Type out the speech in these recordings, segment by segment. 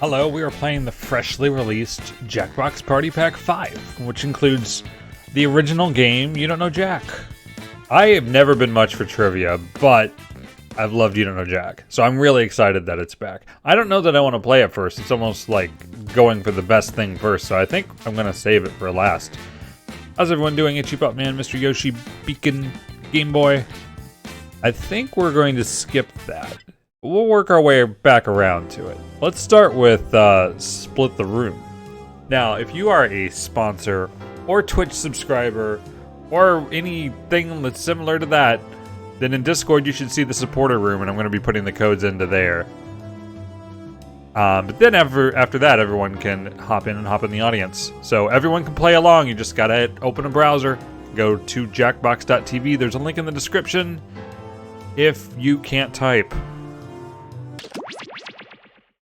Hello, we are playing the freshly released Jackbox Party Pack 5, which includes the original game, You Don't Know Jack. I have never been much for trivia, but I've loved You Don't Know Jack, so I'm really excited that it's back. I don't know that I want to play it first. It's almost like going for the best thing first, so I think I'm going to save it for last. How's everyone doing? Itchy Butt Man, Mr. Yoshi, Beacon, Game Boy. I think we're going to skip that. We'll work our way back around to it. Let's start with Split the Room. Now, if you are a sponsor or Twitch subscriber or anything that's similar to that, then in Discord you should see the supporter room, and I'm going to be putting the codes into there. But then after that, everyone can hop in the audience. So everyone can play along. You just got to open a browser, go to jackbox.tv. There's a link in the description if you can't type.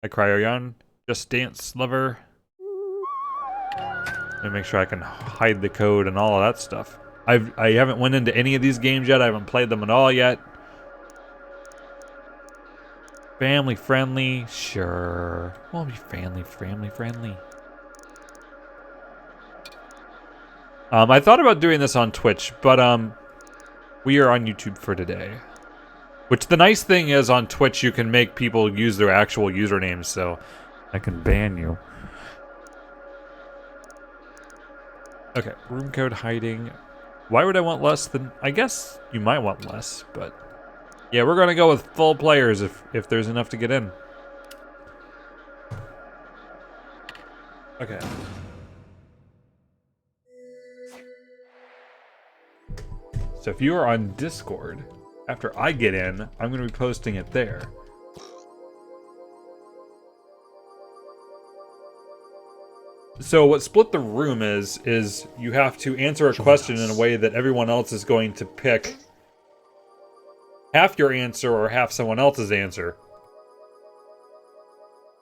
Hi, Cryoyon. Just Dance Lover. Let me make sure I can hide the code and all of that stuff. I haven't went into any of these games yet. I haven't played them at all yet. Family friendly, sure. We'll be family friendly. I thought about doing this on Twitch, but we are on YouTube for today. Which the nice thing is, on Twitch you can make people use their actual usernames, so I can ban you. Okay, room code hiding. Why would I want less than... I guess you might want less, but... yeah, we're gonna go with full players if there's enough to get in. Okay. So if you are on Discord... after I get in, I'm going to be posting it there. So what Split the Room is you have to answer a question in a way that everyone else is going to pick half your answer or half someone else's answer.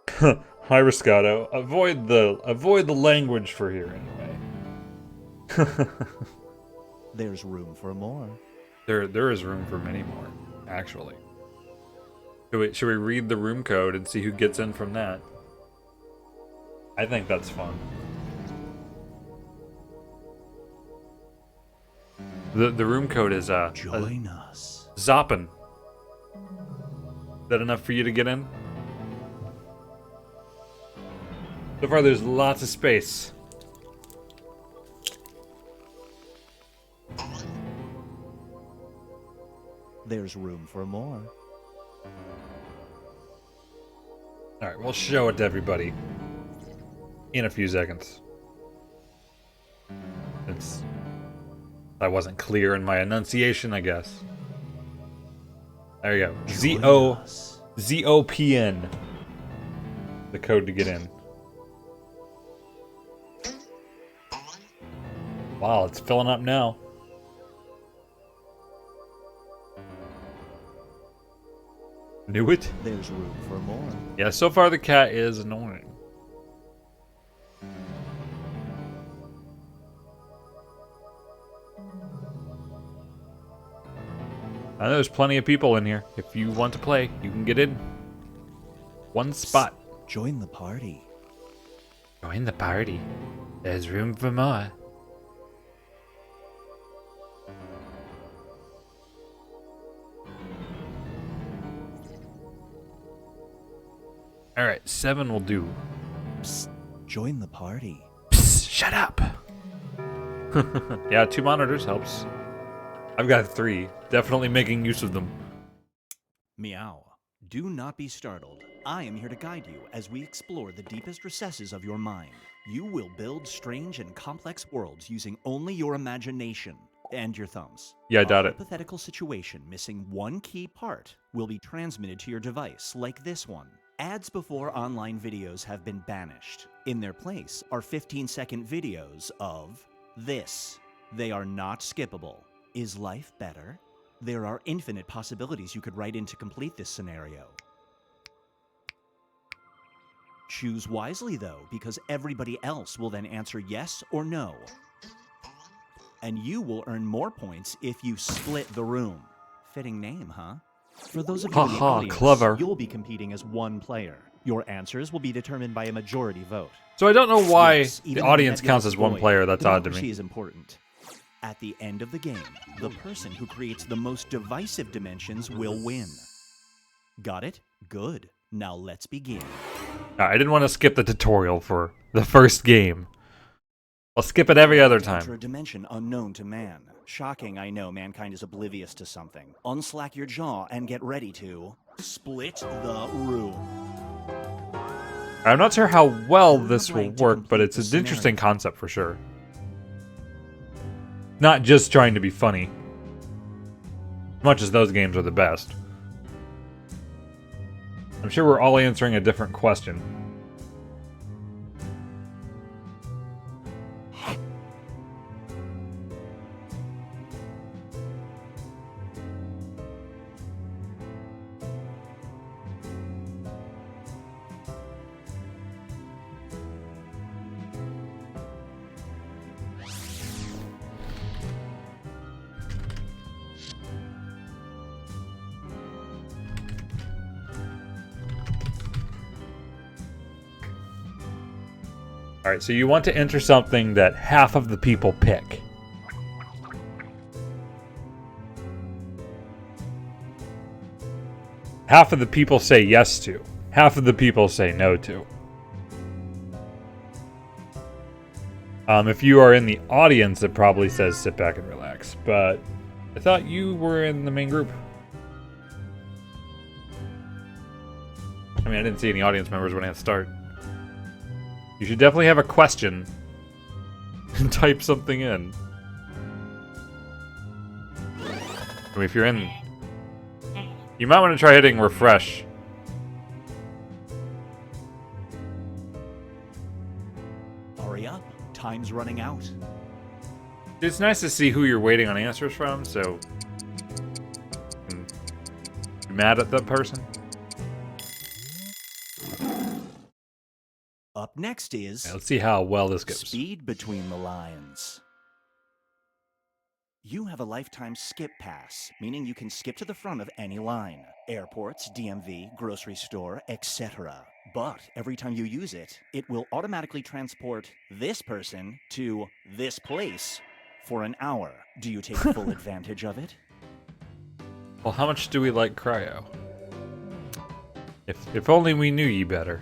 Hi, Riscato. Avoid the language for here anyway. There's room for more. There is room for many more, actually. Should we read the room code and see who gets in from that? I think that's fun. The room code is Join us. Zoppin. Is that enough for you to get in? So far there's lots of space. There's room for more. Alright, we'll show it to everybody in a few seconds. I wasn't clear in my enunciation, I guess. There you go. ZOPN. The code to get in. Wow, it's filling up now. Knew it? There's room for more. Yeah, so far the cat is annoying. I know there's plenty of people in here. If you want to play, you can get in. One spot. Join the party. Join the party. There's room for more. Alright, 7 will do. Psst, join the party. Psst, shut up. Yeah, 2 monitors helps. I've got 3. Definitely making use of them. Meow. Do not be startled. I am here to guide you as we explore the deepest recesses of your mind. You will build strange and complex worlds using only your imagination and your thumbs. Yeah, I doubt it. A hypothetical situation missing one key part will be transmitted to your device, like this one. Ads before online videos have been banished. In their place are 15-second videos of this. They are not skippable. Is life better? There are infinite possibilities you could write in to complete this scenario. Choose wisely though, because everybody else will then answer yes or no. And you will earn more points if you split the room. Fitting name, huh? For those of you in the audience, clever. you'll be competing as one player. Your answers will be determined by a majority vote. So I don't know why Yes, the even audience in counts nebulous as one void, player. That's odd to democracy me. is important. At the end of the game, the person who creates the most divisive dimensions will win. Got it? Good. Now let's begin. I didn't want to skip the tutorial for the first game. I'll skip it every other Enter time. a dimension unknown to man. Shocking, I know mankind is oblivious to something. Unslack your jaw and get ready to split the room. I'm not sure how well Fill in the this will blank to work, but complete it's the an interesting scenario. concept for sure. Not just trying to be funny. As much as those games are the best. I'm sure we're all answering a different question. Alright, so you want to enter something that half of the people pick. Half of the people say yes to. Half of the people say no to. If you are in the audience, it probably says sit back and relax. But I thought you were in the main group. I mean, I didn't see any audience members when I start. You should definitely have a question and type something in. I mean, if you're in... You might want to try hitting refresh. Hurry up. Time's running out. It's nice to see who you're waiting on answers from, so... you can be mad at that person. Up next is Yeah, let's see how well this goes. Speed Between the Lines. You have a lifetime skip pass, meaning you can skip to the front of any line. Airports, DMV, grocery store, etc. But every time you use it, it will automatically transport this person to this place for an hour. Do you take full advantage of it? Well, how much do we like cryo? If only we knew ye better.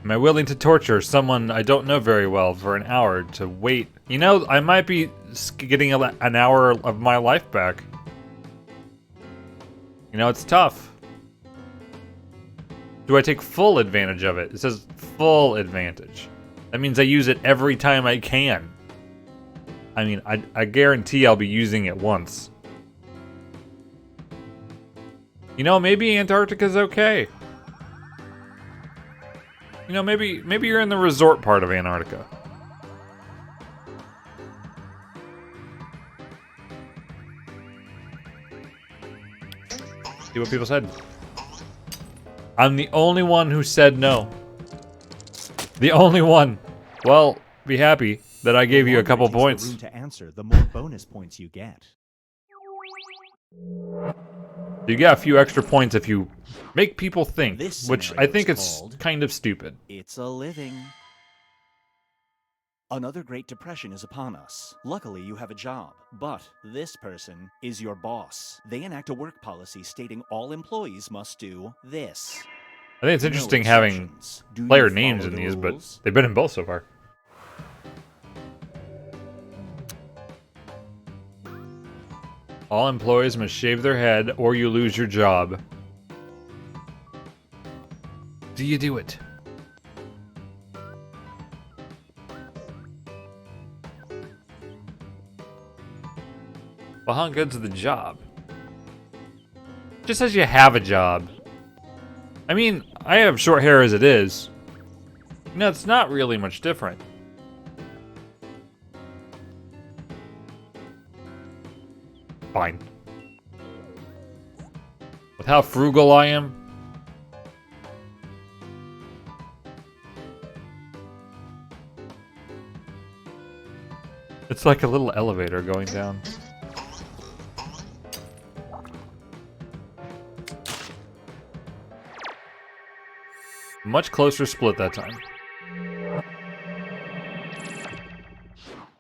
Am I willing to torture someone I don't know very well for an hour to wait? You know, I might be getting an hour of my life back. You know, it's tough. Do I take full advantage of it? It says full advantage. That means I use it every time I can. I mean, I guarantee I'll be using it once. You know, maybe Antarctica's okay. You know, maybe you're in the resort part of Antarctica. See what people said. I'm the only one who said no. The only one. Well, be happy that I gave you a couple points. The room to answer, the more bonus points you get. You get a few extra points if you make people think, This which I scenario think is is called kind of stupid. It's a living. Another Great Depression is upon us. Luckily, you have a job, but this person is your boss. They enact a work policy stating all employees must do this. I think it's No interesting having exceptions. Do player you names follow in the these, but rules? they've been in both so far. All employees must shave their head or you lose your job. Do you do it? Well, how good's the job? Just says you have a job. I mean, I have short hair as it is. No, it's not really much different. Fine. With how frugal I am. It's like a little elevator going down. Much closer split that time.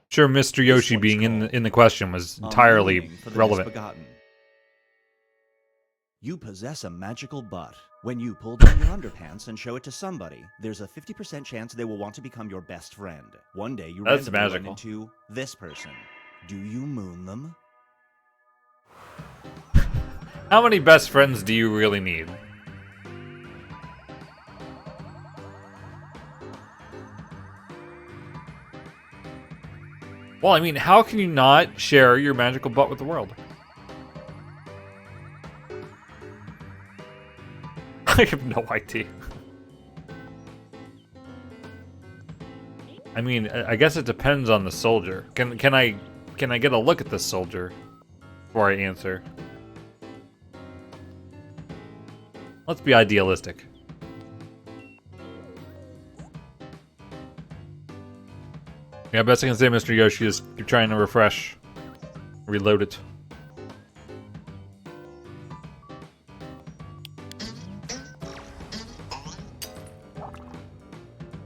Sure, Mr. Yoshi being in the question was entirely relevant. Misbegotten. You possess a magical butt. When you pull down your underpants and show it to somebody, there's a 50% chance they will want to become your best friend. One day you That's randomly run magical. into this person. Do you moon them? How many best friends do you really need? Well, I mean, how can you not share your magical butt with the world? I have no idea. I mean, I guess it depends on the soldier. Can I get a look at this soldier before I answer? Let's be idealistic. Yeah, best I can say, Mr. Yoshi, is keep trying to refresh. Reload it.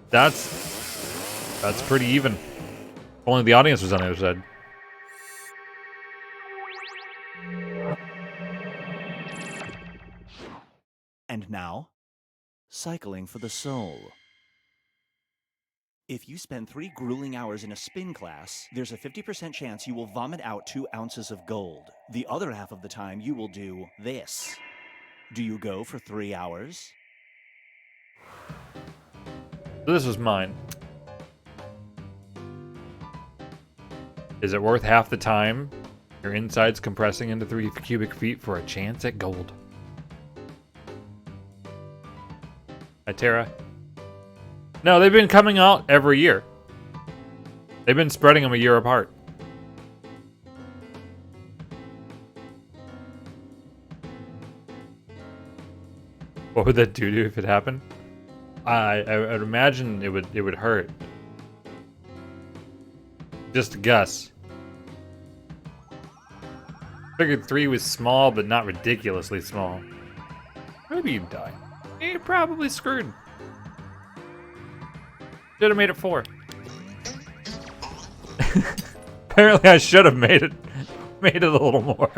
That's pretty even. If only the audience was on the other side. And now, cycling for the soul. If you spend 3 grueling hours in a spin class, there's a 50% chance you will vomit out 2 ounces of gold. The other half of the time, you will do this. Do you go for 3 hours? This was mine. Is it worth half the time? Your insides compressing into 3 cubic feet for a chance at gold. Hi, Tara. No, they've been coming out every year. They've been spreading them a year apart. What would that do if it happened? I would imagine it would hurt. Just a guess. Figured 3 was small, but not ridiculously small. Maybe you'd die. You're probably screwed. Should have made it 4. Apparently, I should have made it a little more.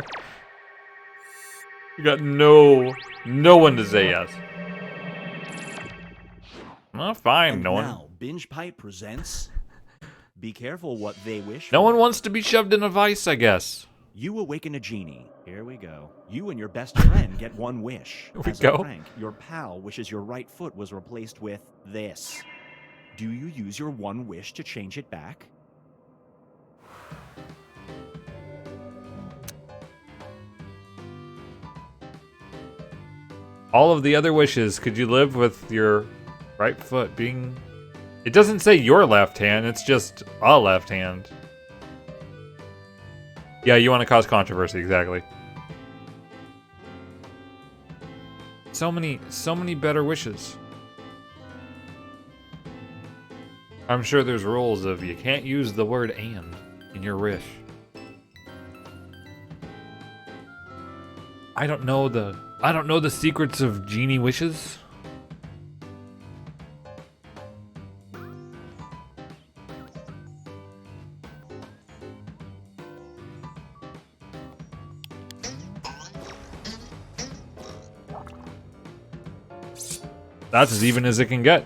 You got no one to say yes. Well, fine, And no one. now, Binge Pipe presents. Be careful what they wish. No for. one wants to be shoved in a vice, I guess. You awaken a genie. Here we go. You and your best friend get 1 wish. Here we As go. a prank, your pal wishes your right foot was replaced with this. Do you use your 1 wish to change it back? All of the other wishes, could you live with your right foot being... It doesn't say your left hand, it's just a left hand. Yeah, you want to cause controversy, exactly. So many better wishes. I'm sure there's rules of you can't use the word "and" in your wish. I don't know the secrets of genie wishes. That's as even as it can get.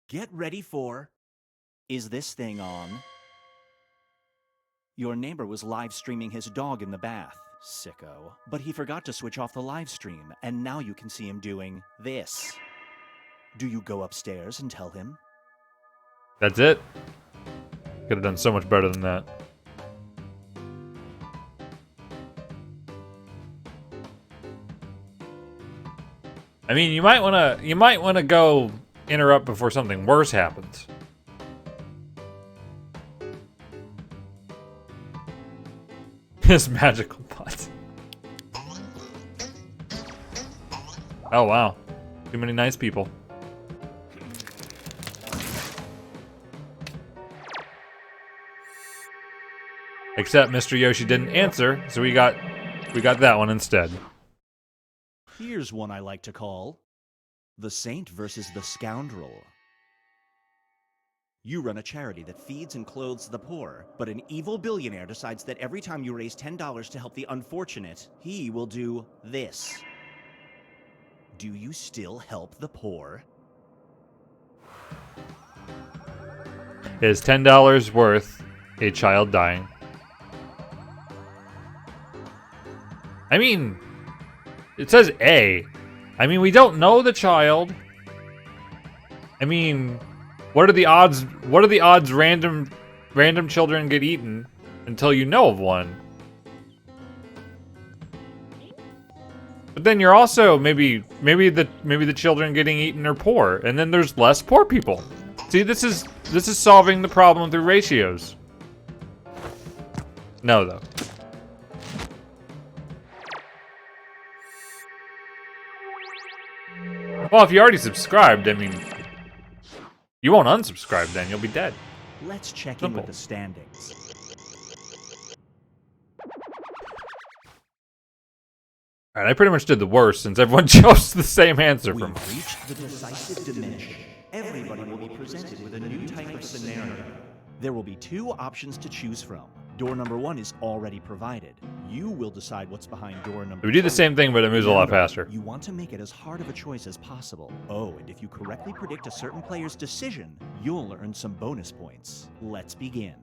Get ready for... Is this thing on? Your neighbor was live streaming his dog in the bath. Sicko. But he forgot to switch off the live stream, and now you can see him doing this. Do you go upstairs and tell him? That's it. Could have done so much better than that. I mean, you might wanna go interrupt before something worse happens. His magical butt. Oh wow, too many nice people. Except Mr. Yoshi didn't answer, so we got that one instead. Here's one I like to call The Saint versus the Scoundrel. You run a charity that feeds and clothes the poor, but an evil billionaire decides that every time you raise $10 to help the unfortunate, he will do this. Do you still help the poor? Is $10 worth a child dying? I mean, it says A. I mean, we don't know the child. I mean, what are the odds? What are the odds random children get eaten until you know of one? But then you're also maybe the children getting eaten are poor, and then there's less poor people. See, this is solving the problem through ratios. No, though. Well, if you already subscribed, I mean, you won't unsubscribe then. You'll be dead. Let's check Simple. in with the standings. All right, I pretty much did the worst since everyone chose the same answer from me. We've reached the decisive dimension. Everybody will be presented with a new type of scenario. There will be two options to choose from. Door number 1 is already provided. You will decide what's behind door number 2. We do the same thing, but it moves a lot faster. You want to make it as hard of a choice as possible. Oh, and if you correctly predict a certain player's decision, you'll earn some bonus points. Let's begin.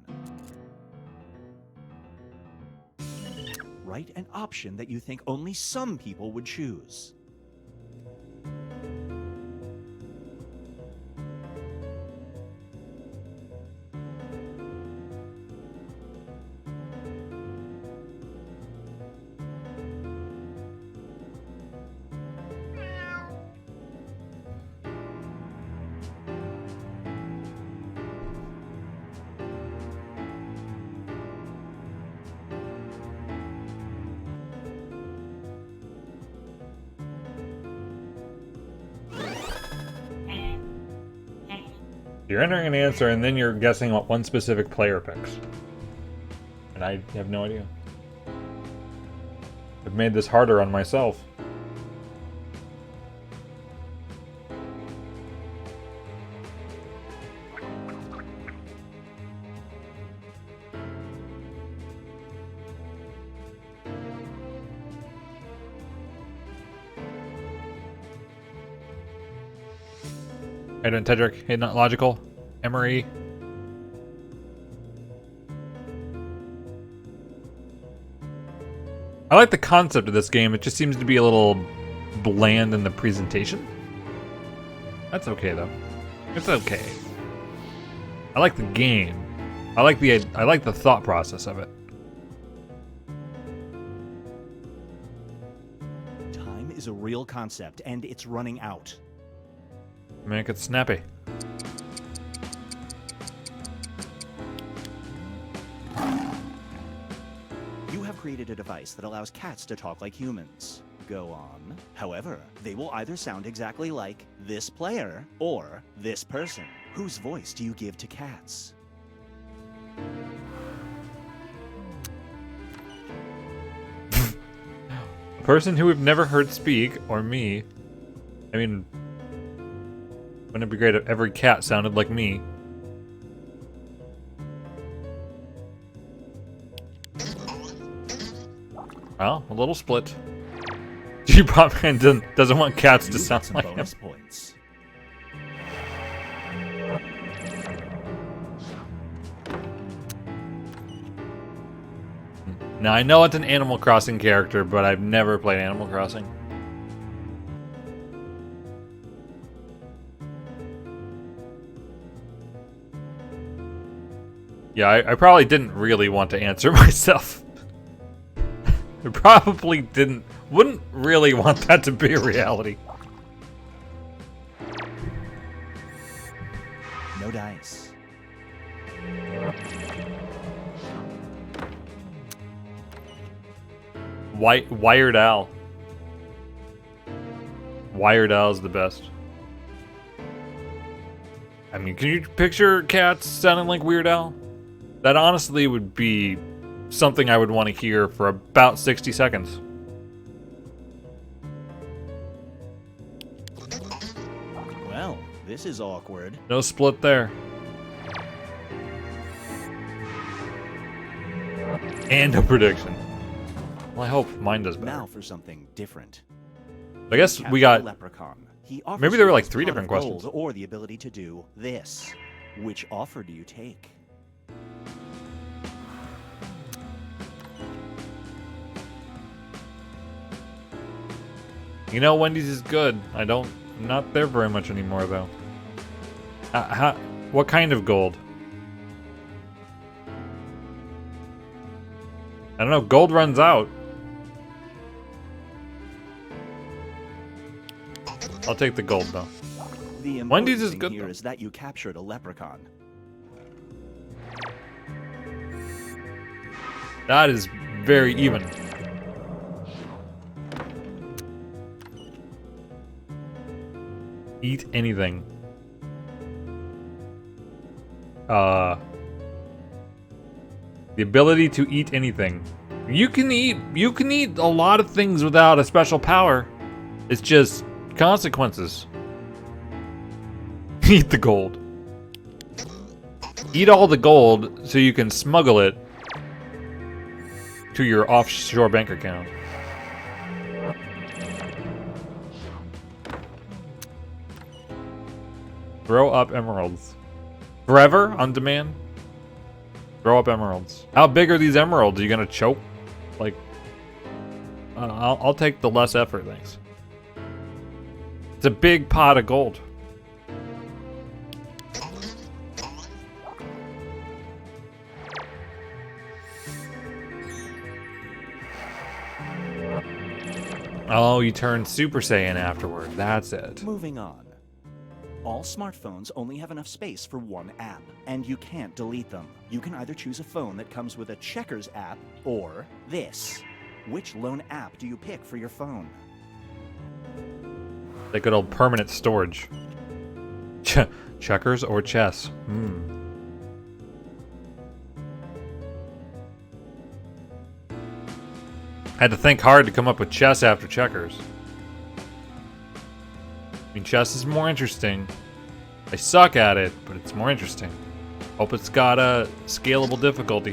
Write an option that you think only some people would choose. You're entering an answer, and then you're guessing what one specific player picks. And I have no idea. I've made this harder on myself. How you doing, Tedrick? Hey, not logical. Emery. I like the concept of this game. It just seems to be a little bland in the presentation. That's okay though. It's okay. I like the game. I like the thought process of it. Time is a real concept, and it's running out. Make it snappy. You have created a device that allows cats to talk like humans. Go on. However, they will either sound exactly like this player or this person. Whose voice do you give to cats? A person who we've never heard speak, or me. I mean, wouldn't it be great if every cat sounded like me? Well, a little split. G-Popman doesn't want cats to sound like him. Bonus points. Now, I know it's an Animal Crossing character, but I've never played Animal Crossing. Yeah, I probably didn't really want to answer myself. I probably wouldn't really want that to be a reality. No dice. Wired Al. Wired Al is the best. I mean, can you picture cats sounding like Weird Al? That honestly would be something I would want to hear for about 60 seconds. Well, this is awkward. No split there. And a prediction. Well, I hope mine does better. Now for something different. I guess we Capture got... the leprechaun. He offers Maybe there were you like this 3 pot different of questions. gold or the ability to do this. Which offer do you take? You know, Wendy's is good. I'm not there very much anymore, though. What kind of gold? I don't know. Gold runs out. I'll take the gold, though. The important Wendy's is thing good, here though. is that you captured a leprechaun. That is very even. Eat anything. The ability to eat anything. You can eat a lot of things without a special power. It's just consequences. Eat the gold. Eat all the gold so you can smuggle it to your offshore bank account. Throw up emeralds. Forever? On demand? Throw up emeralds. How big are these emeralds? Are you gonna choke? Like, I'll take the less effort, thanks. It's a big pot of gold. Oh, you turn Super Saiyan afterward. That's it. Moving on. All smartphones only have enough space for one app, and you can't delete them. You can either choose a phone that comes with a Checkers app or this. Which lone app do you pick for your phone? That good old permanent storage. Checkers or chess? Had to think hard to come up with chess after checkers. I mean, chess is more interesting. I suck at it, but it's more interesting. Hope it's got a scalable difficulty.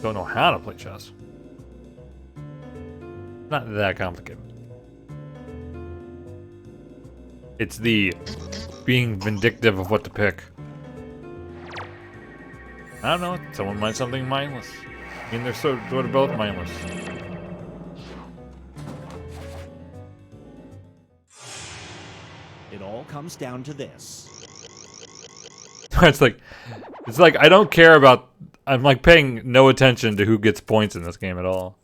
Don't know how to play chess. Not that complicated. It's the being vindictive of what to pick. I don't know. Someone might something mindless. I mean, they're sort of both mindless. It all comes down to this. it's like I don't care about. I'm like paying no attention to who gets points in this game at all.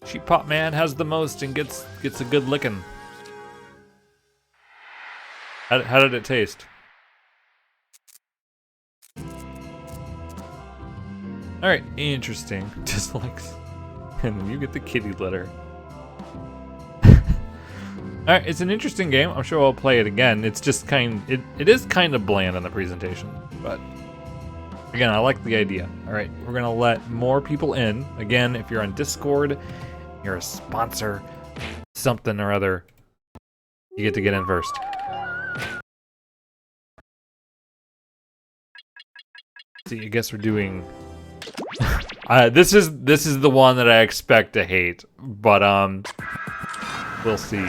Sheep Pot Man has the most and gets a good licking. How did it taste? Alright, interesting. Dislikes. And then you get the kitty litter. Alright, it's an interesting game. I'm sure I'll play it again. It's just it is kind of bland in the presentation. But again, I like the idea. Alright, we're gonna let more people in. Again, if you're on Discord, you're a sponsor, something or other, you get to get in first. See, I guess we're doing this is the one that I expect to hate, but we'll see.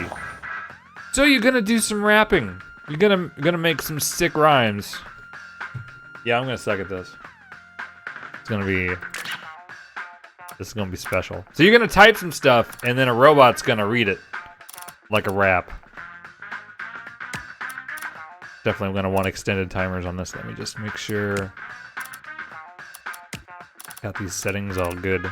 So you're gonna do some rapping. You're gonna make some sick rhymes. Yeah, I'm gonna suck at this. This is gonna be special. So you're gonna type some stuff, and then a robot's gonna read it like a rap. Definitely gonna want extended timers on this. Let me just make sure. Got these settings all good.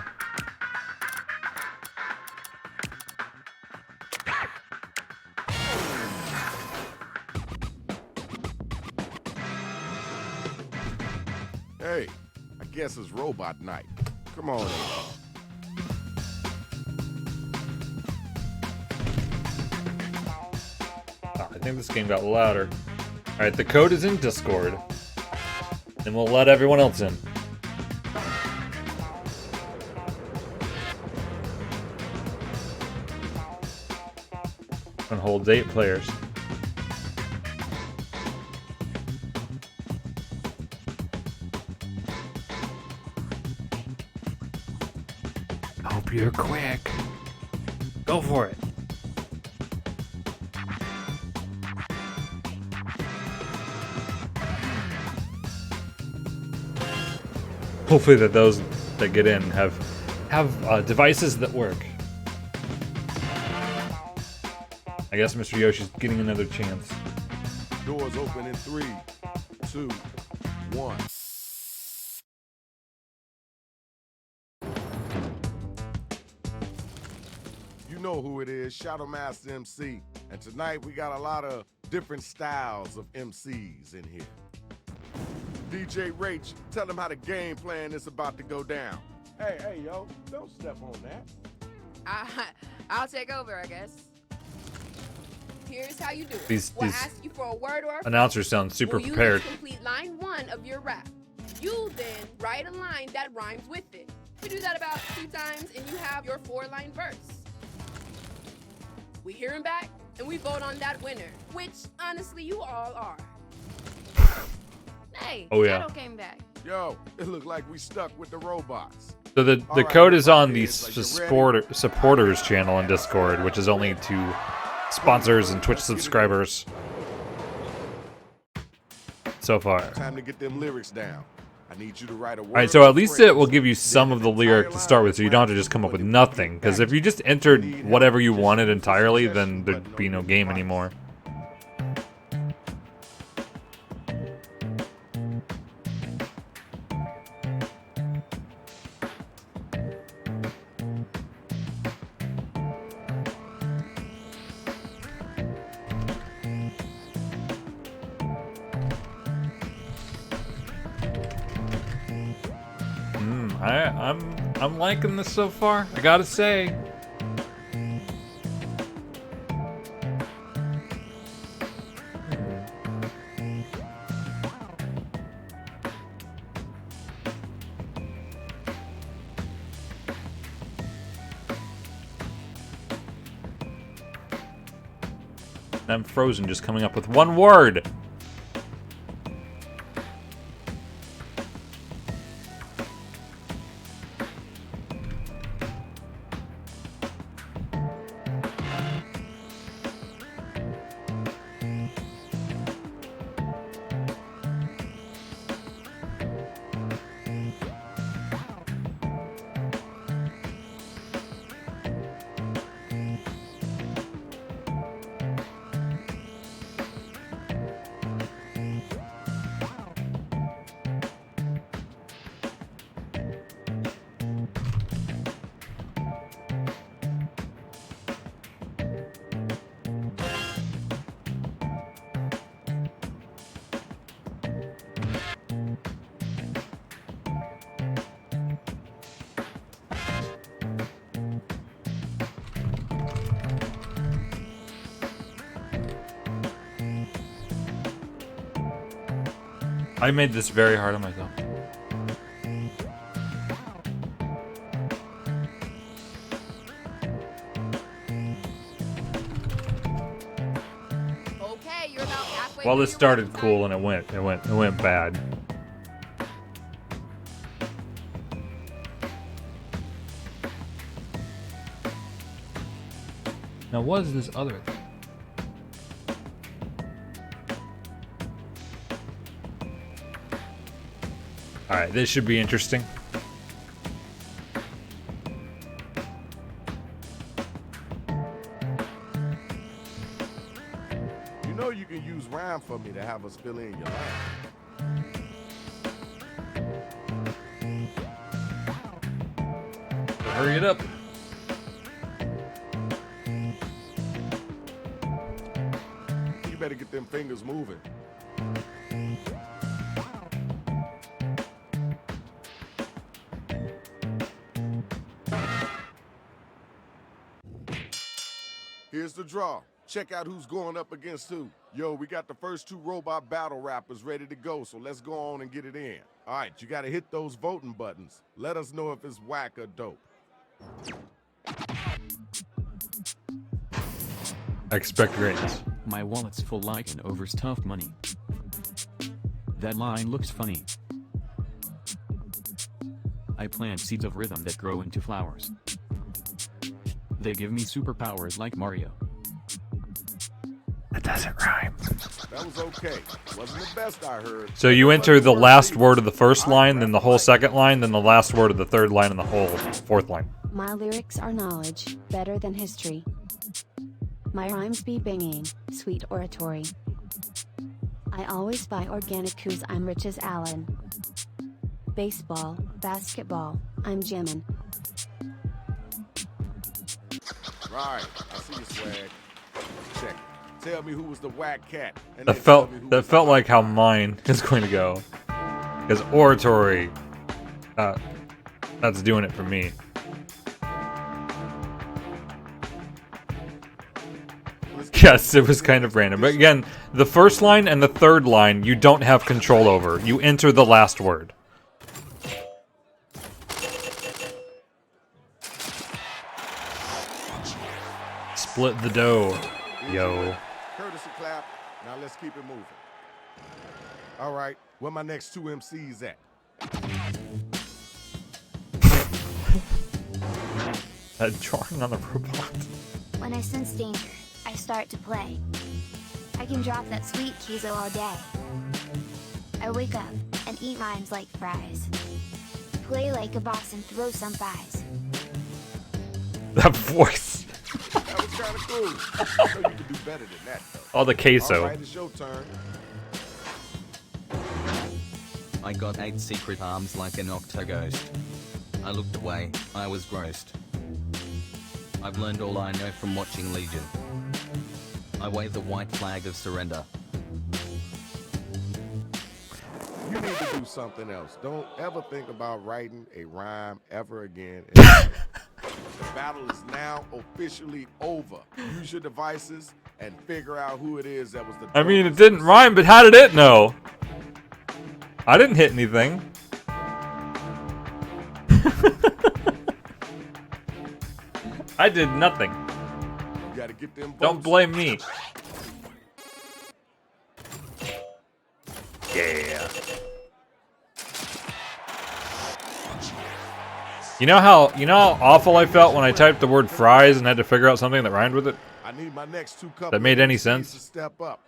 Hey, I guess it's robot night. Come on in. think this game got louder. Alright, the code is in Discord. And we'll let everyone else in. And holds 8 players. Hope you're quick. Go for it. Hopefully that those that get in have devices that work. I guess Mr. Yoshi's getting another chance. Doors open in 3, 2, 1. You know who it is, Shadow Master MC. And tonight we got a lot of different styles of MCs in here. DJ Rach, tell them how the game plan is about to go down. Hey, yo, don't step on that. I'll take over, I guess. Here's how you do it. These We'll ask you for a word or a announcers sound super we'll prepared. You complete line 1 of your rap. You then write a line that rhymes with it. We do that about 2 times, and you have your 4-line verse. We hear him back, and we vote on that winner, which honestly you all are. Hey, Oh, yeah. Shadow came back. Yo, it look like we stuck with the robots. So the Alright, code is on the like you ready? supporters channel in Discord, which is only to sponsors and Twitch subscribers. So far. Time to get them lyrics down. I need you to write a word. Alright, so or at least phrase. it will give you some of the lyric to start with, so you don't have to just come up with nothing. Because if you just entered whatever you wanted entirely, then there'd be no game anymore. I'm liking this so far, I gotta say. I'm frozen just coming up with one word. I made this very hard on myself. Okay, you're about halfway. Well, through this your started rap cool time. and it went bad. Now, what is this other thing? Alright, this should be interesting. You know you can use rhyme for me to have us fill in your line. Hurry it up. You better get them fingers moving. Here's the draw. check out who's going up against who. Yo, we got the first 2 robot battle rappers ready to go, so let's go on and get it in. All right, you got to hit those voting buttons. Let us know if it's whack or dope. Expect greatness. My wallet's full like an overstuffed money. That line looks funny. I plant seeds of rhythm that grow into flowers. They give me superpowers like Mario. That doesn't rhyme. That was okay. Wasn't the best I heard. So you enter the last word of the first line, then the whole second line, then the last word of the third line, and the whole fourth line. My lyrics are knowledge, better than history. My rhymes be banging, sweet oratory. I always buy organic 'cause I'm rich as Allen. Baseball, basketball, I'm jamming. Right, I see your swag. Check it. Tell me who was the whack cat. And That then tell me who felt was the like how mine is going to go. Because oratory, that's doing it for me. Yes, it was kind of random. But again, the first line and the third line you don't have control over. You enter the last word. Split the dough, yo. Courtesy clap. Now let's keep it moving. All right, where my next 2 MCs at? That drawing on the robot. When I sense danger, I start to play. I can drop that sweet queso all day. I wake up and eat rhymes like fries. Play like a boss and throw some pies. That voice. That was kind of cool. I know you can do better than that, though. Oh, the queso. All right, it's your turn. I got 8 secret arms like an octoghost. I looked away, I was grossed. I've learned all I know from watching Legion. I wave the white flag of surrender. You need to do something else. Don't ever think about writing a rhyme ever again. The battle is now officially over. Use your devices and figure out who it is that was the... I mean, it didn't rhyme, but how did it know? I didn't hit anything. I did nothing. You gotta get them Don't votes. blame me. Yeah. You know how awful I felt when I typed the word fries and had to figure out something that rhymed with it? I need my next 2 couple That made any MCs sense? to step up.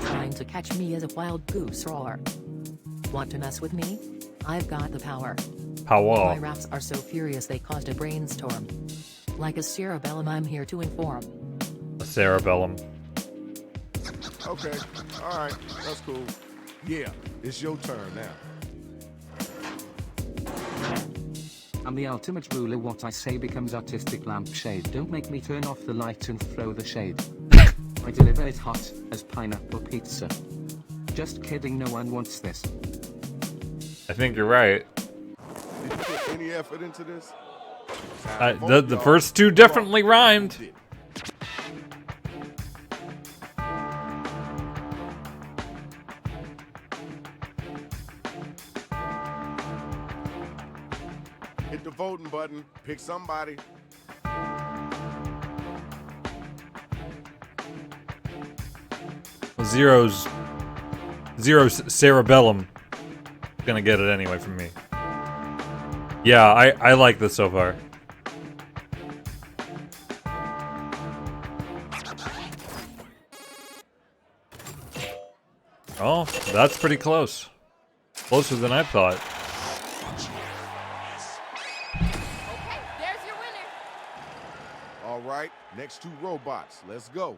Trying to catch me as a wild goose roar. Want to mess with me? I've got the power. My Powell. raps are so furious they caused a brainstorm. Like a cerebellum, I'm here to inform. Cerebellum. Okay, all right, that's cool. Yeah, it's your turn now. I'm the ultimate ruler, what I say becomes artistic lampshade. Don't make me turn off the light and throw the shade. I deliver it hot as pineapple pizza. Just kidding, no one wants this. I think you're right. Did you put any effort into this? The first 2 definitely rhymed. Hit the voting button. Pick somebody. Zero's cerebellum. Gonna get it anyway from me. Yeah, I like this so far. Oh, that's pretty close. Closer than I thought. Okay, there's your winner. All right, next 2 robots. Let's go.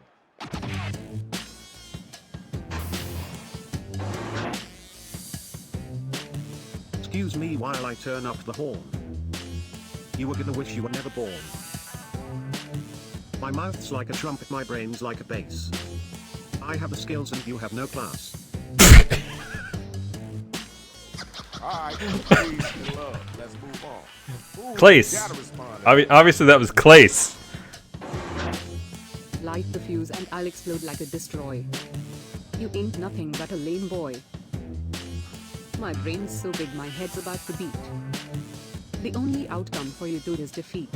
Excuse me while I turn up the horn. You were gonna wish you were never born. My mouth's like a trumpet, my brain's like a bass. I have the skills and you have no class. Alright, peace and love. Let's move on. Ooh, Clace. gotta respond to Obviously that was Clace. Light the fuse and I'll explode like a destroy. You ain't nothing but a lame boy. My brain's so big my head's about to beat. The only outcome for you two is defeat.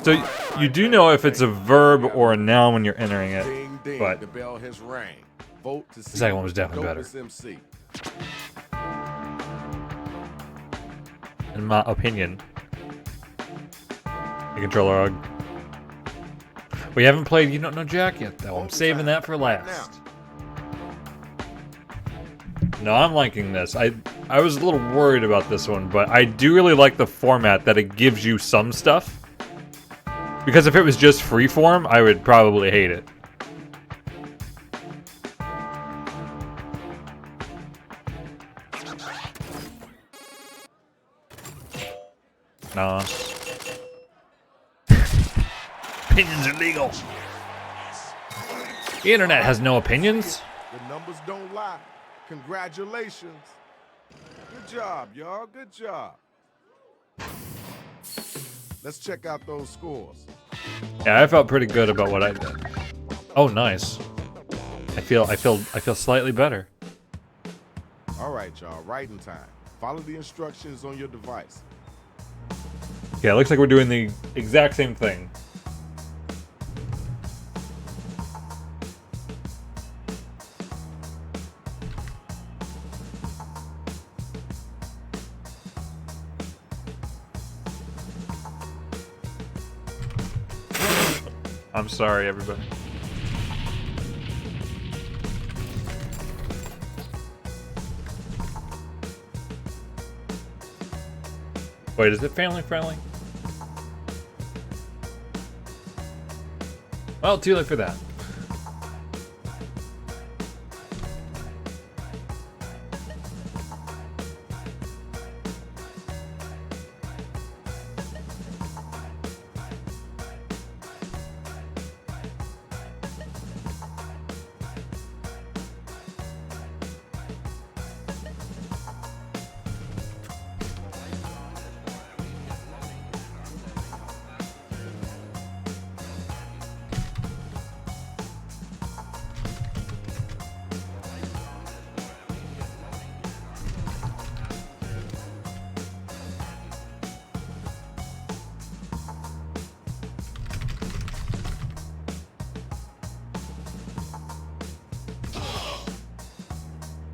So you do know if it's a verb or a noun when you're entering it, Ding, ding, but the bell has rang. Vote to see the second one was definitely better. dopest MC. In my opinion. The controller hug. We haven't played You Don't Know Jack yet, though. I'm saving that for last. No, I'm liking this. I was a little worried about this one, but I do really like the format that it gives you some stuff. Because if it was just freeform, I would probably hate it. Nah. Opinions are legal. The internet has no opinions. The numbers don't lie. Congratulations. Good job, y'all. Good job. Let's check out those scores. Yeah, I felt pretty good about what I did. Oh, nice. I feel slightly better. All right, y'all. Writing time. Follow the instructions on your device. Yeah, it looks like we're doing the exact same thing. I'm sorry, everybody. Wait, is it family friendly? Well, too late for that.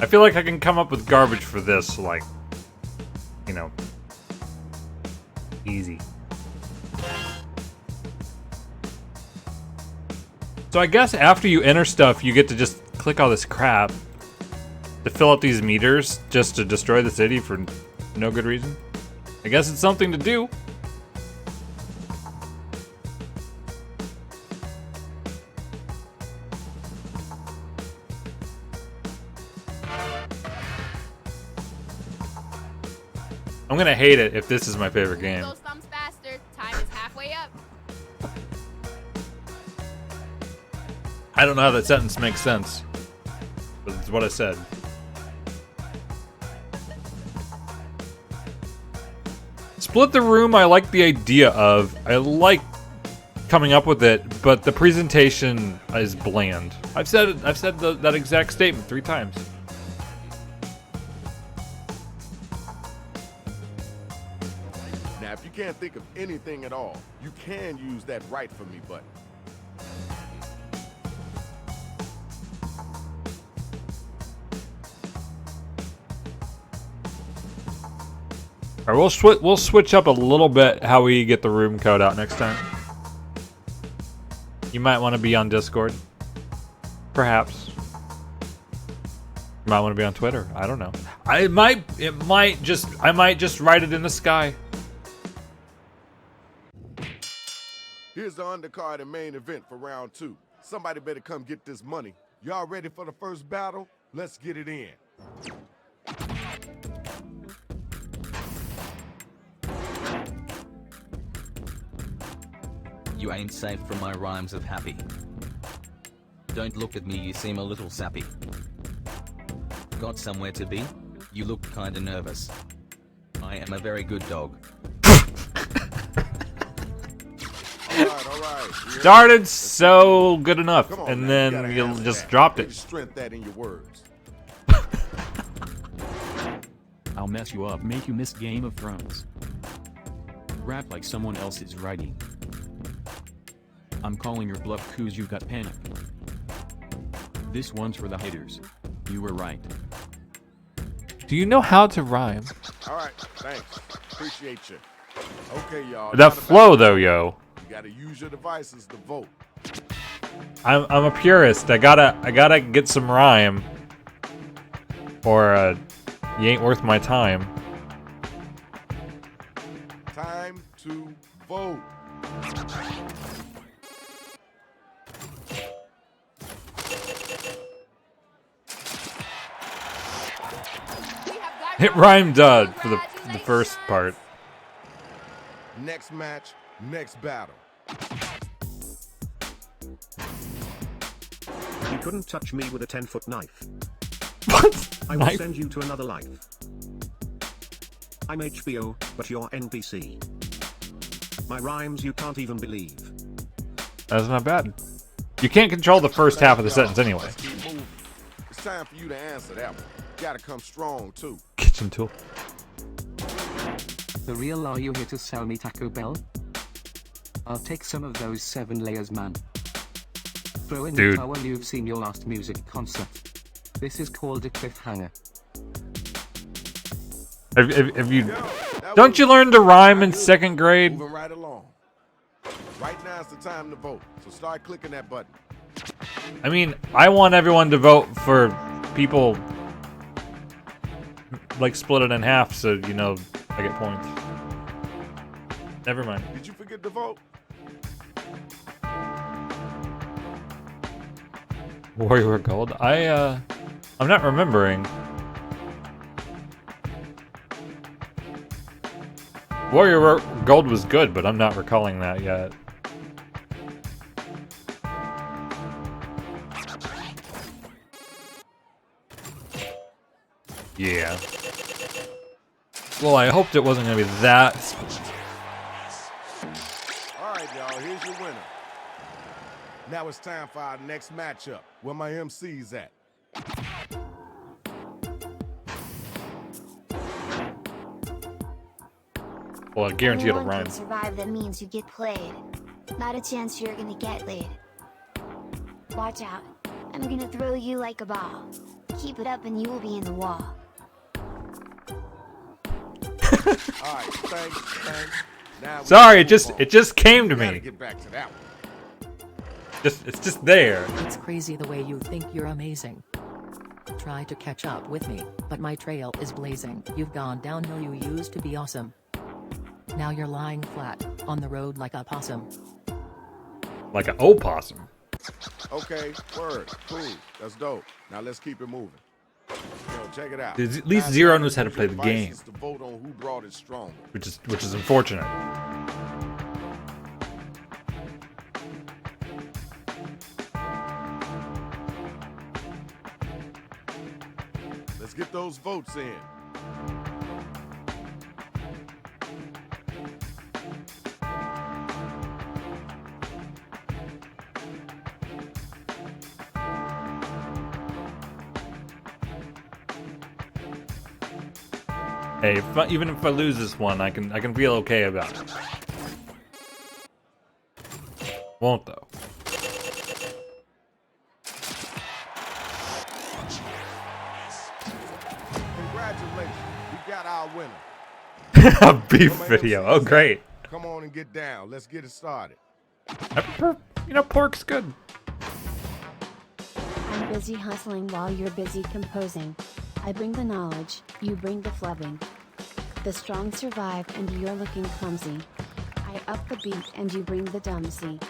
I feel like I can come up with garbage for this, like, you know, easy. So I guess after you enter stuff, you get to just click all this crap to fill up these meters just to destroy the city for no good reason. I guess it's something to do. I'm gonna hate it if this is my favorite game. Those thumbs faster. Time is halfway up. I don't know how that sentence makes sense, but it's what I said. Split the room, I like the idea of. I like coming up with it, but the presentation is bland. I've said that exact statement 3 times. Now, if you can't think of anything at all, you can use that Write For Me button. All right, we'll switch up a little bit how we get the room code out next time. You might want to be on Discord, perhaps. You might want to be on Twitter. I don't know. I might just write it in the sky. Here's the undercard and main event for round 2. Somebody better come get this money. Y'all ready for the first battle? Let's get it in. You ain't safe from my rhymes of happy. Don't look at me, you seem a little sappy. Got somewhere to be? You look kinda nervous. I am a very good dog. All right. Started so good enough, Come on and now, then gotta you answer just that. dropped Maybe it. strength that in your words. I'll mess you up, make you miss Game of Thrones. Rap like someone else is writing. I'm calling your bluff cause you got panic. This one's for the haters. You were right. Do you know how to rhyme? All right, thanks. Appreciate you. Okay, y'all. That flow, though, yo. You gotta use your devices to vote. I'm a purist. I gotta get some rhyme, or you ain't worth my time. Time to vote. It rhymed for the first part. Next match, next battle. You couldn't touch me with a 10-foot knife. What? I will Knife? send you to another life. I'm HBO, but you're NPC. My rhymes you can't even believe. That's not bad. You can't control the first half of the sentence anyway. Let's keep moving. It's time for you to answer that one. Gotta come strong, too. Kitchen tool. The real are you here to sell me Taco Bell? I'll take some of those 7 layers, man. Throw in Dude. the towel, you've seen your last music concert. This is called a cliffhanger. Have you? Don't you learn to rhyme in 2nd grade? Moving right along. Right now is the time to vote, so start clicking that button. I mean, I want everyone to vote for people, like, split it in half so, you know, I get points. Never mind. Did you forget to vote? Warrior Gold? I'm not remembering. Warrior Gold was good, but I'm not recalling that yet. Yeah. Well, I hoped it wasn't going to be that. All right, y'all, here's your winner. Now it's time for our next matchup. Where my MC's at? Well, I guarantee it'll Anyone rhyme. can survive, that means you get played. Not a chance you're gonna get laid. Watch out. I'm gonna throw you like a ball. Keep it up and you will be in the wall. All right, thanks. Now we Sorry, can move on. it just came to We gotta me. get back to that one. It's just there. It's crazy the way you think you're amazing. Try to catch up with me, but my trail is blazing. You've gone downhill, you used to be awesome. Now you're lying flat, on the road like a possum. Like an opossum. Okay, word, cool, that's dope. Now let's keep it moving. Yo, check it out. At least Now Zero time knows to how to use play your the game. devices to vote on who brought it stronger. Which is unfortunate. Let's get those votes in. Hey, even if I lose this one, I can feel okay about it. Won't though. Congratulations, we got our winner. A beef Where my video. MC's Oh, at? great. Come on and get down. Let's get it started. I prefer, pork's good. I'm busy hustling while you're busy composing. I bring the knowledge, you bring the flubbing. The strong survive and you're looking clumsy. I up the beat and you bring the dumsy.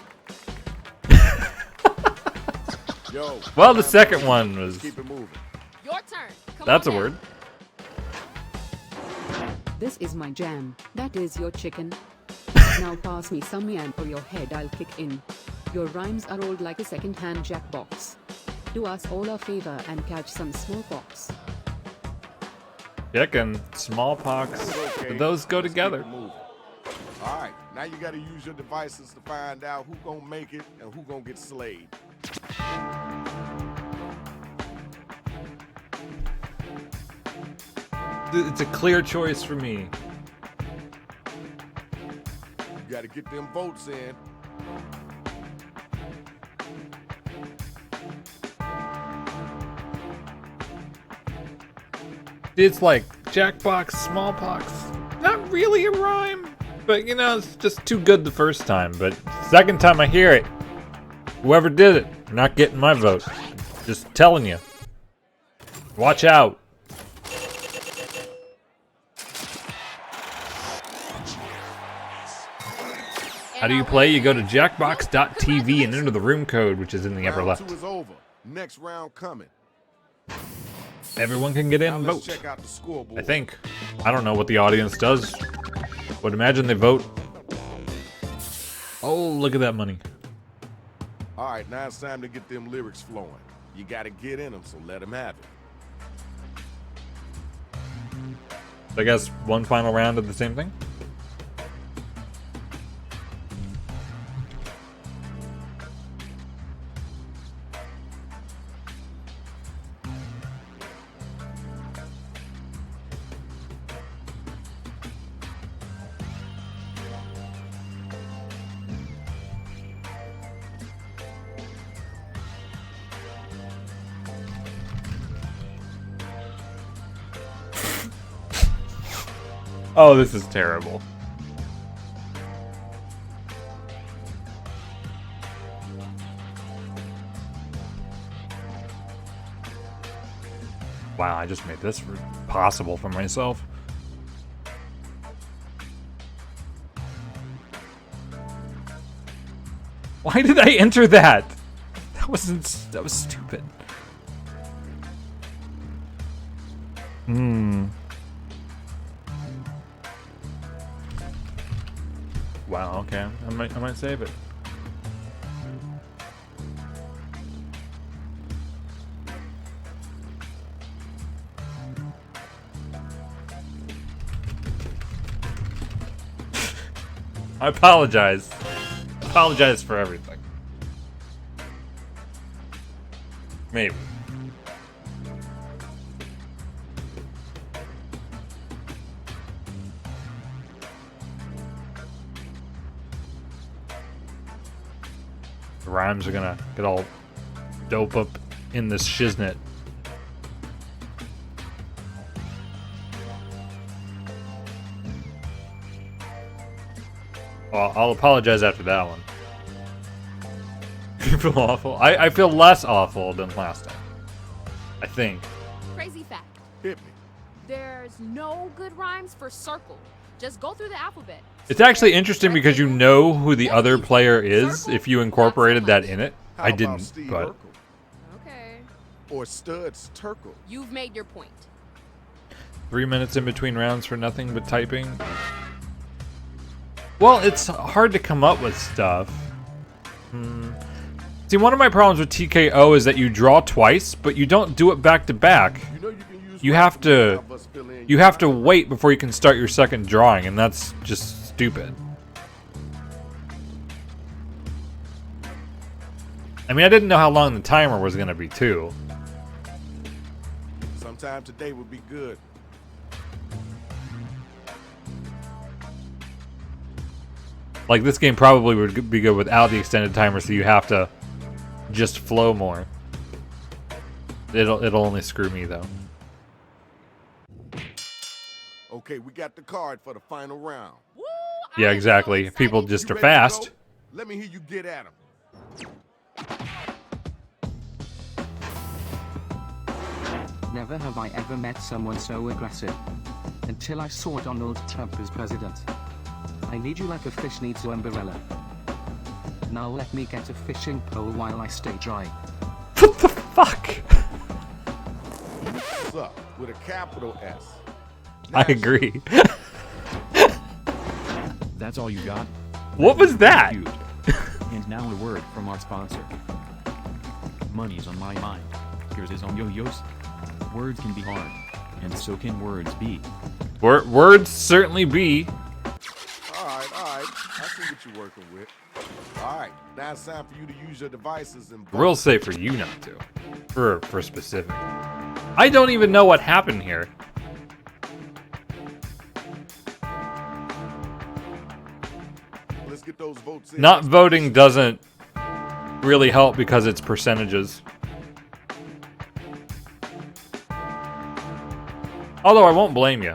Yo. Well, the time second to one let's was. keep it moving. Your turn. Come That's a on word. This is my jam, that is your chicken. Now pass me some yam or your head I'll kick in. Your rhymes are old like a second-hand Jackbox. Do us all a favor and catch some smallpox. Chicken, smallpox, Okay, those go let's keep together. it moving. All right, now you got to use your devices to find out who gonna make it and who gonna get slayed. It's a clear choice for me. You got to get them votes in. It's like Jackbox, smallpox. Not really a rhyme, but you know, it's just too good the first time. But second time I hear it, whoever did it, you're not getting my vote. Just telling you. Watch out. How do you play? You go to jackbox.tv and enter the room code, which is in the upper Round left. 2 is over. Next round coming. Everyone can get in Now and let's vote. check out the scoreboard. I think. I don't know what the audience does. Would imagine they vote. Oh, look at that money. All right, now it's time to get them lyrics flowing. You got to get in them, so let them have it. I guess one final round of the same thing. Oh, this is terrible. Wow, I just made this possible for myself. Why did I enter that? That was stupid. Wow, okay. I might save it. I apologize. Apologize for everything. Maybe. The rhymes are gonna get all dope up in this shiznit. Well, I'll apologize after that one. You feel awful? I feel less awful than last time. I think. Crazy fact. Hit me. There's no good rhymes for circle. Just go through the alphabet. It's actually interesting because you know who the other player is if you incorporated that in it. How I about didn't, Steve but Urkel? Okay. Or Studs Terkel? You've made your point. 3 minutes in between rounds for nothing but typing. Well, it's hard to come up with stuff. See, one of my problems with TKO is that you draw twice, but you don't do it back to back. You know you can use You have to have us fill in you have to wait before you can start your second drawing, and that's just stupid. I mean, I didn't know how long the timer was going to be, too. Sometime today would be good. Like, this game probably would be good without the extended timer, so you have to just flow more. It'll only screw me, though. Okay, we got the card for the final round. Woo! Yeah, I'm exactly. so If people excited. just You are ready to fast. go? Let me hear you get at him. Never have I ever met someone so aggressive. Until I saw Donald Trump as president. I need you like a fish needs an umbrella. Now let me get a fishing pole while I stay dry. What the fuck? What's up? With a capital S. I agree. That's all you got? What was that? Cute. And now a word from our sponsor. Money's on my mind. Yours is on yo-yos. Words can be hard. And so can words be. Words certainly be. All right. I see what you're working with. All right, now it's time for you to use your devices and vote. Real safe for you not to. For specific. I don't even know what happened here. Let's get those votes in. Not voting doesn't really help because it's percentages. Although I won't blame you.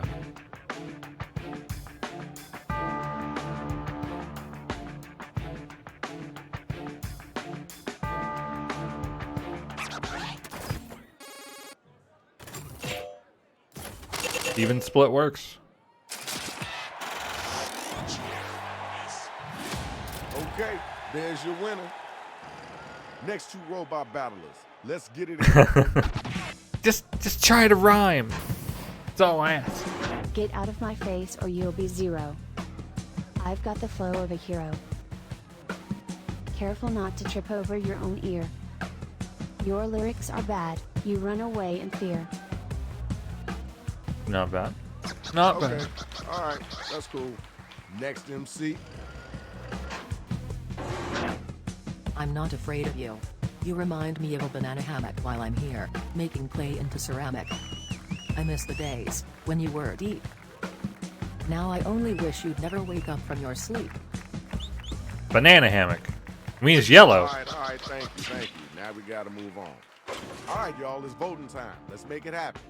Even split works. Okay, there's your winner. Next two robot battlers. Let's get it in. Just try to rhyme. That's all I ask. Get out of my face or you'll be zero. I've got the flow of a hero. Careful not to trip over your own ear. Your lyrics are bad, you run away in fear. Not bad. Not bad. All right, that's cool. Next MC. I'm not afraid of you. You remind me of a banana hammock while I'm here, making clay into ceramic. I miss the days when you were deep. Now I only wish you'd never wake up from your sleep. Banana hammock. Means yellow. All right, thank you. Now we gotta move on. All right, y'all, it's voting time. Let's make it happen.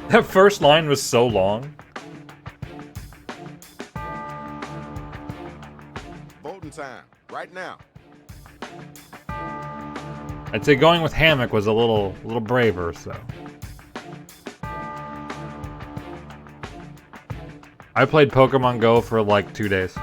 That first line was so long. Voting time, right now. I'd say going with hammock was a little braver, so. I played Pokemon Go for like 2 days.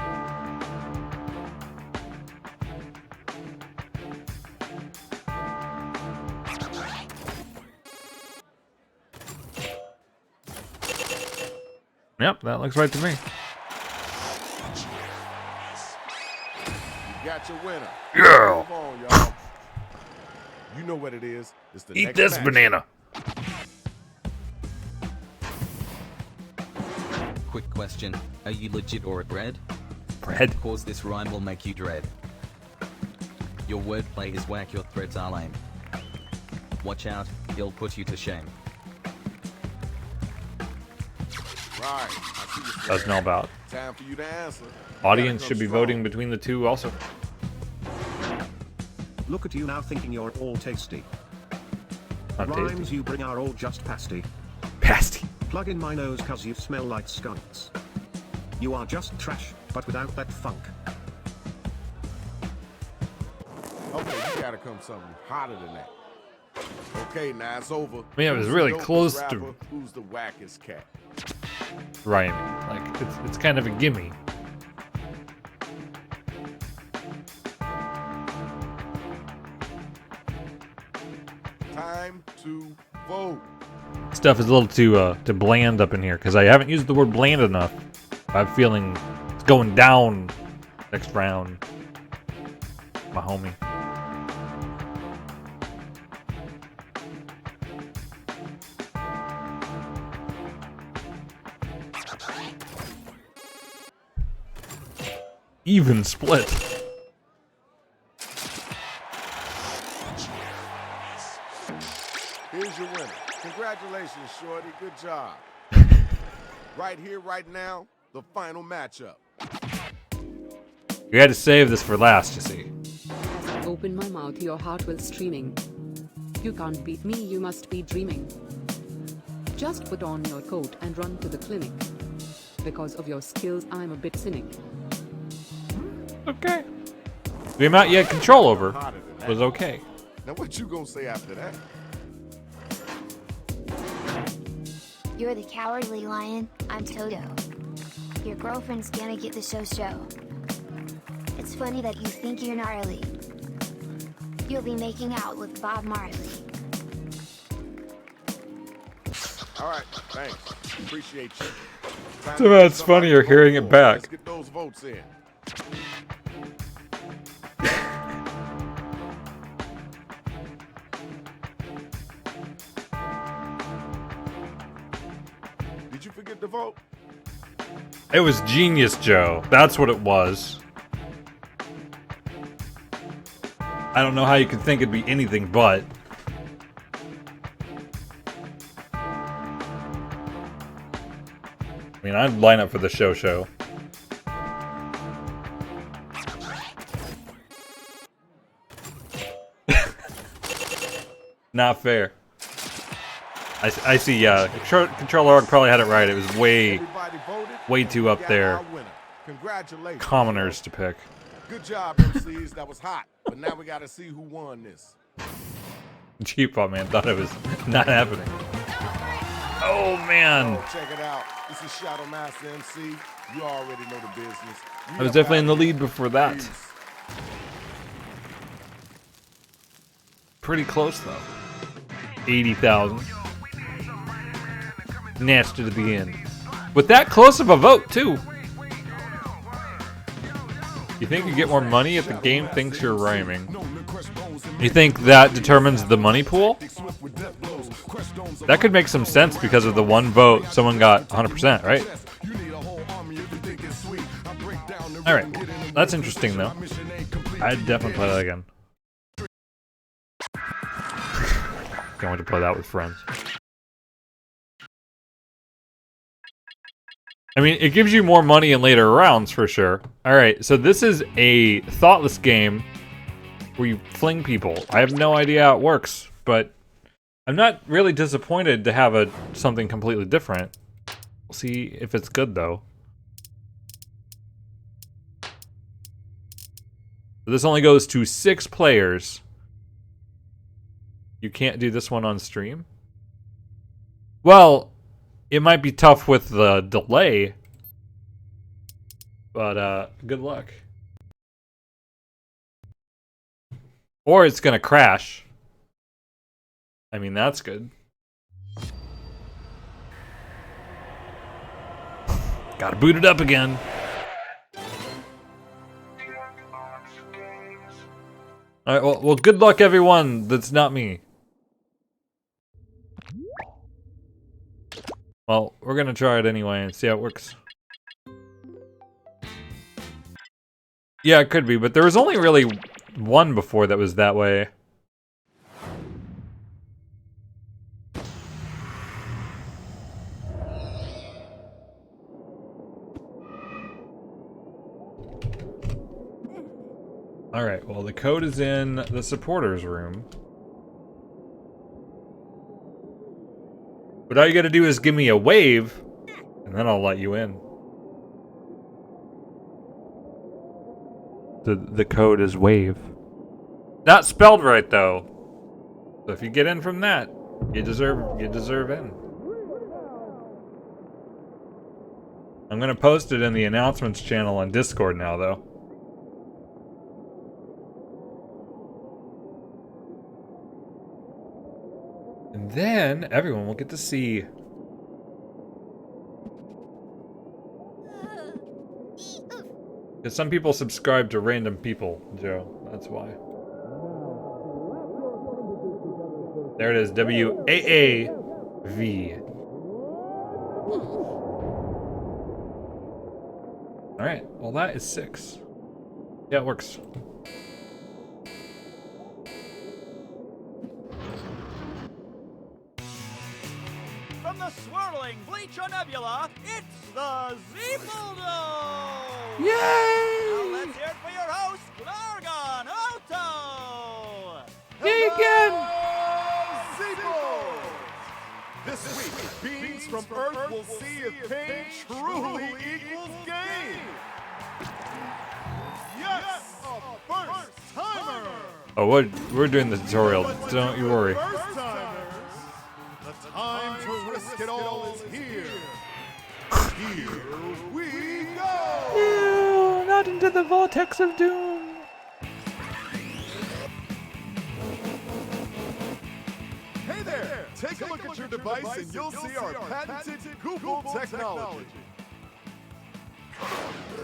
Yep, that looks right to me. You got your winner. Yeah. Come on, y'all. You know what it is. It's the Eat next this match. banana. Quick question, are you legit or a bread? Bread? Cause this rhyme will make you dread. Your wordplay is whack, your threads are lame. Watch out, he'll put you to shame. Right, I see you. Doesn't know about. Time for you to answer. Audience should be voting between the two also. Look at you now thinking you're all tasty. Not Rhymes tasty. you bring are all just pasty. Pasty. Plug in my nose cause you smell like skunks. You are just trash, but without that funk. Okay, you gotta come something hotter than that. Okay, now it's over. I mean, it was Who's the really dopest close to- rapper? Who's the wackest cat? Rhyming. Like, it's kind of a gimme. Time to vote. Stuff is a little too bland up in here because I haven't used the word bland enough. I'm feeling it's going down next round. My homie. Even split. Here's your winner. Congratulations, Shorty. Good job. Right here, right now, the final matchup. We had to save this for last, you see. As I open my mouth, your heart will streaming. You can't beat me, you must be dreaming. Just put on your coat and run to the clinic. Because of your skills, I'm a bit cynic. Okay. The amount you had control over was okay. Now what you gonna say after that? You're the cowardly lion, I'm Toto. Your girlfriend's gonna get the show. It's funny that you think you're gnarly. You'll be making out with Bob Marley. All right, thanks. Appreciate you. Time So to that's get funnier somebody to hearing vote it for. back. Let's get those votes in. Did you forget to vote? It was genius, Joe. That's what it was. I don't know how you could think it'd be anything but. I mean, I'd line up for the show. Not fair. I see, yeah. Controller Org probably had it right. It was way too up there. Congratulations. Commoners to pick. Good job, MCs. That was hot. But now we gotta see who won this. G-Pop man thought it was not happening. Oh man. Oh, check it out. This is Shadow Master MC. You already know the business. I was definitely in the lead before that. Pretty close though. 80,000. Nasty to the end. With that close of a vote too. You think you get more money if the game thinks you're rhyming? You think that determines the money pool? That could make some sense because of the one vote someone got 100%, right? Alright, that's interesting though. I'd definitely play that again. Can't wait to play that with friends. I mean, it gives you more money in later rounds for sure. Alright, so this is a thoughtless game where you fling people. I have no idea how it works, but I'm not really disappointed to have something completely different. We'll see if it's good though. This only goes to 6 players. You can't do this one on stream? Well, it might be tough with the delay, but good luck. Or it's gonna crash. I mean, that's good. Gotta boot it up again. Alright, well, good luck everyone. That's not me. Well, we're gonna try it anyway and see how it works. Yeah, it could be, but there was only really one before that was that way. Alright, well the code is in the supporters room. But all you gotta do is give me a wave, and then I'll let you in. The code is wave. Not spelled right though. So if you get in from that, you deserve in. I'm gonna post it in the announcements channel on Discord now though. And then everyone will get to see. Because some people subscribe to random people, Joe. That's why. There it is, WAAV. Alright, well that is 6. Yeah, it works. From the swirling Bleacher Nebula, it's the Zeeple Dome! Yay! Now let's hear it for your host, Largon Otto! Vegan! Zeeple! This week, beings from Earth will see if pain truly equals gain. Yes, a first timer. Oh, we're doing the tutorial. Don't you worry. First timers, the time to risk it all is here. Here we go. No, not into the vortex of doom. Hey there! Take a look at your device and you'll see our patented Google technology.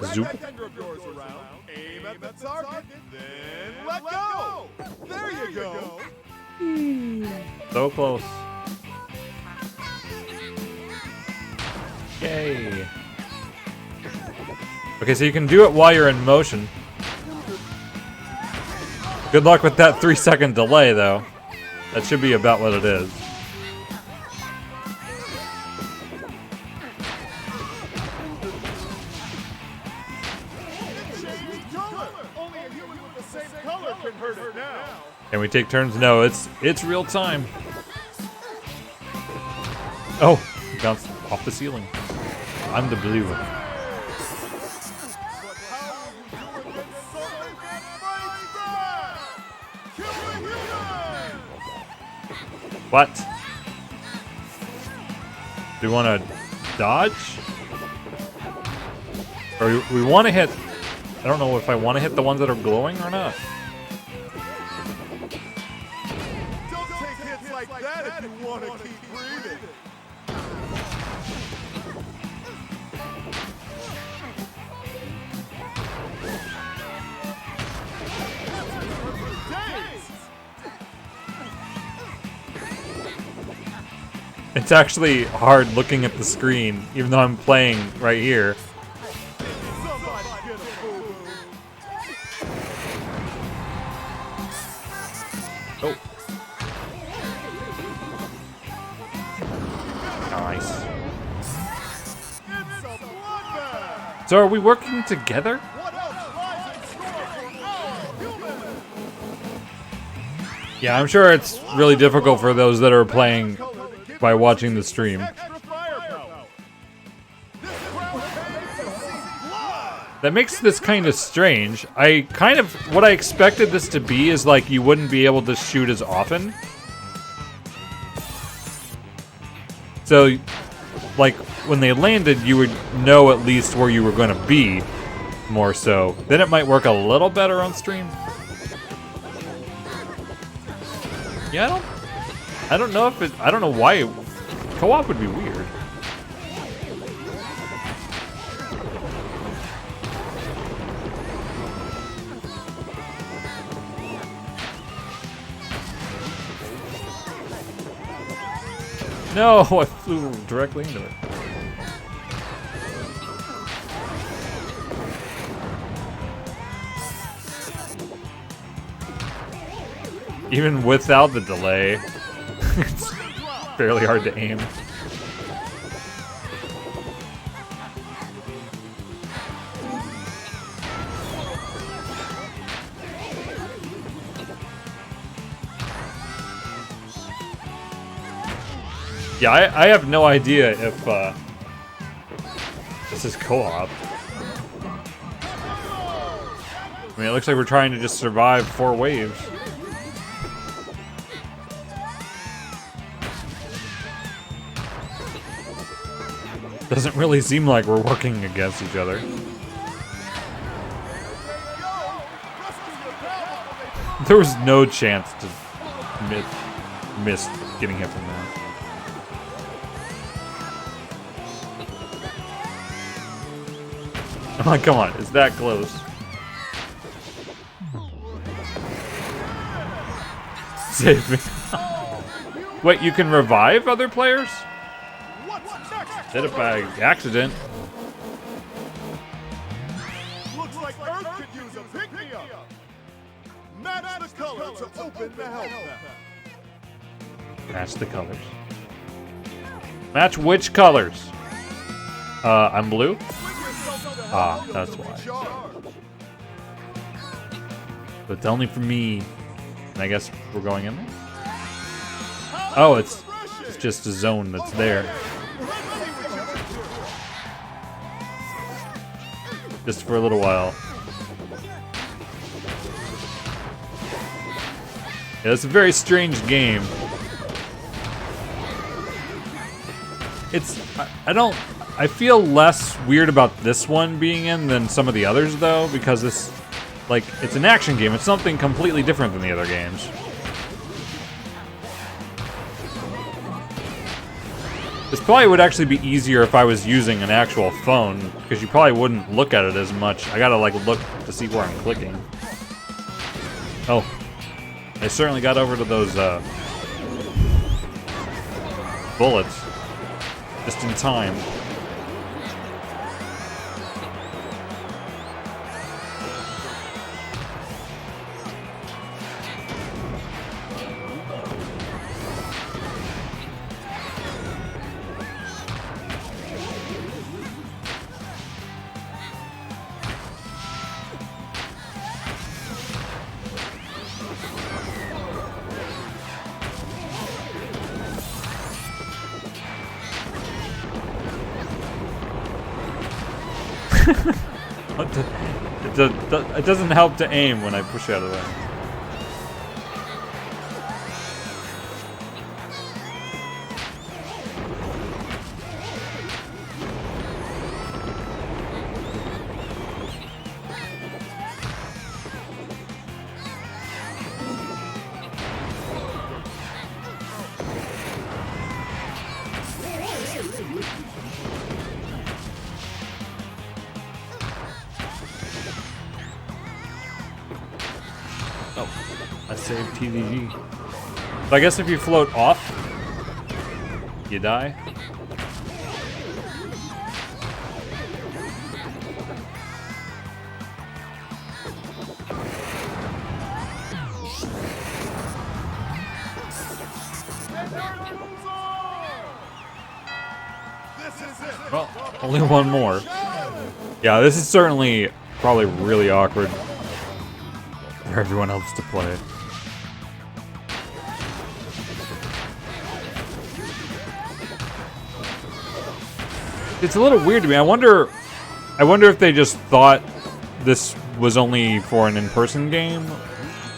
Wrap Zoop. that finger of yours around, aim at the target, then let go! There you go! So close. Yay. Okay, so you can do it while you're in motion. Good luck with that 3-second delay, though. That should be about what it is. Can we take turns? No, it's real time. Oh, he bounced off the ceiling. I'm the blue. What? Do we want to dodge? Or we want to hit... I don't know if I want to hit the ones that are glowing or not. Don't take hits like that if you want to keep breathing. It's actually hard looking at the screen, even though I'm playing right here. Oh. Nice. So are we working together? Yeah, I'm sure it's really difficult for those that are playing by watching the stream. That makes this kind of strange. What I expected this to be is like you wouldn't be able to shoot as often. So, like, when they landed, you would know at least where you were going to be, more so. Then it might work a little better on stream. Yeah, I don't know if it... I don't know why co-op would be weird. No, I flew directly into it. Even without the delay, it's fairly hard to aim. Yeah, I have no idea if this is co-op. I mean, it looks like we're trying to just survive 4 waves. Doesn't really seem like we're working against each other. There was no chance to miss getting hit from that. Oh, come on, it's that close. Save me. Wait, you can revive other players? Did it by accident. Looks like Earth could use a pick-me-up. Match the color to open the health map. Match the colors. Match which colors? I'm blue? Ah, that's why. But it's only for me. And I guess we're going in there? Oh, it's just a zone that's there. Just for a little while. Yeah, it's a very strange game. I feel less weird about this one being in than some of the others, though, because it's an action game. It's something completely different than the other games. This probably would actually be easier if I was using an actual phone, because you probably wouldn't look at it as much. I gotta, look to see where I'm clicking. Oh. I certainly got over to those, bullets. Just in time. It doesn't help to aim when I push out of the way. I saved TDG. So I guess if you float off, you die. Well, only one more. Yeah, this is certainly probably really awkward for everyone else to play. It's a little weird to me. I wonder if they just thought this was only for an in-person game,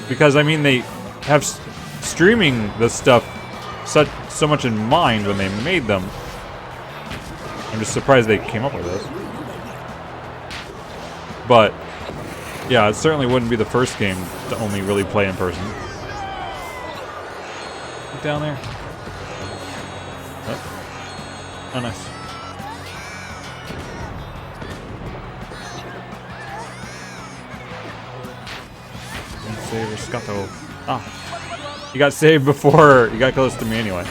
because I mean they have streaming this stuff so much in mind when they made them. I'm just surprised they came up with this. But yeah, it certainly wouldn't be the first game to only really play in person. Look down there. Oh, nice. Save Riscotto. Ah. You got saved before you got close to me anyway.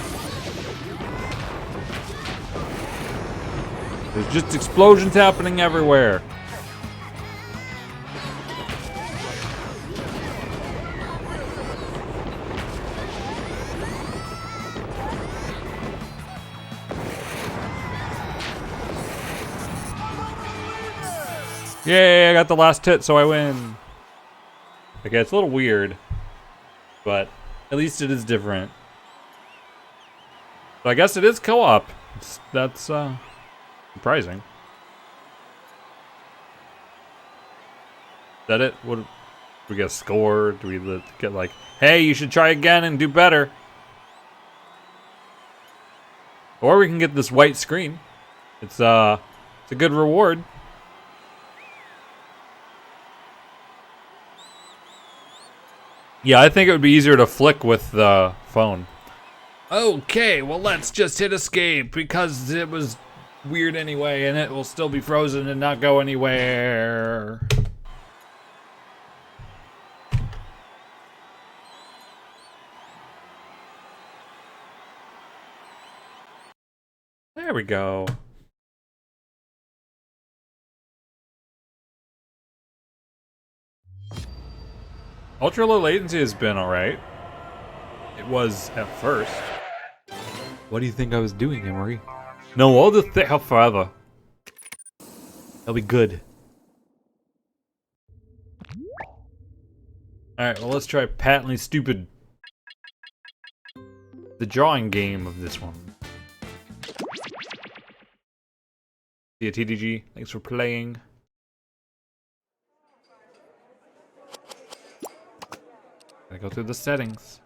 There's just explosions happening everywhere. Yay, I got the last hit, so I win. Okay, it's a little weird, but at least it is different. So I guess it is co-op. That's surprising. Is that it? What, do we get a score? Do we get like, hey, you should try again and do better? Or we can get this white screen. It's a good reward. Yeah, I think it would be easier to flick with the phone. Okay, well let's just hit escape because it was weird anyway and it will still be frozen and not go anywhere. There we go. Ultra low latency has been alright. It was at first. What do you think I was doing, Emery? No, I'll just stay up forever. That'll be good. Alright, well let's try patently stupid. The drawing game of this one. See ya, TDG. Thanks for playing. Gotta go through the settings.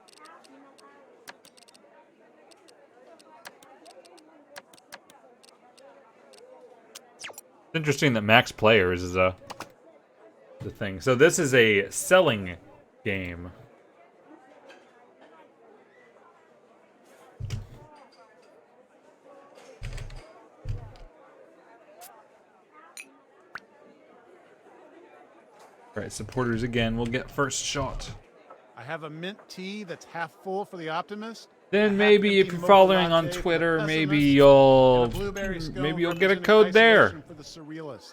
It's interesting that max players is the thing. So this is a selling game. Alright, supporters again will get first shot. I have a mint tea that's half full for the optimist. Then maybe if you're following on Twitter, maybe you'll get a code there.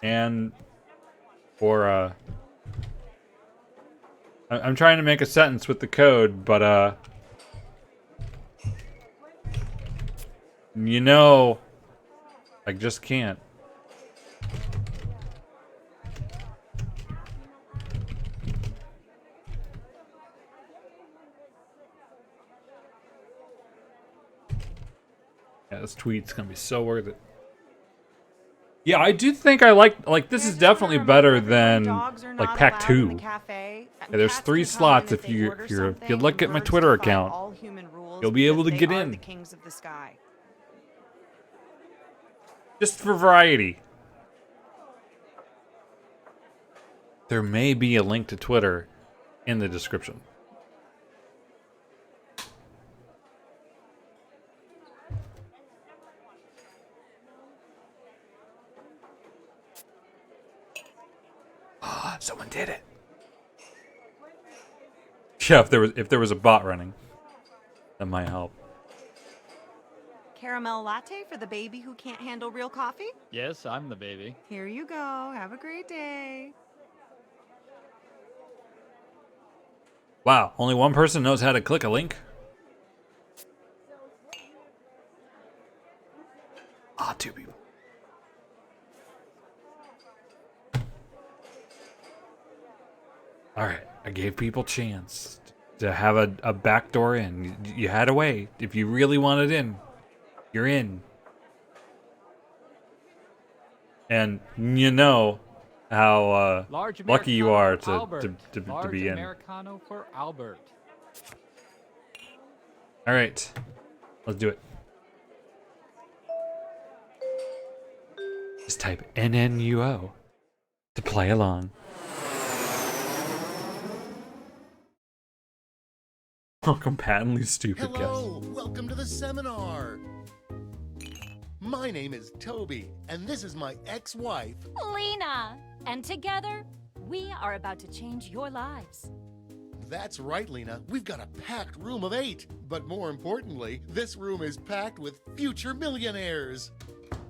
And for I'm trying to make a sentence with the code, but you know, I just can't. Yeah, this tweet's gonna be so worth it. Yeah, I do think I like this is definitely better than like pack 2. Yeah, there's 3 slots if you look at my Twitter account. You'll be able to get in. Just for variety. There may be a link to Twitter in the description. Someone did it. Yeah, if there was a bot running, that might help. Caramel latte for the baby who can't handle real coffee? Yes, I'm the baby. Here you go. Have a great day. Wow, only one person knows how to click a link? Ah, 2 people. Alright, I gave people a chance to have a backdoor in. You had a way. If you really wanted in, you're in. And you know how lucky you are to be in. Americano for Albert. Alright, let's do it. Just type NNUO to play along. Welcome, patently stupid Hello, welcome to the seminar. My name is Toby, and this is my ex-wife, Lena. And together, we are about to change your lives. That's right, Lena. We've got a packed room of 8. But more importantly, this room is packed with future millionaires.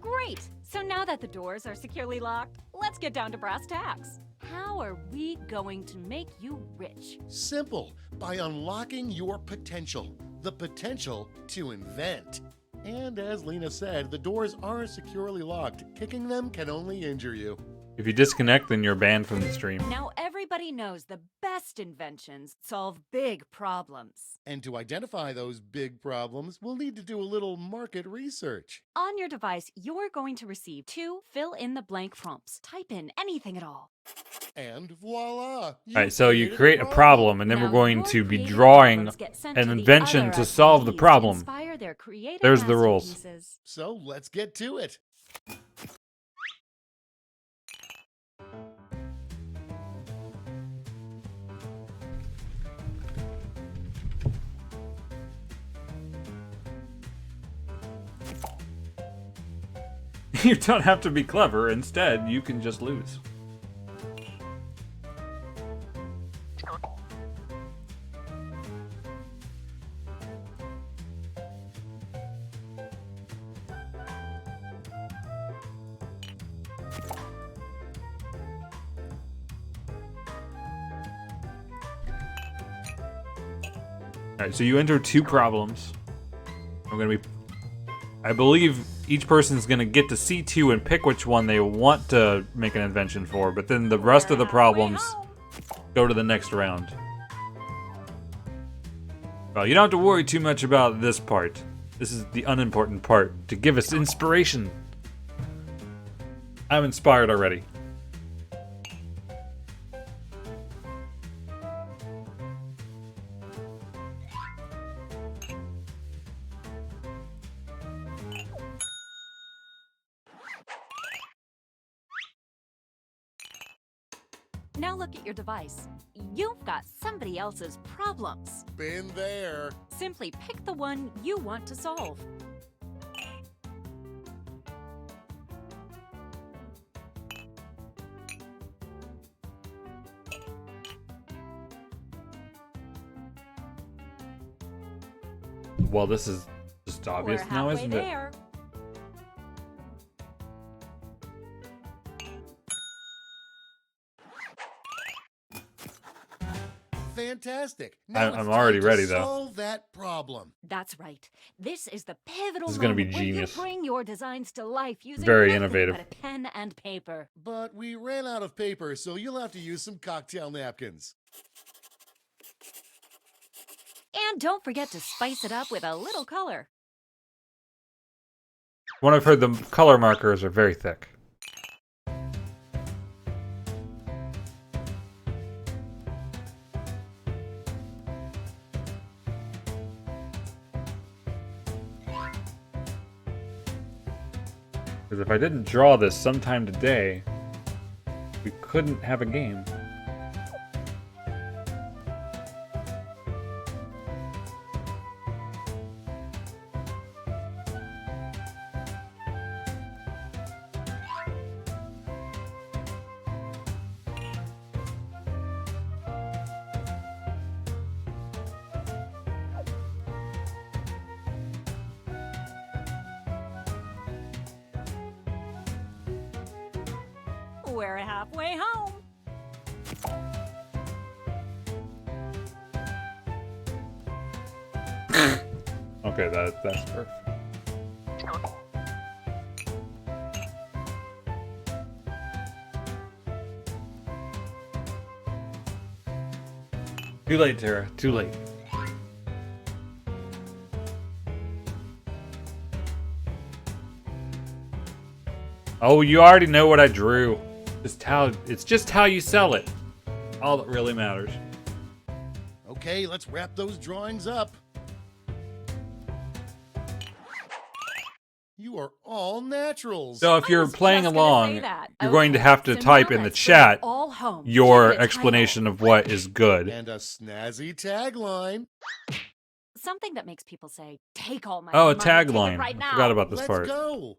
Great. So now that the doors are securely locked, let's get down to brass tacks. How are we going to make you rich? Simple, by unlocking your potential. The potential to invent. And as Lena said, the doors are securely locked. Kicking them can only injure you. If you disconnect, then you're banned from the stream. Now everybody knows the best inventions solve big problems. And to identify those big problems, we'll need to do a little market research. On your device, you're going to receive 2 fill-in-the-blank prompts. Type in anything at all. And voila! Alright, so you create a problem, and then we're going to be drawing an invention to solve the problem. There's the rules. So let's get to it. You don't have to be clever. Instead, you can just lose. Alright, so you enter 2 problems. I believe each person's gonna get to see 2 and pick which one they want to make an invention for, but then the rest of the problems go to the next round. Well, you don't have to worry too much about this part. This is the unimportant part, to give us inspiration. I'm inspired already. Now look at your device. You've got somebody else's problems. Been there. Simply pick the one you want to solve. Well, this is just obvious now, isn't it? Fantastic. Now I'm already ready, though. Solve that problem. That's right. This is the pivotal This is gonna be moment when genius. you bring your designs to life using Very nothing innovative. but a pen and paper. But we ran out of paper, so you'll have to use some cocktail napkins. And don't forget to spice it up with a little color. When I've heard the color markers are very thick. Because if I didn't draw this sometime today, we couldn't have a game. We're halfway home. Okay, that's perfect. Too late, Tara. Too late. Oh, you already know what I drew. It's just how you sell it. All that really matters. Okay, let's wrap those drawings up. You are all naturals. So if you're playing along, you're going to Okay, have to so type now in the let's bring it chat all home. your Give it a explanation of what is good. And a snazzy tagline. Something that makes people say, "Take all my Oh, a money, take it tagline. right I now." forgot about this Let's part. go.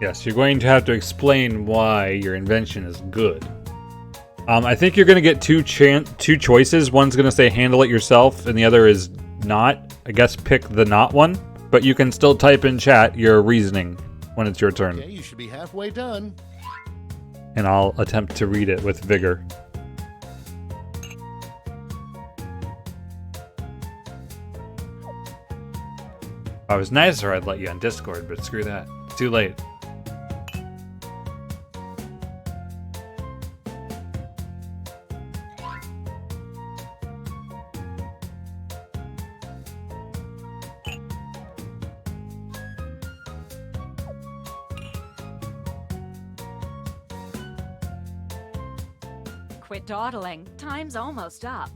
Yes, you're going to have to explain why your invention is good. I think you're going to get two choices. One's going to say handle it yourself, and the other is not. I guess pick the not one, but you can still type in chat your reasoning when it's your turn. Okay, you should be halfway done. And I'll attempt to read it with vigor. If I was nicer, I'd let you on Discord, but screw that. It's too late. Quit dawdling. Time's almost up.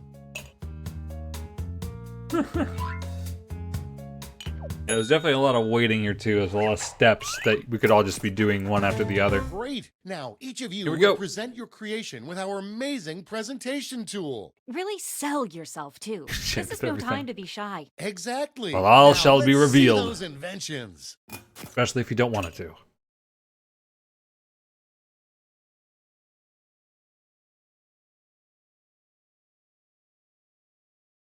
Yeah, there's definitely a lot of waiting here too. There's a lot of steps that we could all just be doing one after the other. Great. Now, each of you Here we will go. present your creation with our amazing presentation tool. Really sell yourself, too. Shit, This is no everything. time to be shy. Exactly. Well, all Now, shall be let's see revealed. those inventions. Especially if you don't want it to.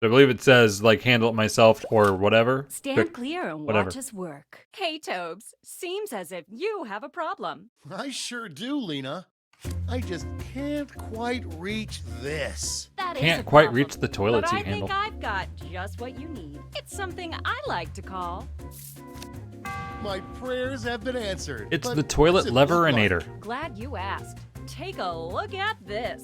I believe it says, like, handle it myself or whatever. Stand But clear and whatever. watch us work. Hey, Tobes. Seems as if you have a problem. I sure do, Lena. I just can't quite reach this. That is Can't a quite problem, reach the toilet but seat I handle. think I've got just what you need. It's something I like to call My prayers have been answered. It's but the what toilet does it look like? leverinator. Glad you asked. Take a look at this.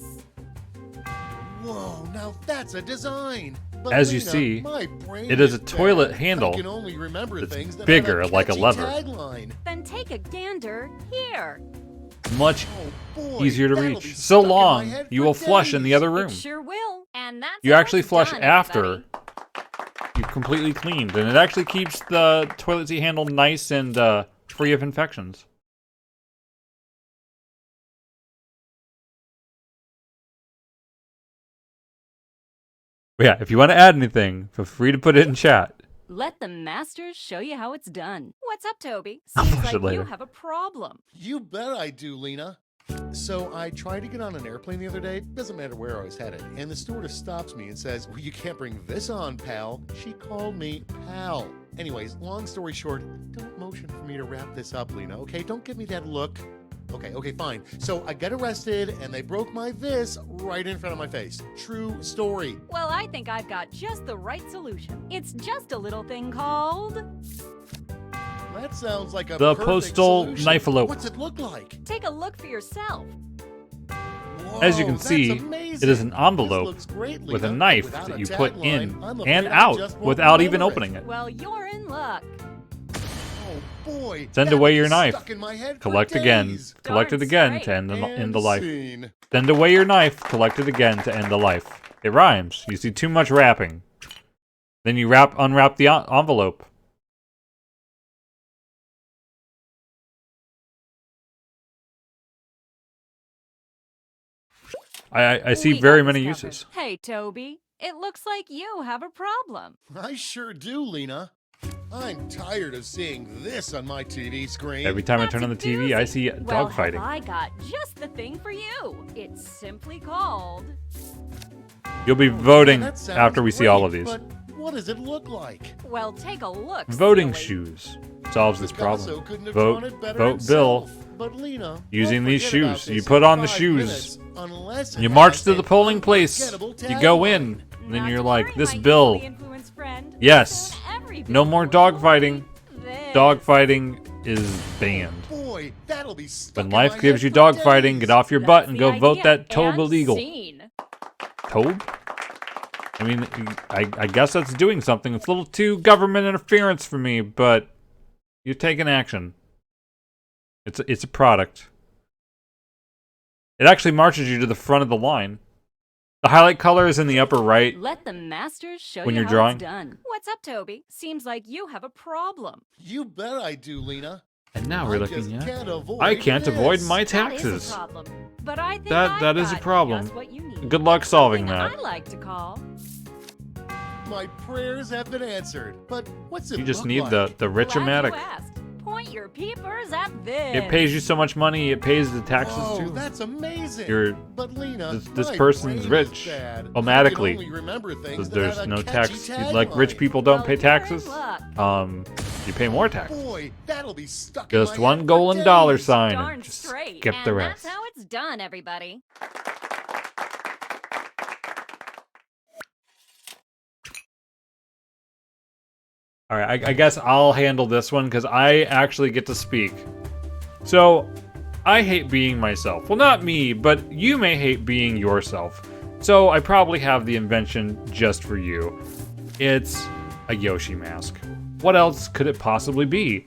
Whoa, now that's a design. But As you Lena, see, my brain it is a dead. toilet handle I can only remember that's things that bigger, have a like a catchy lever. Tagline. Then take a gander here. Much Boy, easier to that'll reach. be So stuck in my long, head you for will flush in the days. other room. It sure will. And that's You how actually it's flush done, after everybody. you completely cleaned, and it actually keeps the toilet seat handle nice and free of infections. But yeah, if you want to add anything, feel free to put it in chat. Let the masters show you how it's done. What's up, Toby? I'll Seems flush like it later. you have a problem. You bet I do, Lena. So I tried to get on an airplane the other day, doesn't matter where I was headed, and the stewardess stops me and says, well, you can't bring this on, pal. She called me pal. Anyways, long story short, don't motion for me to wrap this up, Lena, okay? Don't give me that look. Okay, fine. So I get arrested and they broke my this right in front of my face. True story. Well, I think I've got just the right solution. It's just a little thing called... That sounds like a The perfect postal solution. knife-elope. What's it look like? Take a look for yourself. As you can Whoa, see, that's amazing. it is an envelope This looks great, with a Lena, knife without that a you put tagline, in I'm and afraid I out just won't without even remember opening it. Well, you're in luck. Oh boy. Send that'll away be your knife. stuck in my head for Collect again. days. Collect it Darn again straight. to end And the life. scene. Send away your knife. Collect it again to end the life. It rhymes. You see too much wrapping. Then you unwrap the envelope. I see We got very this many covered. uses. Hey, Toby. It looks like you have a problem. I sure do, Lena. I'm tired of seeing this on my TV screen. Every time I turn on the TV, I see Well, dogfighting. have I got just the thing for you. It's simply called... You'll be voting That sounds after we see all of great, these. But what does it look like? Well, take a look, Voting silly. shoes solves this Picasso problem. couldn't have drawn it better Vote Bill. himself. But Lena, Using don't these forget about shoes. this You in put on the 5 shoes. minutes, unless it You march has to the an polling place. unforgettable You go tagline. in. And then Not you're to like, worry, this my bill. easily influenced friend. Yes. Every No more dogfighting. This. Dogfighting is banned. Boy, that'll be stuck When in life my gives head you for dogfighting, days. get off your That's butt and the go vote idea. that Tobe And illegal. scene. Tobe? I mean, I guess that's doing something. It's a little too government interference for me, but you're taking action. It's a product. It actually marches you to the front of the line. The highlight color is in the upper right. Let the masters show When you you're how drawing. it's done. What's up, Toby? Seems like you have a problem. You bet I do, Lena. And now we're I looking just at. can't avoid I can't avoid this. my That is taxes. a problem. But I think That I've is a got problem. just what you need. Good luck solving Something that. I like to call... My prayers have been answered, but what's it You just look need like? the Glad rich-o-matic. you asked. Point your peepers at this. It pays you so much money, it pays the taxes Whoa, too. that's amazing. You're- But Lena, this my person's brain is rich, bad. automatically. I can only remember things So that there's have a no catchy tax. Like rich tagline. people don't Well, pay you're in taxes. luck. You pay more tax. Boy, that'll be stuck Just in my one head golden for dollar days. sign Darn and just straight. skip and the rest. that's how it's done, everybody. All right, I guess I'll handle this one because I actually get to speak. So, I hate being myself. Well, not me, but you may hate being yourself. So, I probably have the invention just for you. It's a Yoshi mask. What else could it possibly be?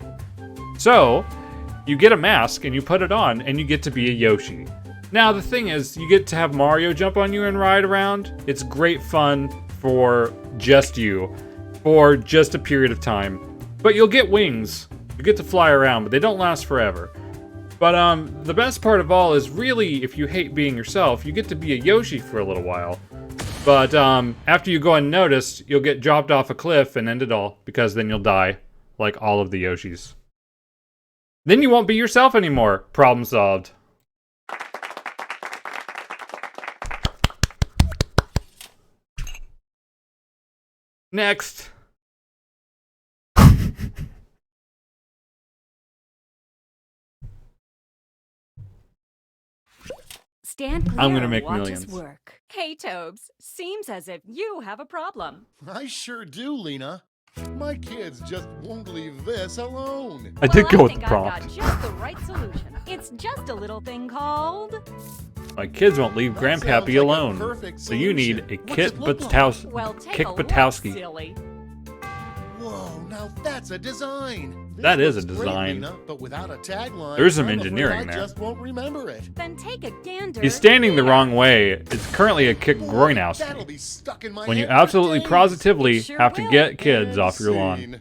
So, you get a mask and you put it on and you get to be a Yoshi. Now, the thing is, you get to have Mario jump on you and ride around. It's great fun for just you. For just a period of time. But you'll get wings. You get to fly around, but they don't last forever. But the best part of all is really, if you hate being yourself, you get to be a Yoshi for a little while. But after you go unnoticed, you'll get dropped off a cliff and end it all, because then you'll die, like all of the Yoshis. Then you won't be yourself anymore. Problem solved. Next. Stand clear I'm gonna and make watch us millions. work. Hey, Tobes. Seems as if you have a problem. I sure do, Lena. My kids just won't leave this alone. I did go with the think prompt. I've got just the right solution. It's just a little thing called... My kids won't leave That sounds Grandpappy like a alone. perfect So you need a solution. Kit What's it look Batowski. Well, take Kick a look, Batowski. silly. Whoa, now that's a design. This That is a looks great, design. Lena, but without a tagline, There's some I'm afraid engineering I there. just won't remember it. Then take a gander. He's standing the wrong way. It's currently a Kick That'll Groinowski. be stuck in my When you head for absolutely days. positively It sure have to will. get kids And off your lawn. scene.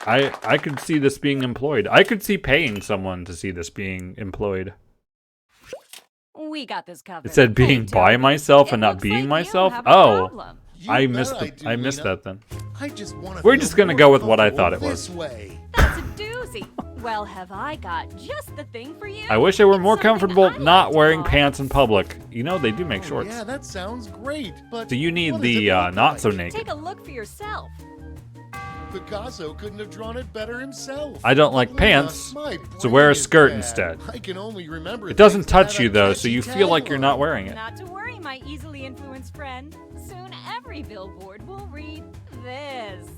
I could see this being employed. I could see paying someone to see this being employed. We got this covered. It said being Hey, by Toby, myself it and not looks being like you myself. have a Oh, problem. You I bet missed I missed Lena. that then. I just wanna We're feel just gonna more go with what I thought it comfortable was. This way. That's a doozy. Well, have I got just the thing for you? I wish I were It's more something comfortable I like not to wearing call- pants in public. You know they do make Oh, shorts. yeah, that sounds great. But So you need what does the it look not like? so naked. Take a look for yourself. Picasso couldn't have drawn it better himself. I don't like Luna, pants, my so wear a brain is skirt bad. instead. I can only remember It doesn't things that touch have you a though, so catchy you feel like you're not tagline. wearing it. Not to worry, my easily influenced friend. Soon every billboard will read this.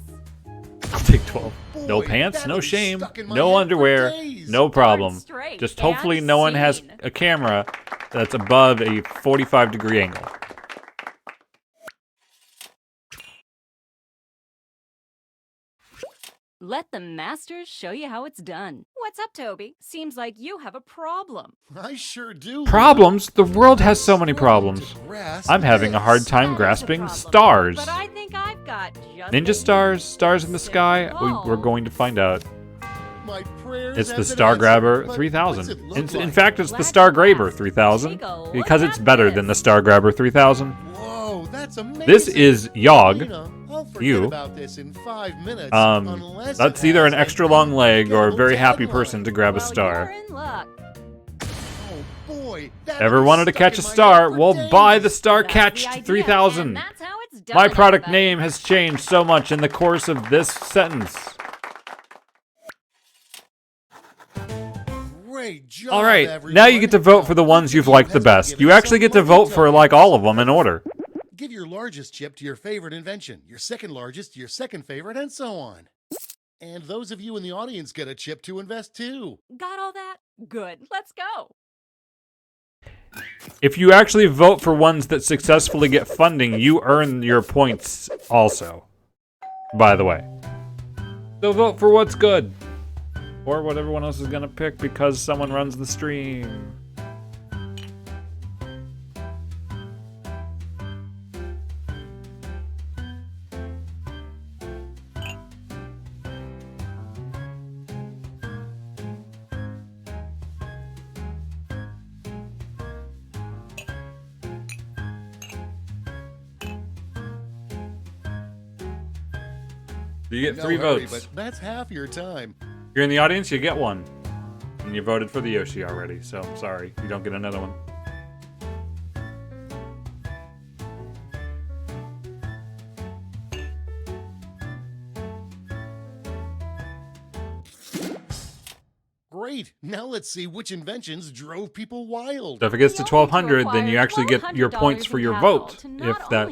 I'll take 12. No Boy, pants, that'll no be shame, stuck in my no head for underwear, days. no problem. straight Just hopefully and no one has seen. a camera that's above a 45-degree angle. Let the masters show you how it's done. What's up, Toby? Seems like you have a problem. I sure do. Problems? The world has so many problems. grasp I'm having a hard time grasping stars. But I think I've got just Ninja stars? Stars in the sky? We're going to find out. My prayers It's the have been Star answered, Grabber but what's 3000. it look In like? fact, it's the Star Graber 3000 because it's better than the Star Grabber 3000. Whoa, that's amazing. This is Yogg. Lena, I'll forget You. about this in 5 minutes. unless That's it either has an a extra long leg or a double very happy tagline. person to grab a star. You're in luck. Oh boy, that Ever is wanted to stuck catch a in my star? head for Well, days. buy the Star That's Catch the idea, 3000. and that's how it's done, My product everybody. name has changed so much in the course of this sentence. Great job, All right, everyone. now you get to vote for the ones you've liked the best. You actually get to vote for like all of them in order. Give your largest chip to your favorite invention, your second largest to your second favorite, and so on. And those of you in the audience get a chip to invest too. Got all that? Good. Let's go. If you actually vote for ones that successfully get funding, you earn your points also. By the way. So vote for what's good. Or what everyone else is gonna pick because someone runs the stream. You get No 3 hurry, votes. but that's half your time. You're in the audience, you get 1. And you voted for the Yoshi already, so I'm sorry. You don't get another one. Great. Now let's see which inventions drove people wild. So if it gets to 1200, then you actually get your points for your vote if that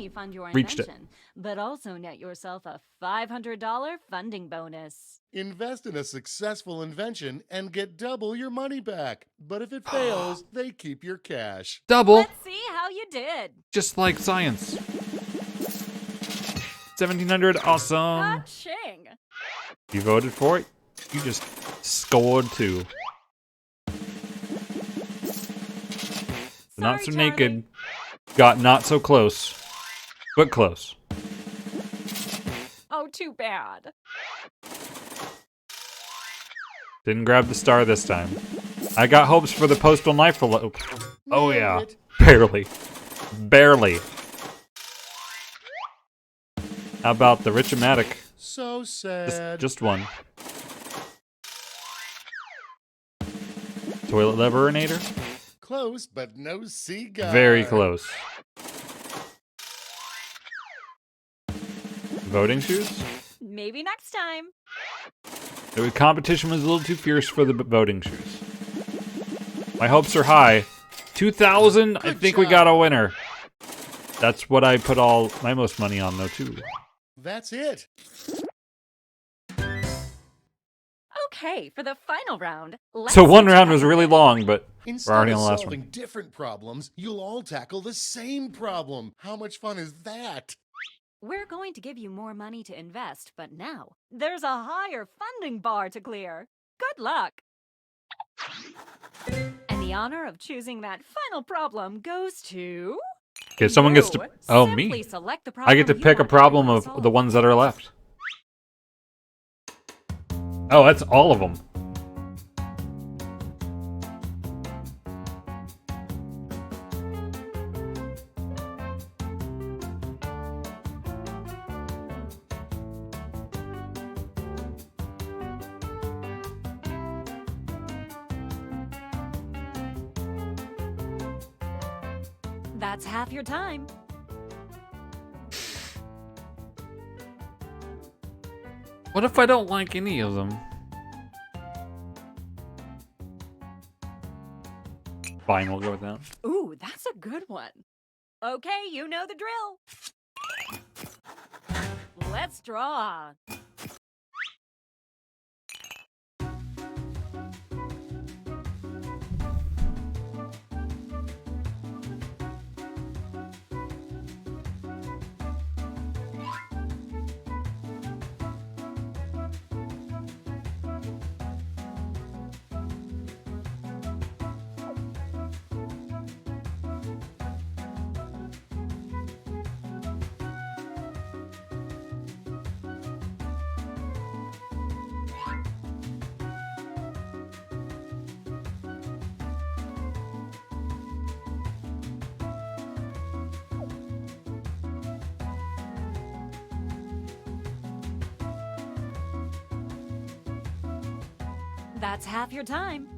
reached it. But also net yourself a $500 funding bonus. Invest in a successful invention and get double your money back. But if it fails, they keep your cash. Double? Let's see how you did. Just like science. 1700, awesome. Ka-ching. You voted for it, you just scored 2. Not so naked, got not so close, but close. Oh, too bad. Didn't grab the star this time. I got hopes for the postal knife elope. Oh Nailed yeah, it. barely. Barely. How about the Rich-O-Matic? So sad. Just 1. Toilet leverinator? Close, but no cigar. Very close. Voting shoes? Maybe next time. The competition was a little too fierce for the voting shoes. My hopes are high. 2,000? I think we got a winner. That's what I put all my most money on, though, too. That's it. Okay, for the final round. Let's So one see round was Jack. really long, but we're Instead already of on the last solving one. different problems, you'll all tackle the same problem. How much fun is that? We're going to give you more money to invest, but now there's a higher funding bar to clear. Good luck. And the honor of choosing that final problem goes to... Okay, someone gets to... you. Oh, Simply me. select the I get to problem you pick a want problem everyone of the ones that are left. Oh, that's all of them. That's half your time. What if I don't like any of them? Fine, we'll go with that. Ooh, that's a good one. Okay, you know the drill. Let's draw. That's half your time.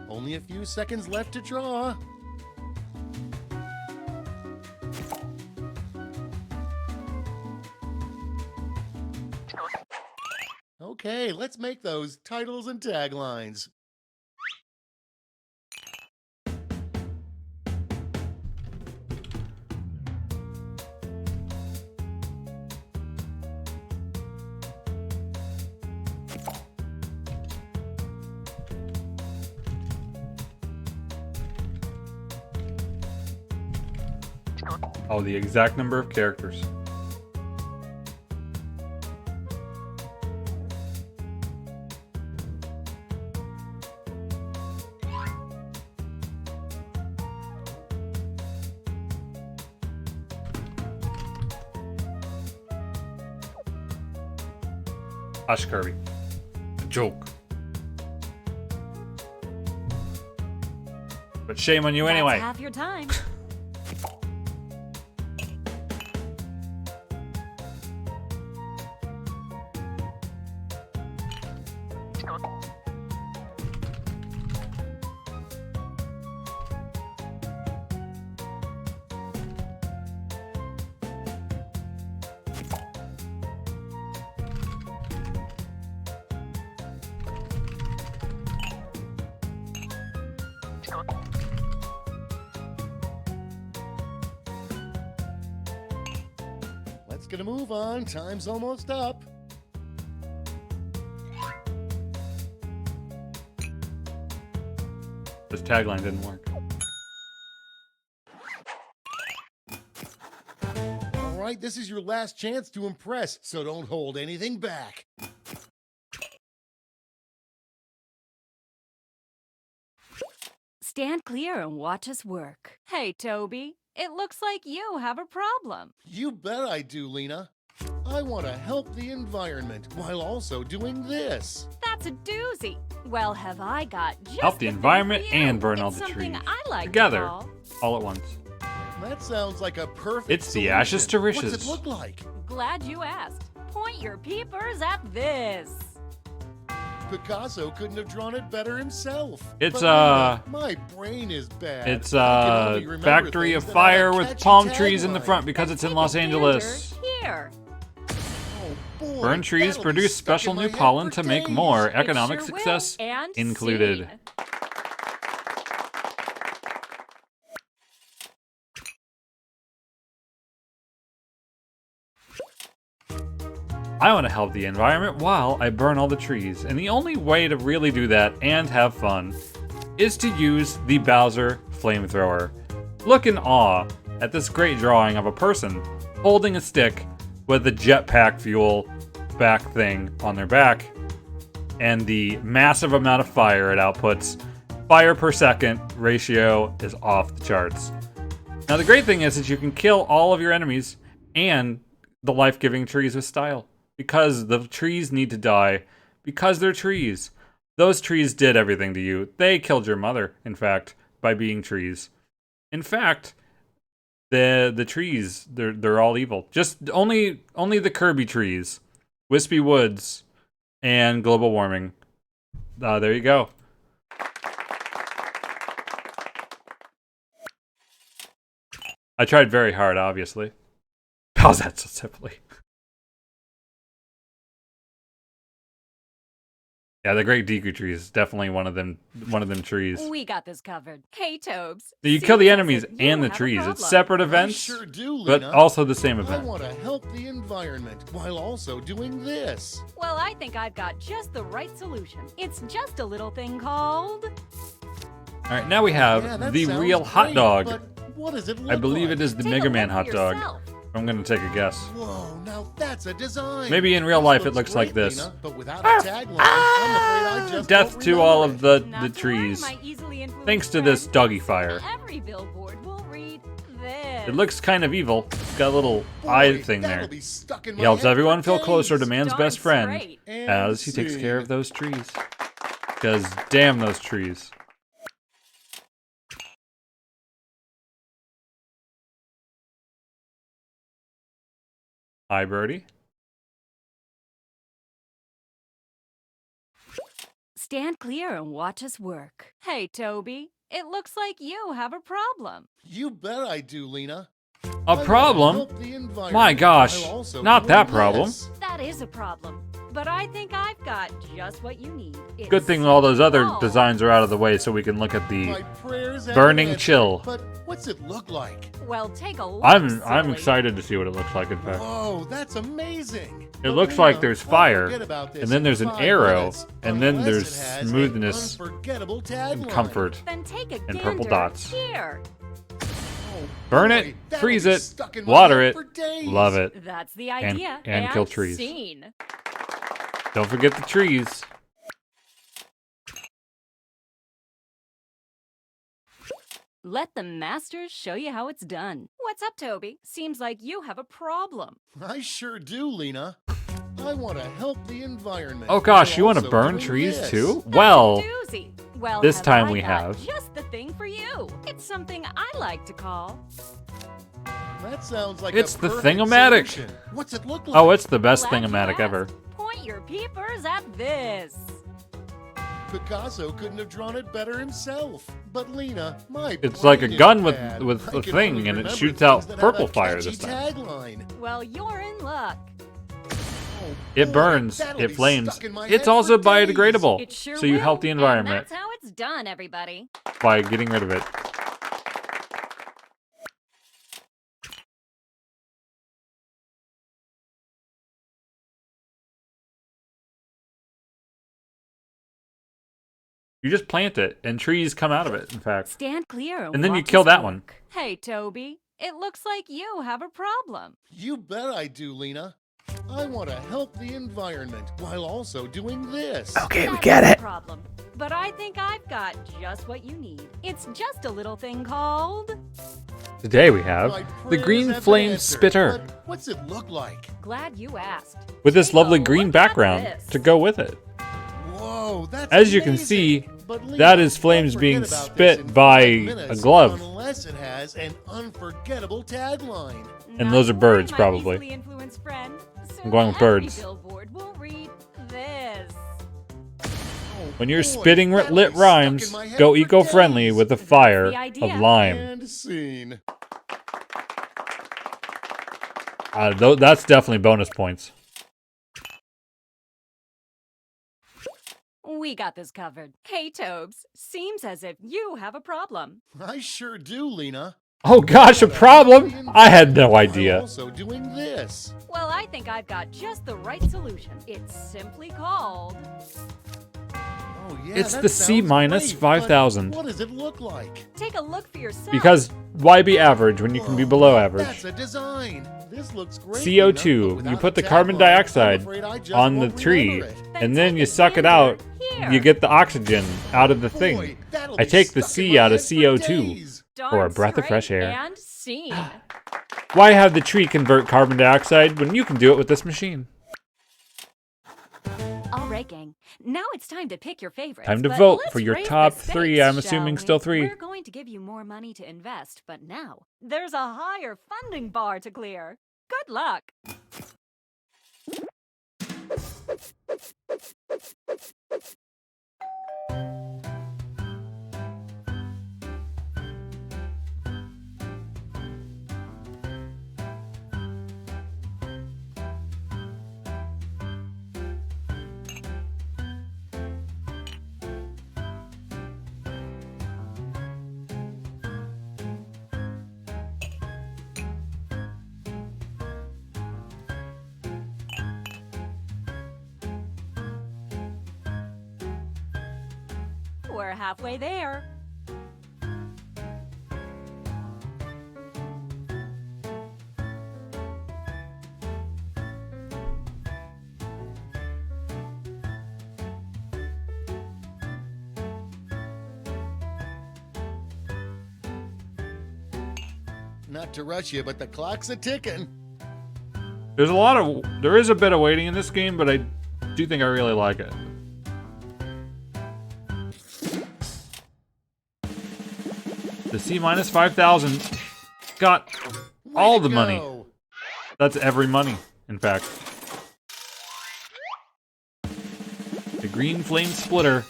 Only a few seconds left to draw. Okay, let's make those titles and taglines. Oh, the exact number of characters. Hush, Kirby. A joke. But shame on you anyway. That's half your time. Let's get a move on. Time's almost up. This tagline didn't work. All right, this is your last chance to impress, so don't hold anything back. Stand clear and watch us work. Hey, Toby, it looks like you have a problem. You bet I do, Lena. I want to help the environment while also doing this. That's a doozy. Well, have I got just Help the environment thing for you. and burn all It's the trees. something I like to Together, call. all at once. That sounds like a perfect It's the solution. ashes to riches. What's it look like? Glad you asked. Point your peepers at this. Picasso couldn't have drawn it better himself. It's, But, Lena, my brain is bad. It's I can only remember factory things of that fire have a with catchy palm trees in the tagline. front because it's in Los Angeles. Here. Boy, Burn trees that'll be produce stuck special in my new head pollen for to make days. more. It Economic sure will. success And included. scene. I want to help the environment while I burn all the trees. And the only way to really do that and have fun is to use the Bowser flamethrower. Look in awe at this great drawing of a person holding a stick with the jetpack fuel back thing on their back and the massive amount of fire it outputs. Fire per second ratio is off the charts. Now the great thing is that you can kill all of your enemies and the life-giving trees with style. Because the trees need to die. Because they're trees. Those trees did everything to you. They killed your mother, in fact, by being trees. In fact, the trees, they're all evil. Just only the Kirby trees, Wispy Woods, and global warming. There you go. I tried very hard, obviously. How's that so simply? Yeah, the Great Deku Tree is definitely one of them trees. We got this covered. Hey, Tobes. So you kill the enemies and the trees. It's separate events, Sure do, but Lena. also the same I event. want to help the environment while also doing this. Well, I think I've got just the right solution. It's just a little thing called... All right, now we have Yeah, the that real sounds hot great, dog. but what does it look I believe like? it is the Take Mega a Man look hot for dog. yourself. I'm gonna take a guess. Whoa, now that's a design. Maybe in real This life it looks great, like this. Lena, but without a tagline, I'm afraid I just Death don't to all remember of it. the Not trees. to worry, my easily influenced Thanks to this friend. doggy fire. Every billboard will read this. It looks kind of evil. It's got a little Boy, eye thing that'll there. be stuck in He my helps head everyone for feel closer to days. man's Darn best friend straight. And as he takes care scene. of those trees. Because damn those trees. Hi, Birdie. Stand clear and watch us work. Hey, Toby. It looks like you have a problem. You bet I do, Lena. A problem? My gosh, not that problem. That is a problem. But I think I've got just what you need. It's Good thing all those other simple. designs are out of the way so we can look at the My prayers have Burning been answered, Chill. But what's it look like? Well, take a look. I'm silly. excited to see what it looks like, in fact. Whoa, that's amazing. It But looks Lena, like there's I'll fire, forget about this and then in there's an 5 arrow, minutes, and then unless there's it has an smoothness unforgettable and tagline. comfort. Then take a and purple gander dots. Here. Oh, Burn boy, it, that'll freeze be it, stuck in my water head it, for days. love it. That's the And- idea. and kill trees. Scene. Don't forget the trees. Let the masters show you how it's done. What's up, Toby? Seems like you have a problem. I sure do, Lena. I want to help the environment. Oh gosh, while you want to also burn doing trees this. too? Well, Doozy. Well, this have time I we got have. just the thing for you. It's something I like to call. That sounds like It's a the perfect Thing-O-Matic. solution. What's it look like? Oh, it's the best Glad you Thing-O-Matic asked. ever. Point your peepers at this. Picasso couldn't have drawn it better himself. But Lena, my It's like a brain is gun bad. with I a can thing, only and it remember shoots things out that have purple a fire catchy this time. tagline. Well, you're in luck. Oh, It boy, burns, that'll it be flames. stuck in my It's head also for days. biodegradable, It sure so you will, help the and environment that's how it's done, everybody. by getting rid of it. You just plant it, and trees come out of it, in fact. Stand clear And then you watch kill us that work. one. Hey, Toby. It looks like you have a problem. You bet I do, Lena. I want to help the environment while also doing this. Okay, we That get is a it. problem. But I think I've got just what you need. It's just a little thing called... Today we have My the prayers Green have been Flame answered, Spitter, but what's it look like? Glad you asked. with this Take a lovely green look at background this. to go with it. Whoa, that's As you can amazing. see, But Lena, that is don't flames forget being about this spit in by 5 a minutes, glove. Unless it has an unforgettable tagline. And Not those are to worry, birds, my probably. easily influenced friend. I'm going with Every birds. billboard will read this. When you're Boy, spitting that'll lit be stuck in rhymes, my head go for eco-friendly days. with the fire the idea. of lime. And scene. That's definitely bonus points. We got this covered. Hey, Tobes. Seems as if you have a problem. I sure do, Lena. Oh gosh, a problem? I had no I'm idea. also doing this. Well, I think I've got just the right solution. It's simply called... Oh yeah, It's that the C sounds minus great, 5,000. but what does it look like? Take a look for yourself. Because why be average when you can be Whoa, below average? That's a design. This looks great. CO2, Lena, but you without put a the carbon tagline, dioxide I'm afraid I just on the won't tree, remember it. and then take you a suck it gander out, here. you get the oxygen out of the Boy, thing. that'll I take take the stuck in C my out of head for CO2. days. Darn or a breath of fresh straight air. And scene. Why have the tree convert carbon dioxide when you can do it with this machine? All right, gang. Now it's time to pick your favorites. Time to but vote let's for your raise the top 3. I'm stakes, assuming shall still we? 3. We're going to give you more money to invest, but now there's a higher funding bar to clear. Good luck. We're halfway there. Not to rush you, but the clock's a ticking. There is a bit of waiting in this game, but I do think I really like it. The C minus 5,000 got all the money. That's every money, in fact. The green flame splitter,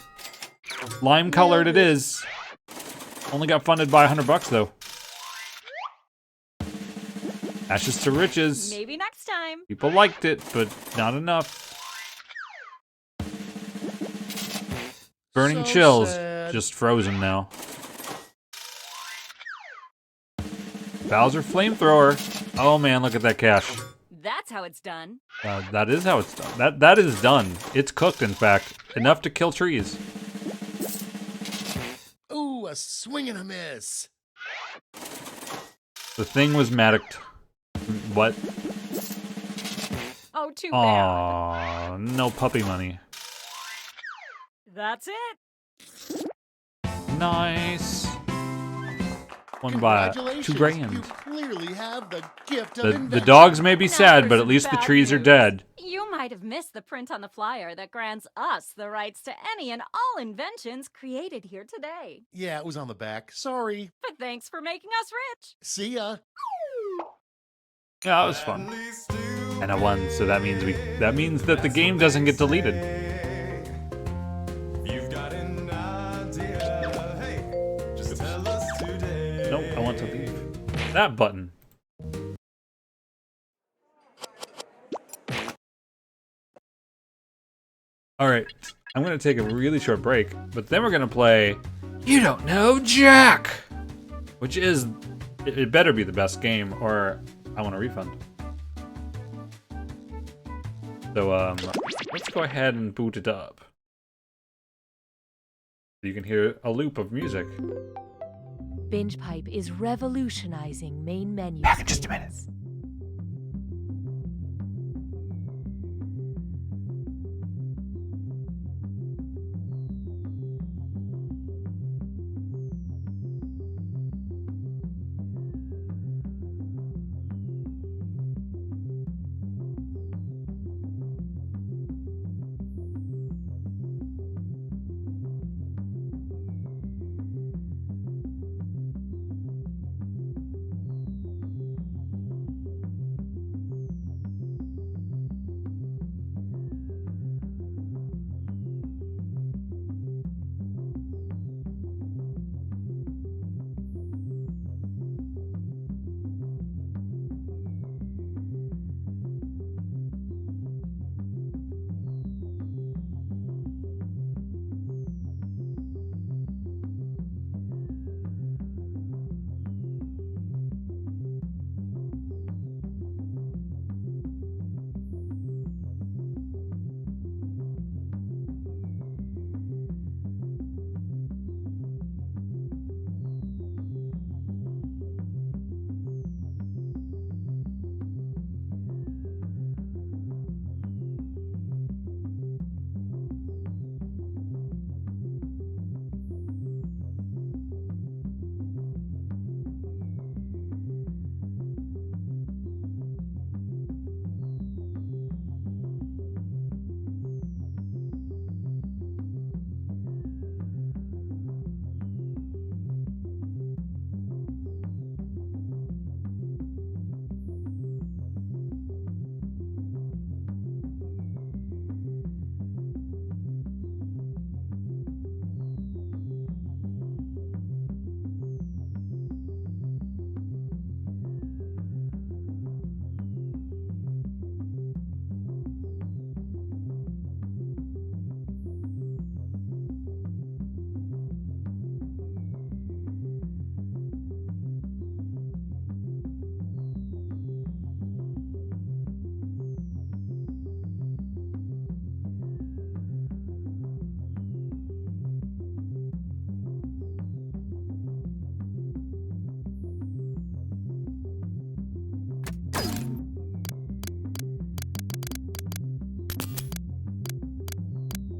lime colored it is. Only got funded by $100 though. Ashes to riches. Maybe next time. People liked it, but not enough. Burning So chills, sad. just frozen now. Bowser flamethrower. Oh man, look at that cash. That's how it's done. That is how it's done. That is done. It's cooked, in fact. Enough to kill trees. Ooh, a swing and a miss. The thing was Maddocked. What? Oh, too bad. Aww, no puppy money. That's it. Nice. One by Congratulations. $2,000. You clearly have the gift of The invention. dogs may be Now sad, for but at some least the bad trees are news. dead. You might have missed the print on the flyer that grants us the rights to any and all inventions created here today. Yeah, it was on the back. Sorry. But thanks for making us rich. See ya. Yeah, that was fun. And I won, so that means that the game doesn't get deleted. Nope, I want to leave. That button. Alright, I'm gonna take a really short break, but then we're gonna play You Don't Know Jack! Which is, it better be the best game, or I want a refund. So, let's go ahead and boot it up. You can hear a loop of music. Binge Pipe is revolutionizing main menu. Back in just a minute.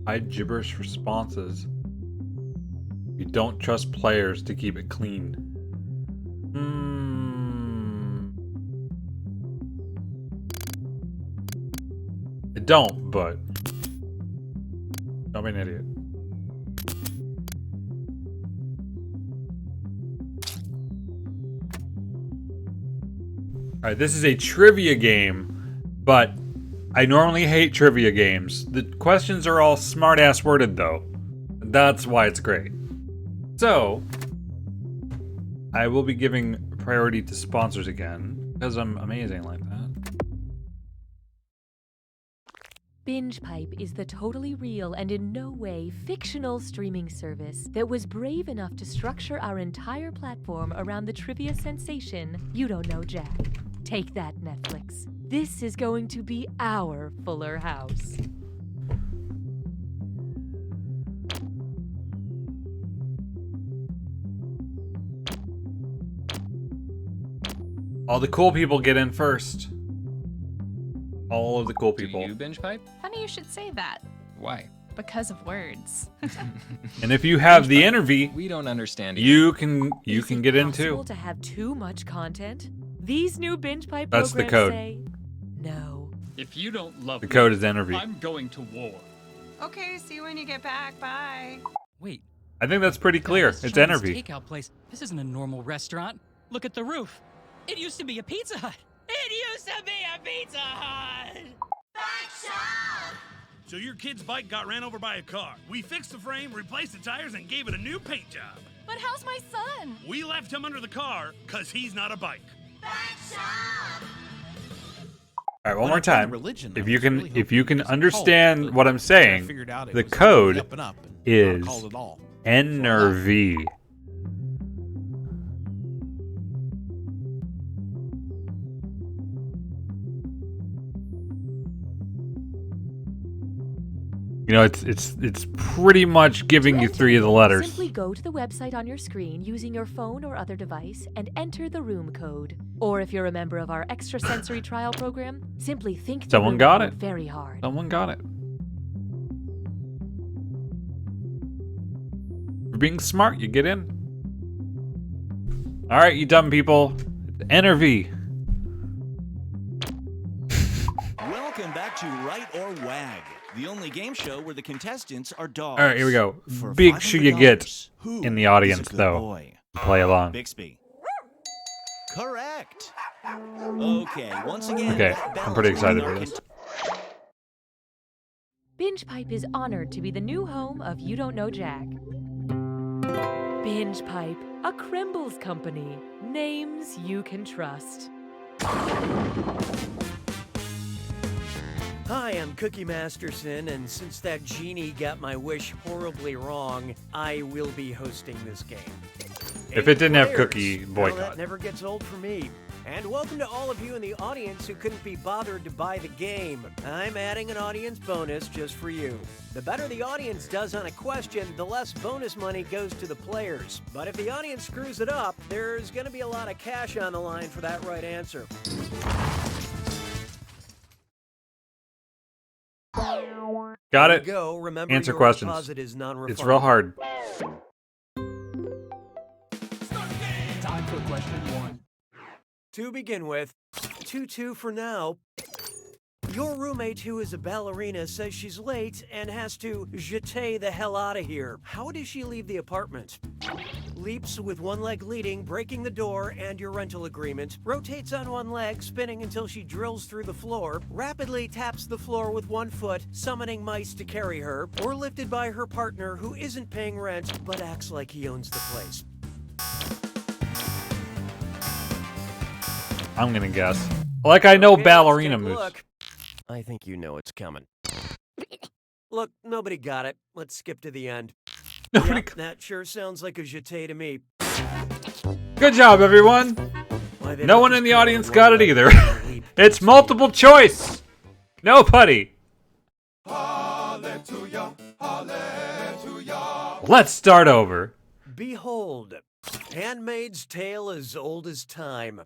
Hide gibberish responses. You don't trust players to keep it clean. I don't, but don't be an idiot. Alright, this is a trivia game, but I normally hate trivia games. The questions are all smart-ass worded, though. That's why it's great. So, I will be giving priority to sponsors again, because I'm amazing like that. Binge Pipe is the totally real and in no way fictional streaming service that was brave enough to structure our entire platform around the trivia sensation You Don't Know Jack. Take that, Netflix. This is going to be our Fuller House. All the cool people get in first. All of the cool people. Do you binge pipe? Funny you should say that. Why? Because of words. And if you have the interview, we don't understand you can get in too. Possible to have too much content? These new Binge Pipe That's the programs code. say no. If you don't love The me, code is interview. I'm going to war. Okay, see you when you get back. Bye. Wait. I think that's pretty clear. This It's Chinese interview. takeout place. This isn't a normal restaurant. Look at the roof. It used to be a Pizza Hut. It used to be a Pizza Hut. So your kid's bike got ran over by a car. We fixed the frame, replaced the tires, and gave it a new paint job. But how's my son? We left him under the car because he's not a bike. All right, one more time. If you can understand what I'm saying, the code is NRV. You know, it's pretty much giving you 3 of the letters. Simply go to the website on your screen using your phone or other device and enter the room code. Or if you're a member of our extrasensory trial program, simply think the Someone room got code it. very hard. Someone got it. For being smart, you get in. All right, you dumb people. NRV. Welcome back to Right or Wag, the only game show where the contestants are dogs. All right, here we go. For Big shoe you get $500, who in the is a audience, good though. boy? Play along. Bixby. Correct. Okay, once again. Okay, I'm pretty excited for this. Binge Pipe is honored to be the new home of You Don't Know Jack. Binge Pipe, a Crembles company. Names you can trust. Hi, I'm Cookie Masterson, and since that genie got my wish horribly wrong, I will be hosting this game. If it didn't have Players. Cookie, Well, boycott. that never gets old for me. And welcome to all of you in the audience who couldn't be bothered to buy the game. I'm adding an audience bonus just for you. The better the audience does on a question, the less bonus money goes to the players. But if the audience screws it up, there's going to be a lot of cash on the line for that right answer. Got There it. you go. Remember, Answer your questions. deposit is non-refundable. It's real hard. Time for question 1. To begin with, 2-2 for now. Your roommate, who is a ballerina, says she's late and has to jeter the hell out of here. How does she leave the apartment? Leaps with one leg leading, breaking the door and your rental agreement. Rotates on one leg, spinning until she drills through the floor. Rapidly taps the floor with one foot, summoning mice to carry her. Or lifted by her partner, who isn't paying rent, but acts like he owns the place. I'm gonna guess. Like I know Okay, ballerina let's take a moves. look. I think you know it's coming. Look, nobody got it. Let's skip to the end. Nobody Yep, that sure sounds like a jeté to me. Good job, everyone. Why, they No don't one just in the call it audience one got it leg either. leap. It's multiple choice. Nobody. Let's start over. Behold, Handmaid's Tale as old as time.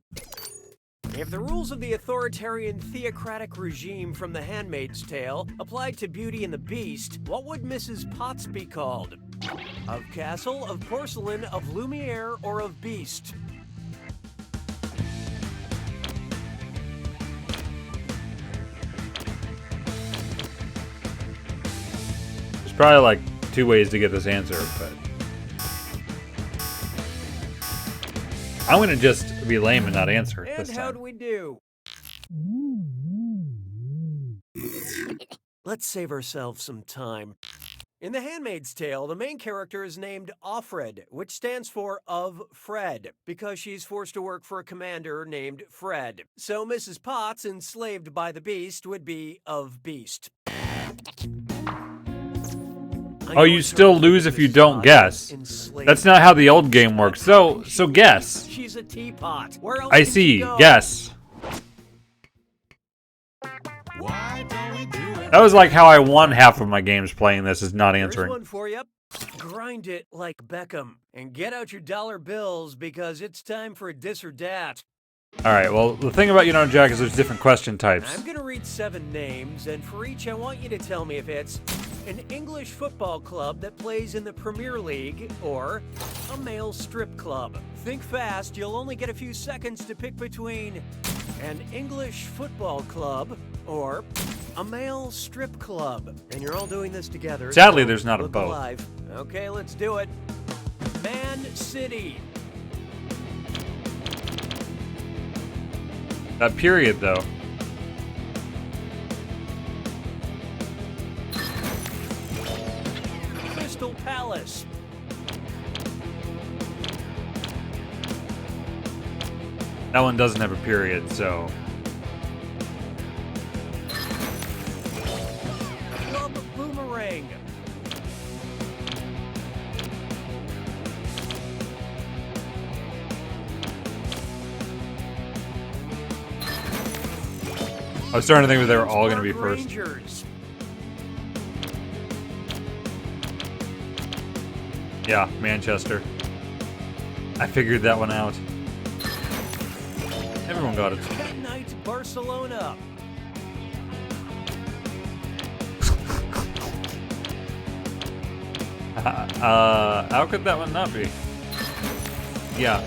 If the rules of the authoritarian theocratic regime from The Handmaid's Tale applied to Beauty and the Beast, what would Mrs. Potts be called? Of castle, of porcelain, of Lumiere, or of beast? There's probably like 2 ways to get this answer, but I'm gonna just be lame and not answer And this how'd time. we do? Let's save ourselves some time. In The Handmaid's Tale, the main character is named Offred, which stands for of Fred, because she's forced to work for a commander named Fred. So Mrs. Potts, enslaved by the beast, would be of beast. Oh, you still lose if you don't guess. That's not how the old game works. So guess. She's a teapot. Where else I could she see. go? Guess. That was like how I won half of my games playing this, is not Here's answering. one for you. Grind it like Beckham. And get out your dollar bills because it's time for a dis or dat. Alright, well, the thing about You Don't Know Jack is there's different question types. I'm going to read 7 names, and for each I want you to tell me if it's an English football club that plays in the Premier League or a male strip club. Think fast, you'll only get a few seconds to pick between an English football club or a male strip club. And you're all doing this together. Sadly, so there's not a look both. alive. Okay, let's do it. Man City. That period, though. Crystal Palace. That one doesn't have a period, so... Club Boomerang. I was starting to think that they were all going to be first. Rangers. Yeah, Manchester. I figured that one out. Everyone got it. Midnight Barcelona. How could that one not be? Yeah.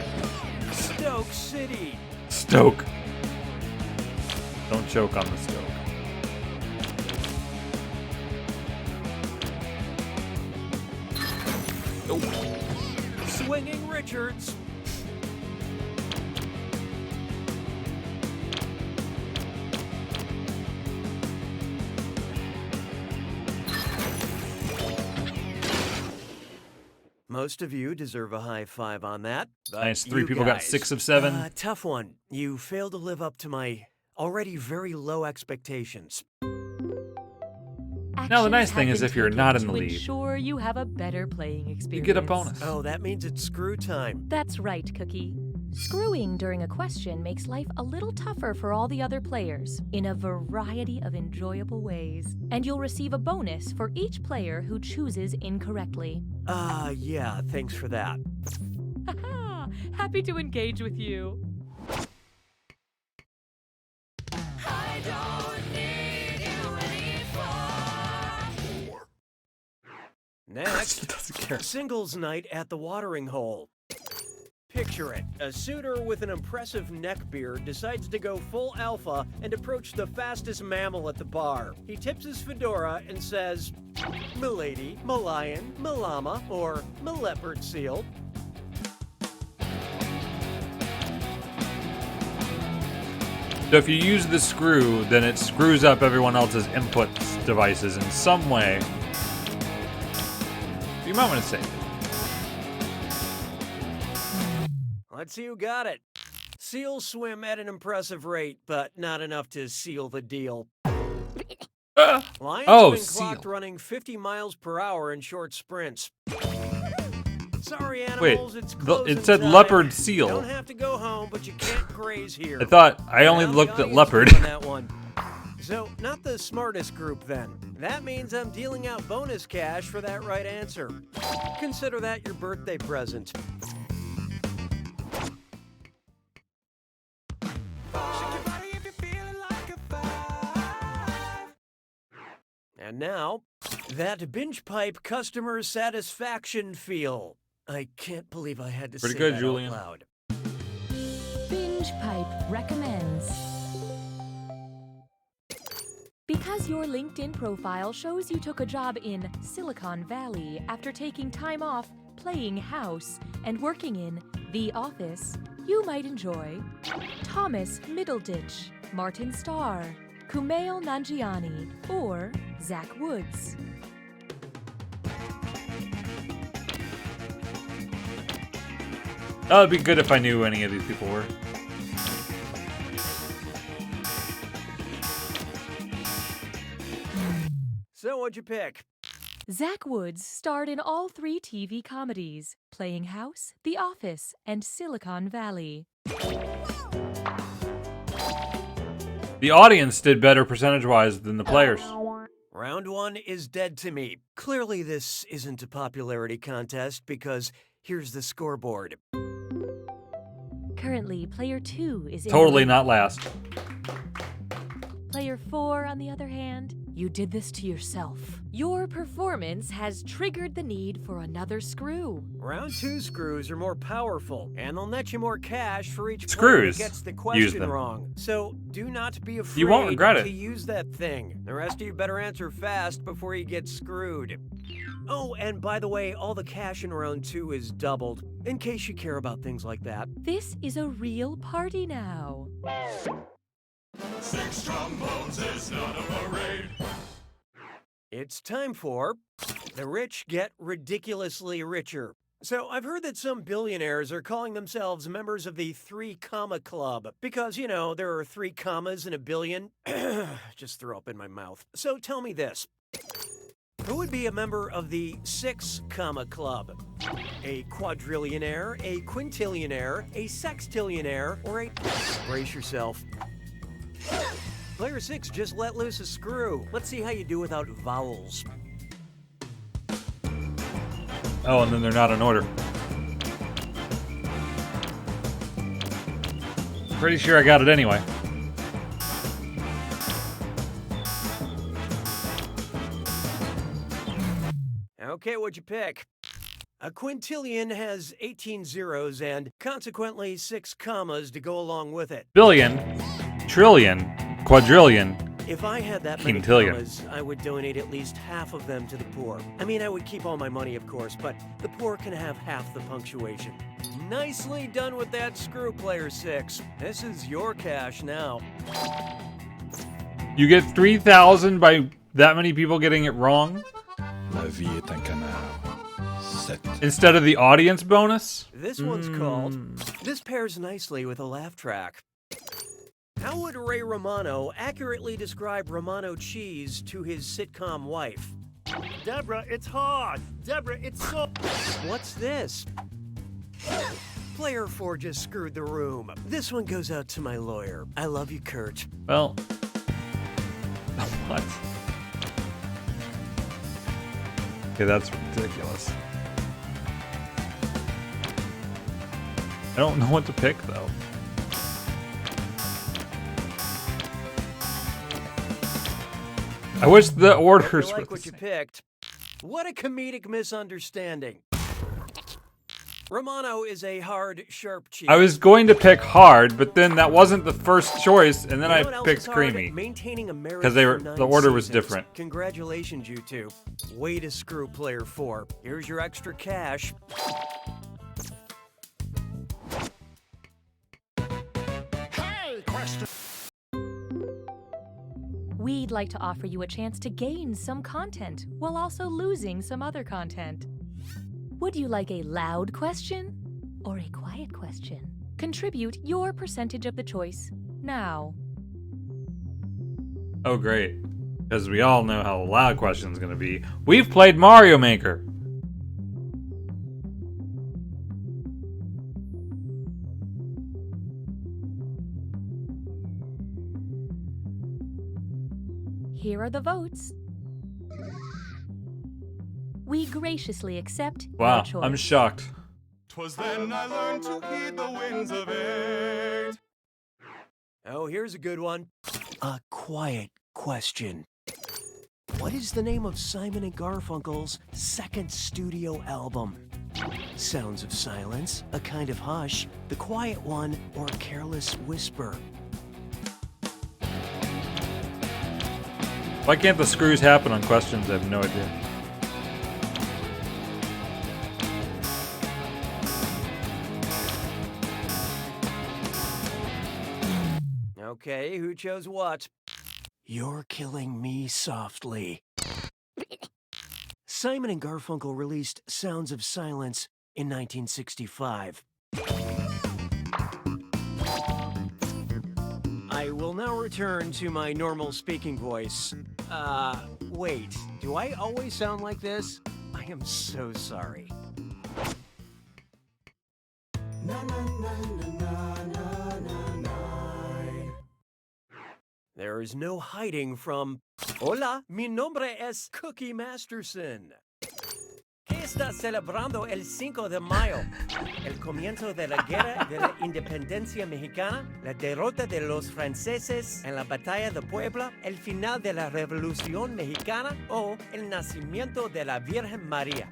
Stoke City. Stoke. Don't choke on the Stoke. Swinging Richards. Most of you deserve a high five on that. but Nice, 3 you people got guys- 6 of 7. Tough one. You failed to live up to my already very low expectations. Now, the nice Actions thing have is been if you're taken not in to the lead, ensure you have a better playing you experience. get a bonus. Oh, that means it's screw time. That's right, Cookie. Screwing during a question makes life a little tougher for all the other players in a variety of enjoyable ways. And you'll receive a bonus for each player who chooses incorrectly. Yeah, thanks for that. Haha! Happy to engage with you. Next, singles night at the watering hole. Picture it. A suitor with an impressive neck beard decides to go full alpha and approach the fastest mammal at the bar. He tips his fedora and says, "Milady, Milion, Milama, or Maleopard seal." So if you use the screw, then it screws up everyone else's input devices in some way. You might want to save it. Let's see who got it. Seals swim at an impressive rate, but not enough to seal the deal. Lions Oh, have been seal. clocked running 50 miles per hour in short sprints. Sorry, Wait, animals, it's closing it said time. leopard seal. Don't have to go home, but you can't graze here. I thought I only Now the looked at audience leopard. doing that one. So, not the smartest group then. That means I'm dealing out bonus cash for that right answer. Consider that your birthday present. And now, that binge pipe customer satisfaction feel. I can't believe I had to Pretty say good, that Julian. out loud. Binge Pipe recommends. Because your LinkedIn profile shows you took a job in Silicon Valley after taking time off playing house and working in The Office, you might enjoy Thomas Middleditch, Martin Starr, Kumail Nanjiani, or Zach Woods. That would be good if I knew who any of these people were. So what'd you pick? Zach Woods starred in all 3 TV comedies, Playing House, The Office, and Silicon Valley. The audience did better percentage-wise than the players. Round 1 is dead to me. Clearly this isn't a popularity contest because here's the scoreboard. Currently, Player 2 is in Totally the not last. Player 4, on the other hand, you did this to yourself. Your performance has triggered the need for another screw. Round 2 screws are more powerful, and they'll net you more cash for each player Screws. that gets the Use question them. wrong. So do not be afraid You won't regret it. to use that thing. The rest of you better answer fast before you get screwed. Oh, and by the way, all the cash in round 2 is doubled, in case you care about things like that. This is a real party now. 6 trombones is not a parade. It's time for The Rich Get Ridiculously Richer. So I've heard that some billionaires are calling themselves members of the 3 Comma Club because, you know, there are 3 commas in a billion. Just throw up in my mouth. So tell me this. Who would be a member of the 6 Comma Club? A quadrillionaire, a quintillionaire, a sextillionaire, or a... Brace yourself. Player 6 just let loose a screw. Let's see how you do without vowels. Oh, and then they're not in order. Pretty sure I got it anyway. Okay, what'd you pick? A quintillion has 18 zeros and, consequently, 6 commas to go along with it. Billion, trillion, quadrillion, If I had that many quintillion. commas, I would donate at least half of them to the poor. I mean, I would keep all my money, of course, but the poor can have half the punctuation. Nicely done with that screw, Player 6. This is your cash now. You get 3,000 by that many people getting it wrong? La vie est un canard. 7. Instead of the audience bonus? This one's called This Pairs Nicely with a Laugh Track. How would Ray Romano accurately describe Romano cheese to his sitcom wife? Deborah, it's hard. Deborah, it's so... What's this? Player 4 just screwed the room. This one goes out to my lawyer. I love you, Kurt. Well, what? Okay, that's ridiculous. I don't know what to pick, though. I wish the orders I were like the what you same. picked. What a comedic misunderstanding. Romano is a hard, sharp cheese. I was going to pick hard, but then that wasn't the first choice, and then You I know what else picked is hard? creamy. Maintaining a marriage Because they were for 9 the order was seasons. different. Congratulations, you two. Way to screw Player 4. Here's your extra cash. Hey, question. We'd like to offer you a chance to gain some content while also losing some other content. Would you like a loud question or a quiet question? Contribute your percentage of the choice now. Oh, great. Because we all know how the loud question is going to be. We've played Mario Maker. Here are the votes. We graciously accept Wow, your choice. I'm shocked. 'Twas then I learned to heed the winds of 8. Oh, here's a good one. A quiet question. What is the name of Simon and Garfunkel's second studio album? Sounds of Silence, A Kind of Hush, The Quiet One, or Careless Whisper? Why can't the screws happen on questions? I have no idea. Okay, who chose what? You're killing me softly. Simon and Garfunkel released Sounds of Silence in 1965. I will now return to my normal speaking voice. Wait, do I always sound like this? I am so sorry. There is no hiding from... Hola, mi nombre es Cookie Masterson. ¿Qué está celebrando el 5 de mayo? El comienzo de la Guerra de la Independencia Mexicana, la derrota de los franceses en la Batalla de Puebla, el final de la Revolución Mexicana o el nacimiento de la Virgen María.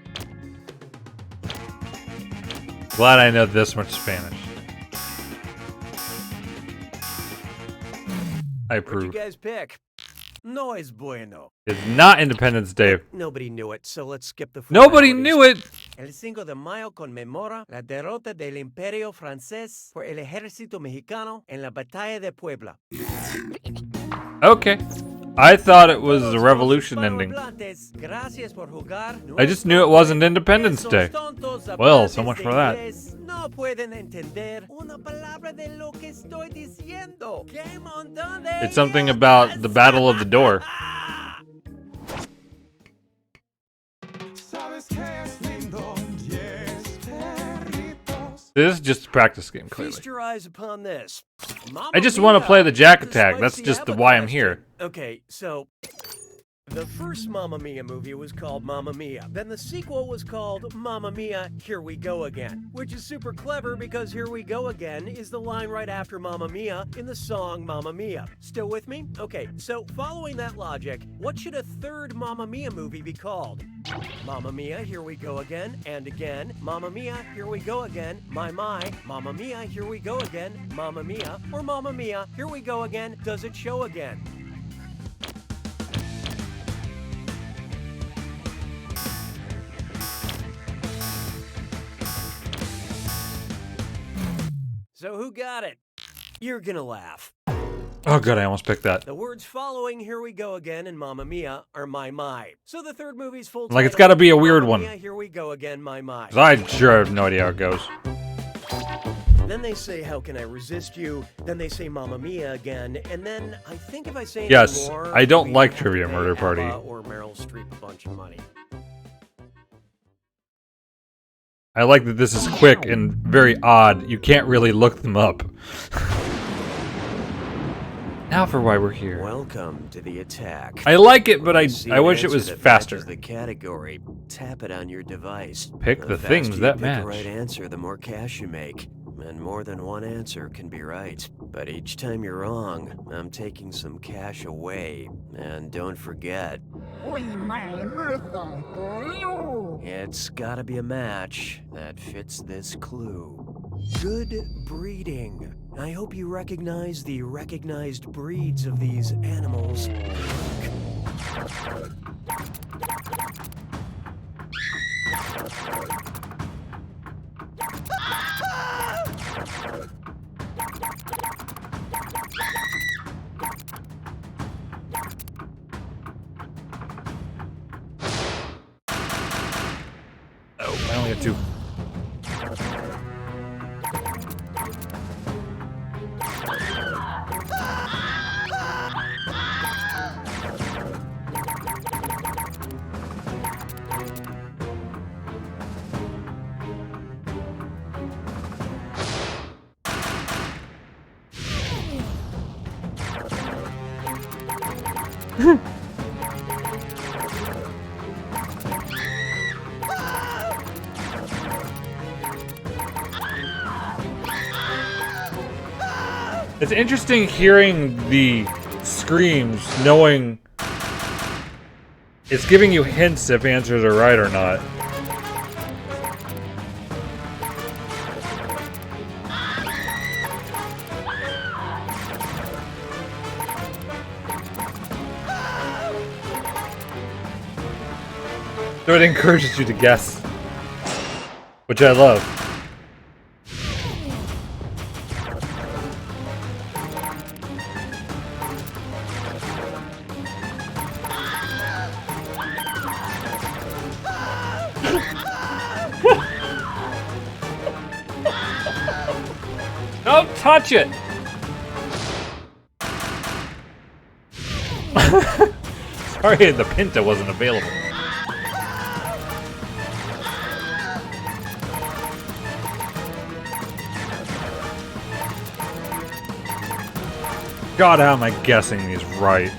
Glad I know this much Spanish. I approve. What'd you guys pick? No es bueno. It's not Independence Day. Nobody knew it, so let's skip the Nobody knew it! El 5 de mayo conmemora la derrota del Imperio Francés por el Ejército Mexicano en la Batalla de Puebla. Okay. I thought it was the revolution ending. I just knew it wasn't Independence Day. Well, so much for that. No pueden entender una palabra de lo que estoy diciendo. It's something about the Battle of the Door. This is just a practice game, clearly. Feast your eyes upon this. I just want to play the Jack Attack. That's just why I'm here. Okay, so the first Mamma Mia movie was called Mamma Mia. Then the sequel was called Mamma Mia, Here We Go Again, which is super clever because Here We Go Again is the line right after Mamma Mia in the song Mamma Mia. Still with me? Okay, so following that logic, what should a third Mamma Mia movie be called? Mamma Mia, Here We Go Again, and again. Mamma Mia, Here We Go Again, my. Mamma Mia, Here We Go Again, Mamma Mia, or Mamma Mia, Here We Go Again, Does It Show Again? So who got it? You're gonna laugh. Oh god, I almost picked that. The words following Here We Go Again and Mamma Mia are my. So the third movie's full title, Like, it's gotta be a weird one. Mia, Here We Go Again, my. 'Cause I sure have no idea how it goes. Then they say, How Can I Resist You? Then they say Mamma Mia again, and then I think if I say Yes, more, I don't we like have Trivia to Murder pay Party. ABBA or Meryl Streep a bunch of money. I like that this is quick and very odd. You can't really look them up. Now for why we're here. Welcome to the attack. I like it, but I wish it was faster. The category. Tap it on your device. Pick the things that match. The right answer, the more cash you make. And more than one answer can be right. But each time you're wrong, I'm taking some cash away. And don't forget, it's gotta be a match that fits this clue. Good breeding. I hope you recognize the recognized breeds of these animals. Oh, I only have two. It's interesting hearing the screams, knowing It's giving you hints if answers are right or not. So it encourages you to guess, which I love. Don't touch it! Sorry, the Pinta wasn't available. God, how am I guessing these right?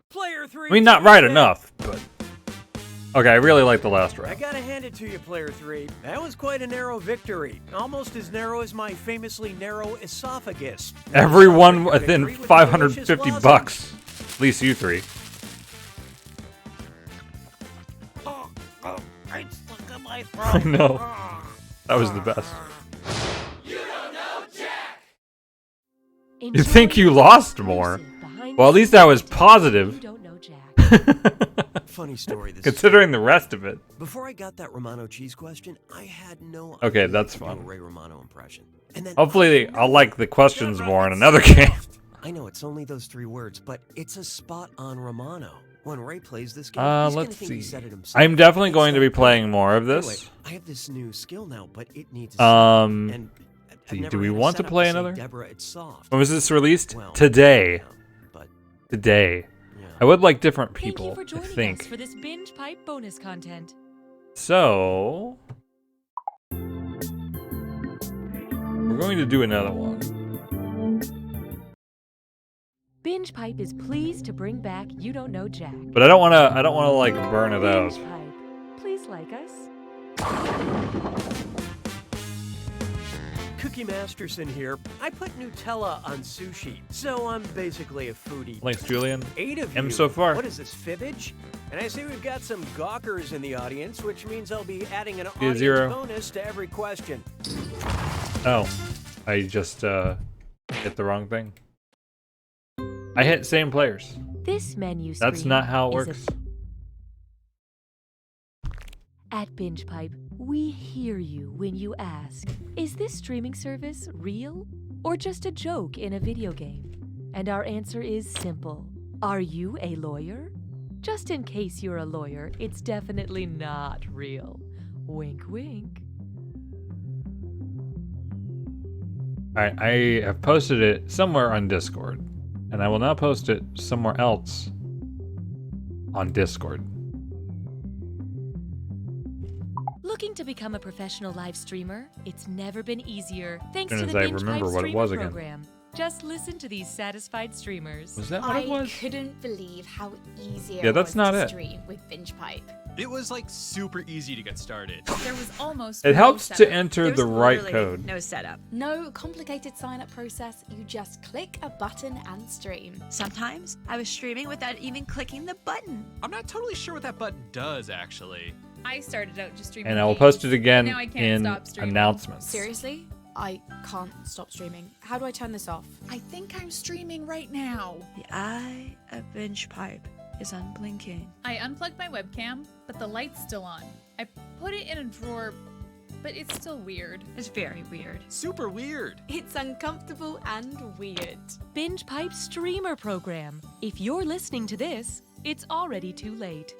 Player 3. I mean, not right enough, but... Okay, I really like the last I round. gotta hand it to you, Player 3. That was quite a narrow victory. Almost as narrow as my famously narrow esophagus. Everyone within 550 bucks. At least you three. It's stuck in my I throat. know. That was the best. You think you lost more? Well, at least I was positive. Funny story. This Considering the rest of it. Before I got that Romano cheese question, I had no Okay, idea that's to do fun. a Ray Romano impression. And then Hopefully, I'll like the questions more in another game. I know it's only those 3 words, but it's a spot on Romano. When Ray plays this game, he's gonna Let's think he see. said it himself. I'm definitely It's going to that be playing good. more of Anyway, this. I have this new skill now, but it needs Um, I've never do we had a want to setup play say, another? Deborah, it's soft. When was this released? Well, Today. but Today. I would like different people, Thank you for I joining think. us for this binge pipe bonus content. So... we're going to do another one. Binge Pipe is pleased to bring back You Don't Know Jack. But I don't want to like burn it out. Binge Pipe, please like us. Cookie Masterson here. I put Nutella on sushi, so I'm basically a foodie. Thanks, Julian. 8 of M you. so far. What is this, fibbage? And I see we've got some gawkers in the audience, which means I'll be adding an audience 0. bonus to every question. Oh. I just hit the wrong thing. I hit same players. This menu That's screen not how it is works. At Binge Pipe, we hear you when you ask, is this streaming service real or just a joke in a video game? And our answer is simple. Are you a lawyer? Just in case you're a lawyer, it's definitely not real. Wink, wink. Alright, I have posted it somewhere on Discord. And I will now post it somewhere else on Discord. Looking to become a professional live streamer? It's never been easier thanks As to soon the as I Binge remember Pipe what it streamer was again. program. Just listen to these satisfied streamers. Was that what it was? I couldn't believe how easy Yeah, it that's was not to it. stream with Binge Pipe. It was like super easy to get started. There was almost It no helps to setup. enter There's the right literally code. No setup. No complicated sign-up process. You just click a button and stream. Sometimes I was streaming without even clicking the button. I'm not totally sure what that button does, actually. I started out just streaming. And I will games. post it again Now I can't in stop streaming. announcements. Seriously? I can't stop streaming. How do I turn this off? I think I'm streaming right now. The eye of Binge Pipe is unblinking. I unplugged my webcam, but the light's still on. I put it in a drawer, but it's still weird. It's very weird. Super weird. It's uncomfortable and weird. Binge Pipe streamer program. If you're listening to this, it's already too late.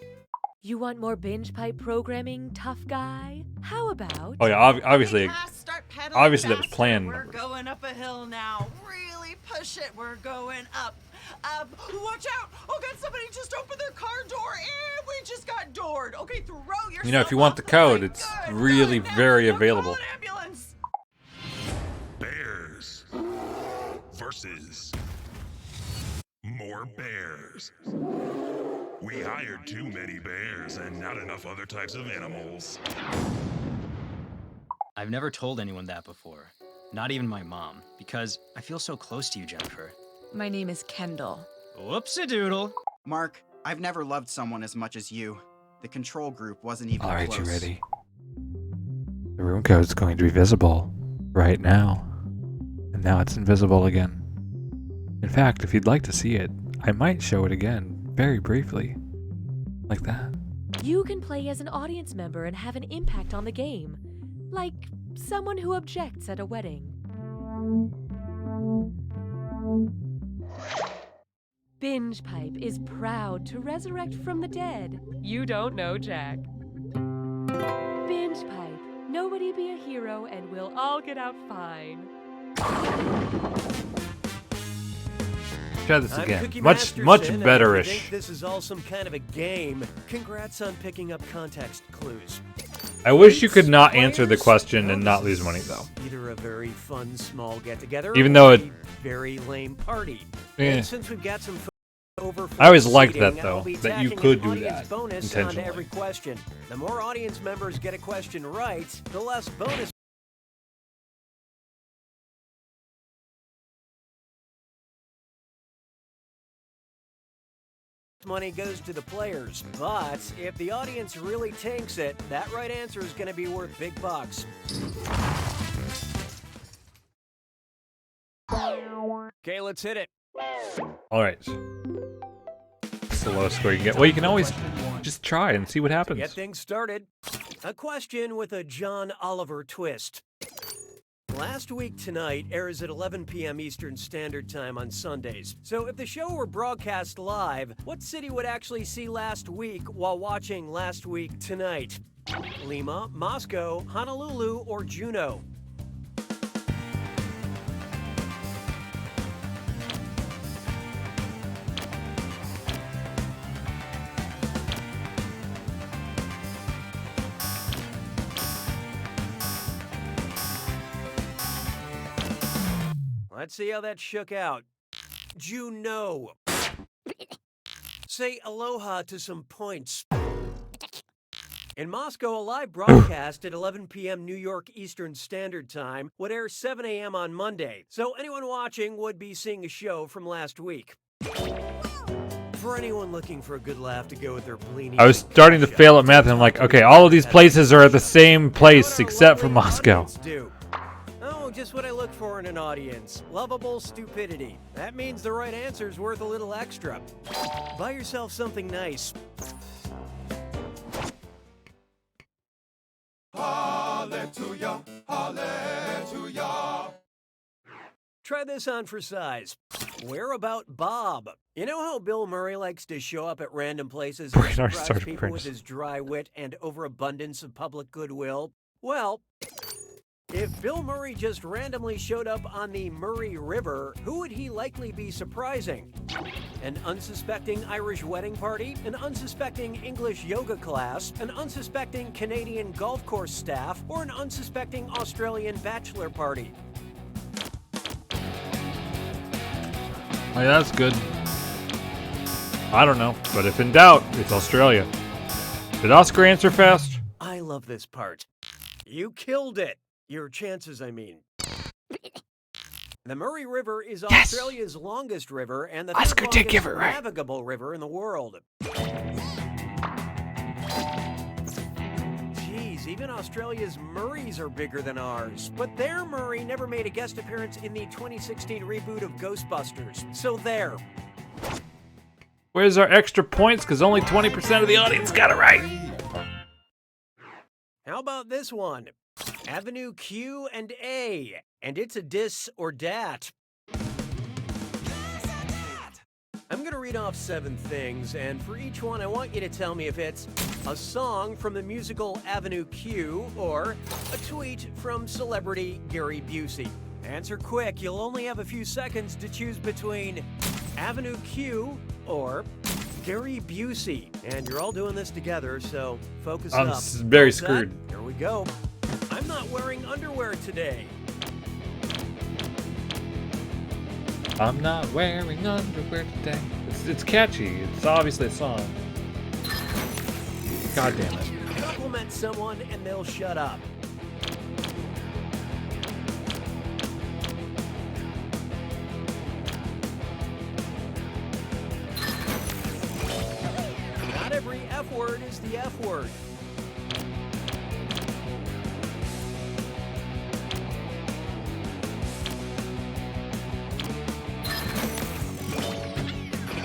You want more Binge Pipe programming, tough guy? How about... Oh yeah, obviously that was planned. We're going up a hill now. Really push it. We're going up. Watch out! Oh God, somebody just opened their car door and we just got doored. Okay, throw yourself. You know, if you want the code, it's really very available. Ambulance. Bears versus more bears. We hired too many bears and not enough other types of animals. I've never told anyone that before. Not even my mom, because I feel so close to you, Jennifer. My name is Kendall. Whoops-a-doodle. Mark, I've never loved someone as much as you. The control group wasn't even Alright, close. you ready? The room code's going to be visible right now. And now it's invisible again. In fact, if you'd like to see it, I might show it again, very briefly. Like that. You can play as an audience member and have an impact on the game. Like someone who objects at a wedding. Binge Pipe is proud to resurrect from the dead. You don't know Jack. Binge Pipe. Nobody be a hero and we'll all get out fine. Try this I'm again. Cookie Much Masterson, and betterish. if you think this is all some kind of a game, congrats on picking up context clues. I wish you could not answer the question and not lose money, though. Either a very fun small get-together Even though or it- a very lame party. Eh. And since we've got some over I always liked seating, that, though, I'll be that you tacking could an do audience that bonus intentionally. onto every question. The more audience members get a question right, the less bonus money goes to the players. But if the audience really tanks it, that right answer is going to be worth big bucks. Okay, let's hit it. Alright. It's the lowest score you can get. Well, you can always just try and see what To happens. get things started, a question with a John Oliver twist. Last Week Tonight airs at 11 p.m. Eastern Standard Time on Sundays. So if the show were broadcast live, what city would actually see Last Week while watching Last Week Tonight? Lima, Moscow, Honolulu, or Juneau? Let's see how that shook out. Juneau. Say aloha to some points. In Moscow, a live broadcast at 11 p.m. New York Eastern Standard Time would air 7 a.m. on Monday, so anyone watching would be seeing a show from last week. For anyone looking for a good laugh to go with their bleeny... I was starting to fail at math, and I'm like, okay, all of these places are at the same place except for Moscow. Oh, just what I look for in an audience. Lovable stupidity. That means the right answer's worth a little extra. Buy yourself something nice. Hallelujah, hallelujah. Try this on for size. Where about Bob? You know how Bill Murray likes to show up at random places and Brain already surprise started people print. with his dry wit and overabundance of public goodwill? Well, if Bill Murray just randomly showed up on the Murray River, who would he likely be surprising? An unsuspecting Irish wedding party? An unsuspecting English yoga class? An unsuspecting Canadian golf course staff? Or an unsuspecting Australian bachelor party? Oh, yeah, that's good. I don't know, but if in doubt, it's Australia. Did Oscar answer fast? I love this part. You killed it. Your chances, I mean. The Murray River is Australia's longest river and the Oscar third did give longest it right. navigable river in the world. Jeez, even Australia's Murrays are bigger than ours. But their Murray never made a guest appearance in the 2016 reboot of Ghostbusters. So there. Where's our extra points? Because only 20% of the audience got it right. How about this one? Avenue Q and A, and it's a dis or dat. I'm going to read off 7 things, and for each one, I want you to tell me if it's a song from the musical Avenue Q or a tweet from celebrity Gary Busey. Answer quick, you'll only have a few seconds to choose between Avenue Q or Gary Busey. And you're all doing this together, so focus I'm up. very All set? screwed. Here we go. I'm not wearing underwear today. I'm not wearing underwear today. It's catchy. It's obviously a song. God damn it. Compliment someone and they'll shut up. Not every F word is the F word.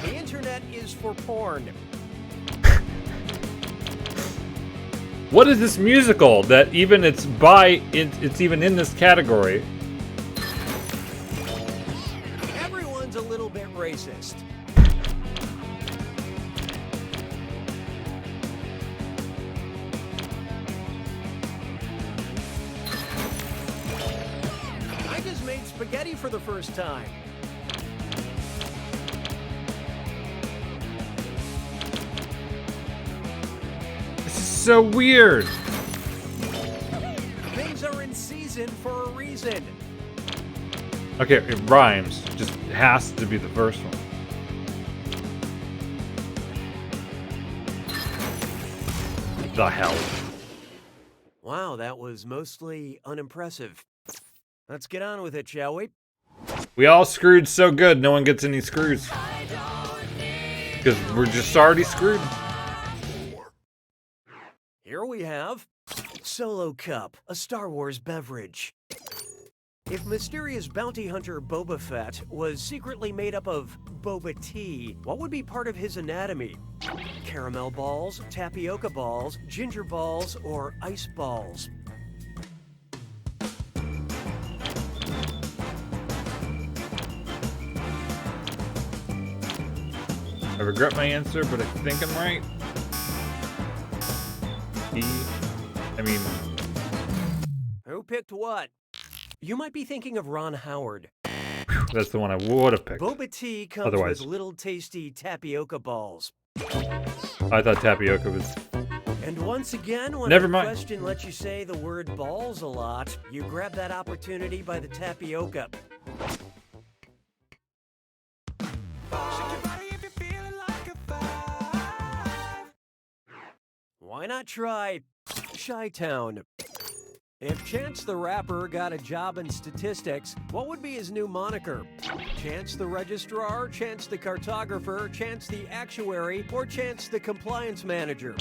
The internet is for porn. What is this musical that even it's even in this category? Everyone's a little bit racist. I just made spaghetti for the first time. This is so weird. Things are in season for a reason. Okay, it rhymes. Just has to be the first one. The hell? Wow, that was mostly unimpressive. Let's get on with it, shall we? We all screwed so good, no one gets any screws. Because we're just already screwed. Here we have Solo Cup, a Star Wars beverage. If mysterious bounty hunter Boba Fett was secretly made up of boba tea, what would be part of his anatomy? Caramel balls, tapioca balls, ginger balls, or ice balls? I regret my answer, but I think I'm right. Who picked what? You might be thinking of Ron Howard. That's the one I would have picked. Boba tea comes Otherwise. with little tasty tapioca balls. I thought tapioca was... And once again, when Never the mind. question lets you say the word balls a lot, you grab that opportunity by the tapioca. Why not try Chi-Town? If Chance the Rapper got a job in statistics, what would be his new moniker? Chance the Registrar, Chance the Cartographer, Chance the Actuary, or Chance the Compliance Manager?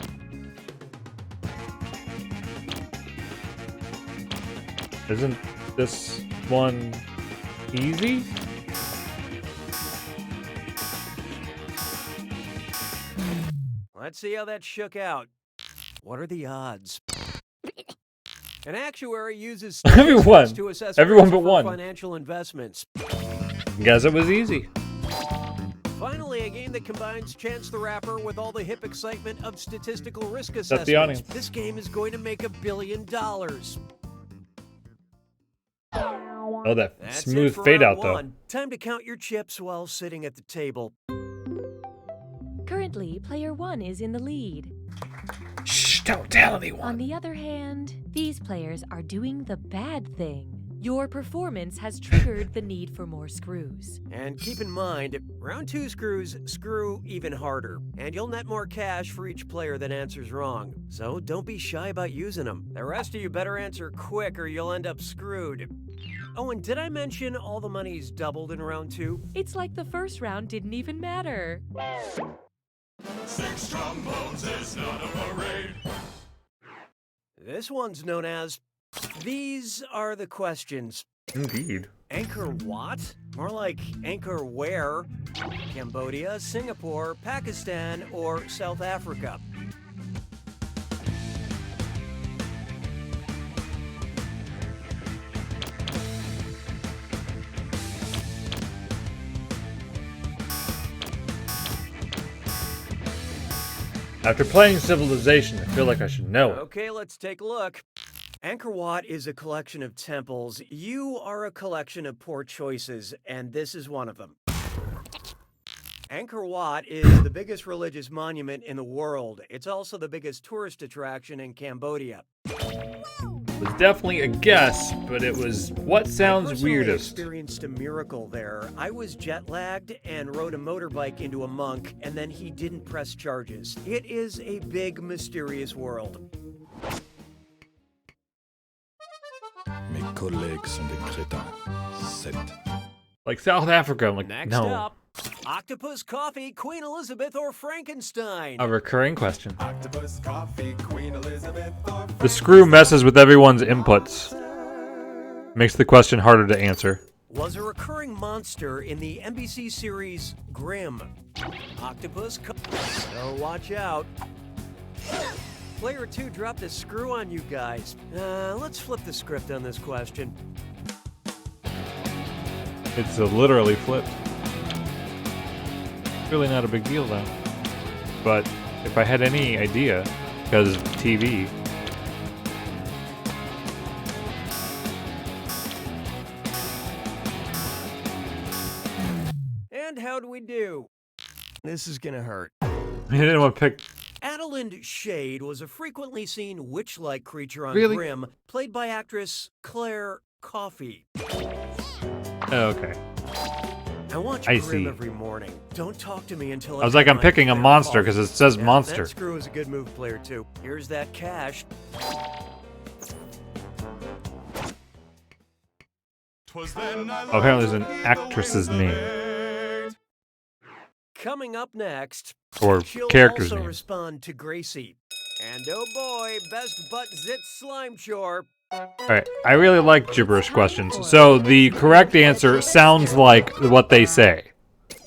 Isn't this one easy? Let's see how that shook out. What are the odds? An actuary uses Everyone. statistics to assess Everyone risk but for one. financial investments. Guess it was easy. Finally, a game that combines Chance the Rapper with all the hip excitement of statistical risk the assessments. audience. This game is going to make $1 billion. Oh, that That's smooth it for fade round out, though. one. Time to count your chips while sitting at the table. Currently, player 1 is in the lead. Shh, don't tell anyone. On the other hand, these players are doing the bad thing. Your performance has triggered the need for more screws. And keep in mind, round 2 screws screw even harder, and you'll net more cash for each player that answers wrong. So don't be shy about using them. The rest of you better answer quick or you'll end up screwed. Oh, and did I mention all the money's doubled in round 2? It's like the first round didn't even matter. 6 trombones is not a parade. This one's known as These Are the Questions. Indeed. Angkor Wat? More like Angkor where? Cambodia, Singapore, Pakistan, or South Africa? After playing Civilization, I feel like I should know it. Okay, let's take a look. Angkor Wat is a collection of temples. You are a collection of poor choices, and this is one of them. Angkor Wat is the biggest religious monument in the world. It's also the biggest tourist attraction in Cambodia. was definitely a guess, but it was what sounds I personally weirdest. experienced a miracle there. I was jet lagged and rode a motorbike into a monk, and then he didn't press charges. It is a big, mysterious world. Mes collègues sont des crétins. 7. Like South Africa, I'm like, Next no. up, octopus, coffee, Queen Elizabeth, or Frankenstein? A recurring question. Octopus, coffee, Queen Elizabeth, or The screw messes with everyone's inputs. Makes the question harder to answer. Was a recurring monster in the NBC series Grimm. Octopus, so watch out. Player 2 dropped a screw on you guys. Let's flip the script on this question. It's literally flipped. Really not a big deal though. But if I had any idea, because TV. And how do we do? This is gonna hurt. I didn't want to pick. Adelind Shade was a frequently seen witch-like creature on Really? Grimm, played by actress Claire Coffey. Oh, okay. I watch I Grimm see. every morning. Don't talk to me until I was like, I'm get picking my a Claire monster Coffey. because it says Yeah, monster. That screw is a good move, Player 2. Here's that cash. Oh, apparently there's an actress's name. Coming up next, Or she'll character's also name. respond to Gracie. And oh boy, best butt zit slime chore. Alright, I really like gibberish questions. So the correct answer sounds like what they say.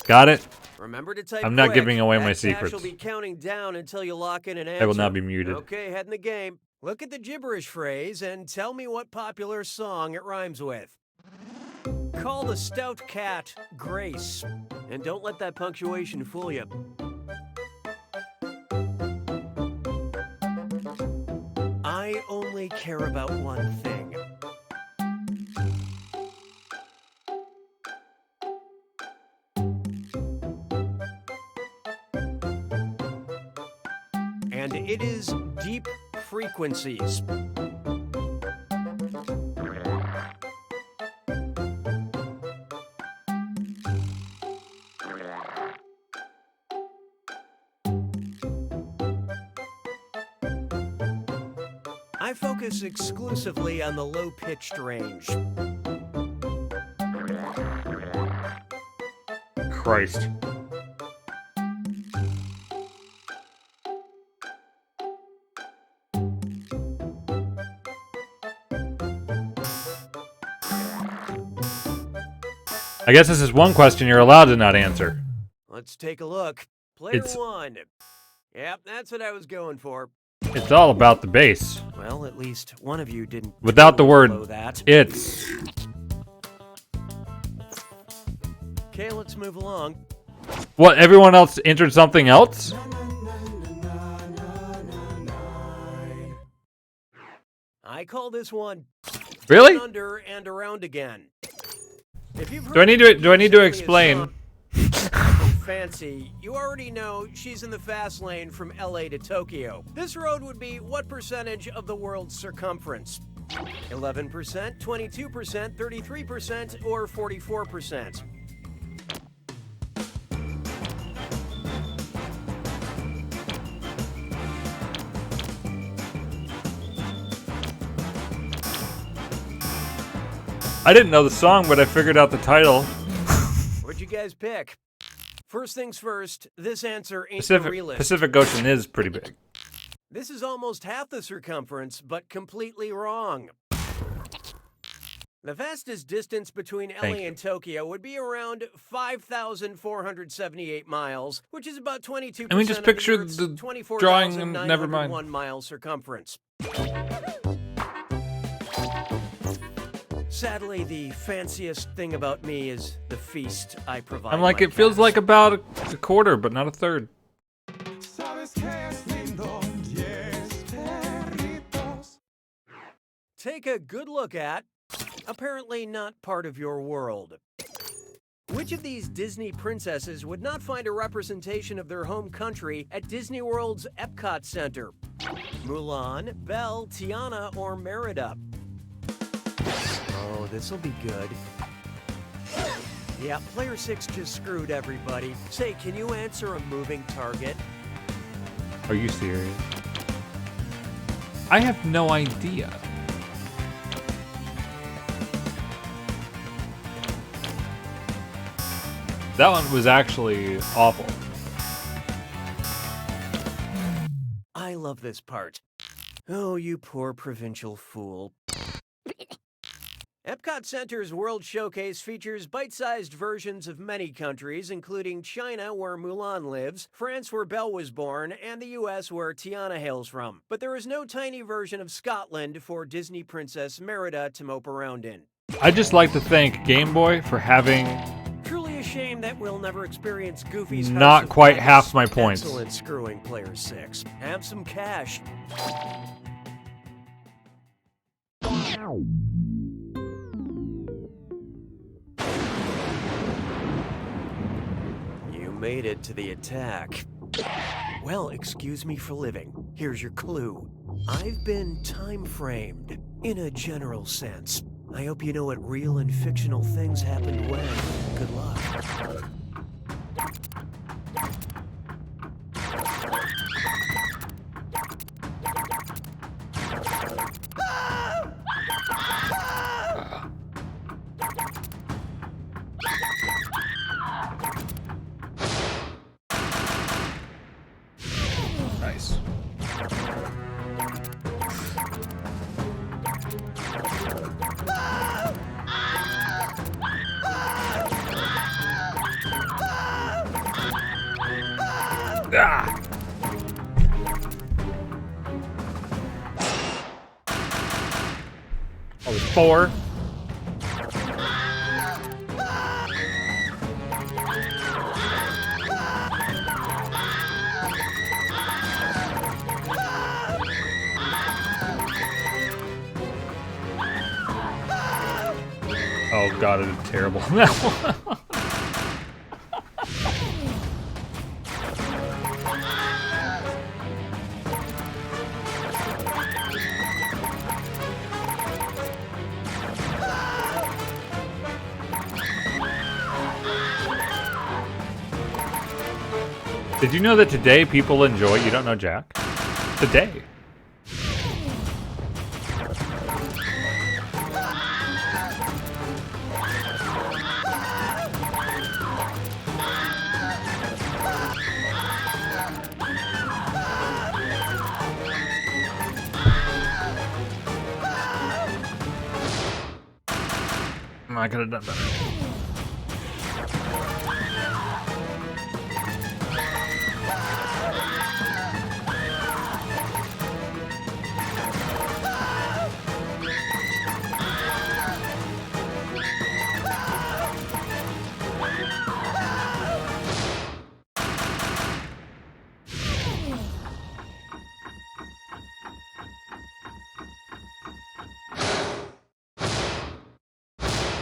Got it? Remember to type I'm not quick. giving away That my cash secrets. will be counting down until you lock in an answer. I will not be muted. Okay, head in the game. Look at the gibberish phrase and tell me what popular song it rhymes with. Call the stout cat Grace. And don't let that punctuation fool you. I only care about one thing. And it is deep frequencies. I focus exclusively on the low-pitched range. Christ. I guess this is one question you're allowed to not answer. Let's take a look. Player 1. Yep, that's what I was going for. It's all about the bass. Well, at least one of you didn't. Without the word blow that. it's. Okay, let's move along. What, everyone else entered something else? I call this one Really? Under and Around Again. If you've Do I need to explain? Fancy, you already know she's in the fast lane from LA to Tokyo. This road would be what percentage of the world's circumference? 11%, 22%, 33%, or 44%? I didn't know the song, but I figured out the title. What'd you guys pick? First things first, this answer ain't the realist. Pacific Ocean is pretty big. This is almost half the circumference, but completely wrong. The fastest distance between LA and Tokyo would be around 5,478 miles, which is about 22% I mean, just picture of the, the Earth's drawing and never mind. 24,901-mile circumference. Sadly, the fanciest thing about me is the feast I provide. I'm like, my it feels cats. like about a quarter, but not a third. Take a good look at, apparently not part of your world. Which of these Disney princesses would not find a representation of their home country at Disney World's Epcot Center? Mulan, Belle, Tiana, or Merida? Oh, this'll be good. Yeah, player 6 just screwed everybody. Say, can you answer a moving target? Are you serious? I have no idea. That one was actually awful. I love this part. Oh, you poor provincial fool. Epcot Center's World Showcase features bite-sized versions of many countries, including China, where Mulan lives, France, where Belle was born, and the US, where Tiana hails from. But there is no tiny version of Scotland for Disney Princess Merida to mope around in. I just like to thank Game Boy for having Truly a shame that we'll never experience Goofy's not House of quite Madness. half my points. Excellent screwing, player 6. Have some cash. You made it to the attack. Well, excuse me for living. Here's your clue. I've been time-framed, in a general sense. I hope you know what real and fictional things happened when. Good luck. Nice. Ah! Oh, it's 4. Oh god, I did terrible. Did you know that today people enjoy You Don't Know Jack? Today. I could have done better.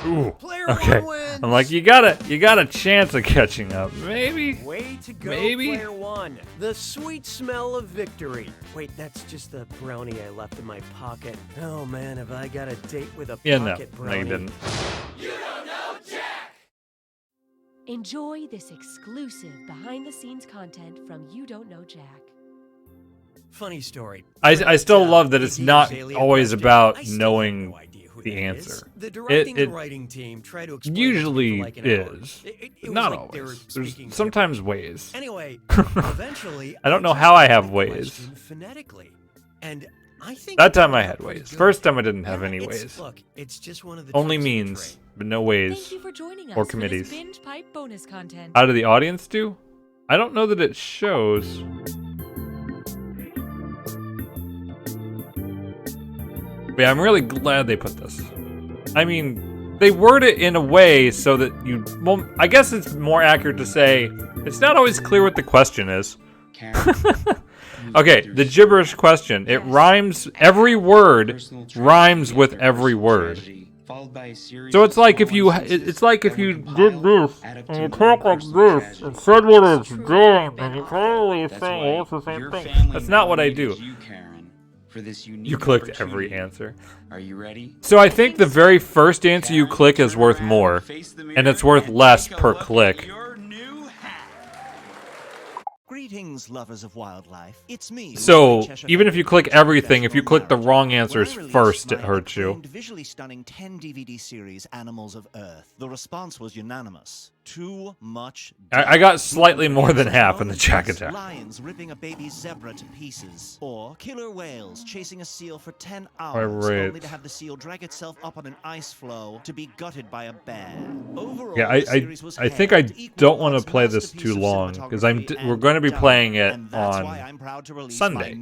Ooh, okay. I'm like, you got a chance of catching up. Maybe. Way to go, Maybe. player 1. The sweet smell of victory. Wait, that's just the brownie I left in my pocket. Oh man, have I got a date with a Yeah, pocket no, brownie. you didn't. You don't know Jack! Enjoy this exclusive behind-the-scenes content from You Don't Know Jack. Funny story. I still love that it's not alien always question. about I still knowing have no idea who the that answer. is. The directing It and writing team tried to explain it to me usually for like an hour. is. It was Not like they were always. There's speaking sometimes ways. Anyway, eventually, I don't know just how I got have the ways. question phonetically, and I think That it time turned I out had pretty ways. good. First time I didn't have Yeah, any it's- ways. Look, it's just one of the Only tricks of the means, trade. but no ways Thank you for joining us or for committees. this binge pipe bonus content. How do the audience do? I don't know that it shows. But yeah, I'm really glad they put this. I mean, they word it in a way so that you... Well, I guess it's more accurate to say it's not always clear what the question is. Okay, the gibberish question. It rhymes, every word rhymes with every word. So it's like if you did this, and you talk like this, and said what it's doing, and you probably say it's the same thing. That's not what I do. for this unique You clicked every opportunity. answer. Are you ready? So I think the very first answer you click is worth more, and it's worth less per click. Greetings, lovers of wildlife. It's me. So Cheshire even if you click everything, if you click the wrong answers first, it hurts you. acclaimed visually stunning 10 DVD series, Animals of Earth. The response was unanimous. Too much. I got slightly more than half in the Jack Attack. Lions ripping a baby zebra to pieces, or killer whales chasing a seal for 10 I hours, rate. only to have the seal drag itself up on an ice floe to be gutted by a bear. Overall, Yeah, the series was I think I hailed equal don't want to parts play this too long because we're going to be playing it on Sunday.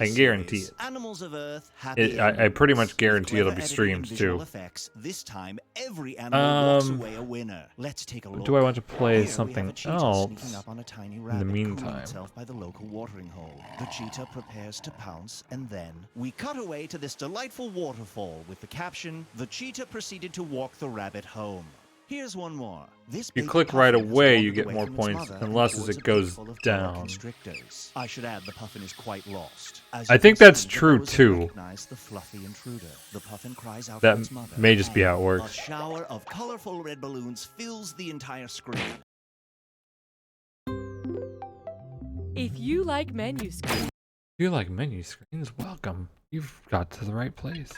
I guarantee it. Animals of Earth, Happy I pretty much Animals. guarantee it'll Clever be editing streamed and visual too. effects, this time every animal walks Um, away a winner. Let's take a look. Do I want to play Here we have something a cheetah else sneaking up on a tiny in the rabbit, cooling meantime? itself by the local watering hole. The cheetah prepares to pounce, and then we cut away to this delightful waterfall with the caption, "The cheetah proceeded to walk the rabbit home." Here's one more. This You baby click right puffin has away, you wandered get away more from its points, mother and unless as towards it a goes pit full of boa down. constrictors. I should add the puffin is quite lost. As I you think can that's see, the true boas have too. recognized the fluffy intruder. The puffin cries out That for its mother, may just be how it and works. A shower of colorful red balloons fills the entire screen. If you like menu screens, If you like menu screens, welcome. You've got to the right place.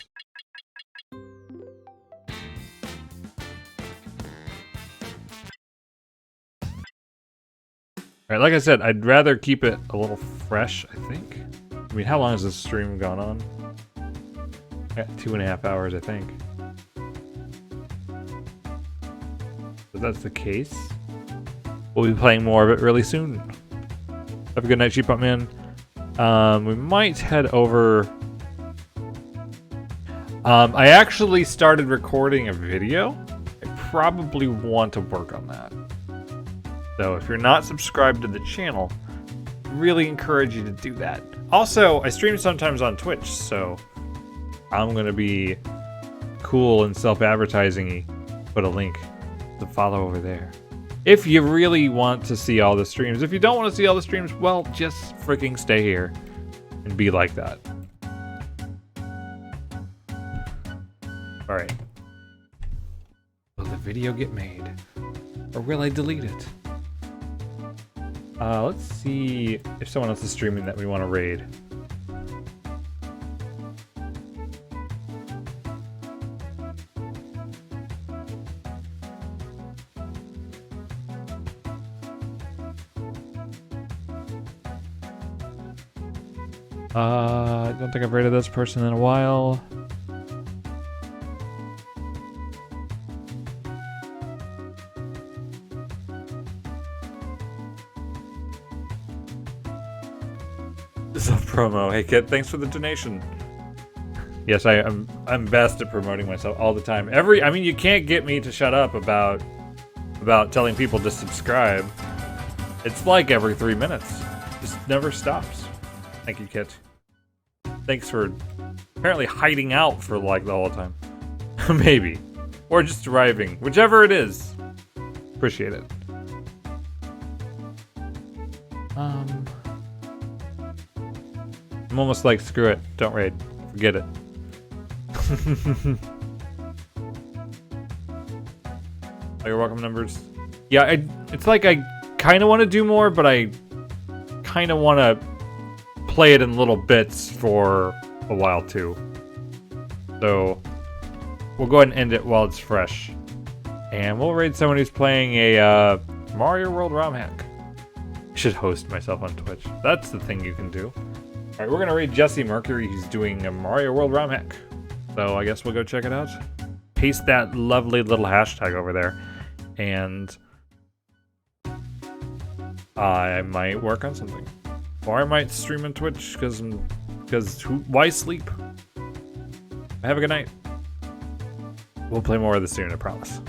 Alright, like I said, I'd rather keep it a little fresh, I think. I mean, how long has this stream gone on? 2.5 hours, I think. If that's the case, we'll be playing more of it really soon. Have a good night, Sheep Up Man. We might head over. I actually started recording a video. I probably want to work on that. So if you're not subscribed to the channel, I really encourage you to do that. Also, I stream sometimes on Twitch, so I'm gonna be cool and self-advertising-y. Put a link to follow over there. If you really want to see all the streams. If you don't want to see all the streams, well, just freaking stay here and be like that. Alright. Will the video get made? Or will I delete it? Let's see if someone else is streaming that we want to raid. I don't think I've rated this person in a while. Self-promo. Hey kid, thanks for the donation. Yes, I'm best at promoting myself all the time. I mean, you can't get me to shut up about telling people to subscribe. It's like every 3 minutes. Just never stops. Thank you, Kit. Thanks for apparently hiding out for like the whole time. Maybe. Or just arriving. Whichever it is. Appreciate it. I'm almost like, screw it. Don't raid. Forget it. Oh, you're welcome, numbers. Yeah, it's like I kind of want to do more, but I kind of want to play it in little bits for a while too. So we'll go ahead and end it while it's fresh. And we'll raid someone who's playing a Mario World ROM hack. I should host myself on Twitch. That's the thing you can do. Alright, we're going to raid Jesse Mercury. He's doing a Mario World ROM hack. So I guess we'll go check it out. Paste that lovely little hashtag over there. And I might work on something. Or I might stream on Twitch, because why sleep? Have a good night. We'll play more of this soon, I promise.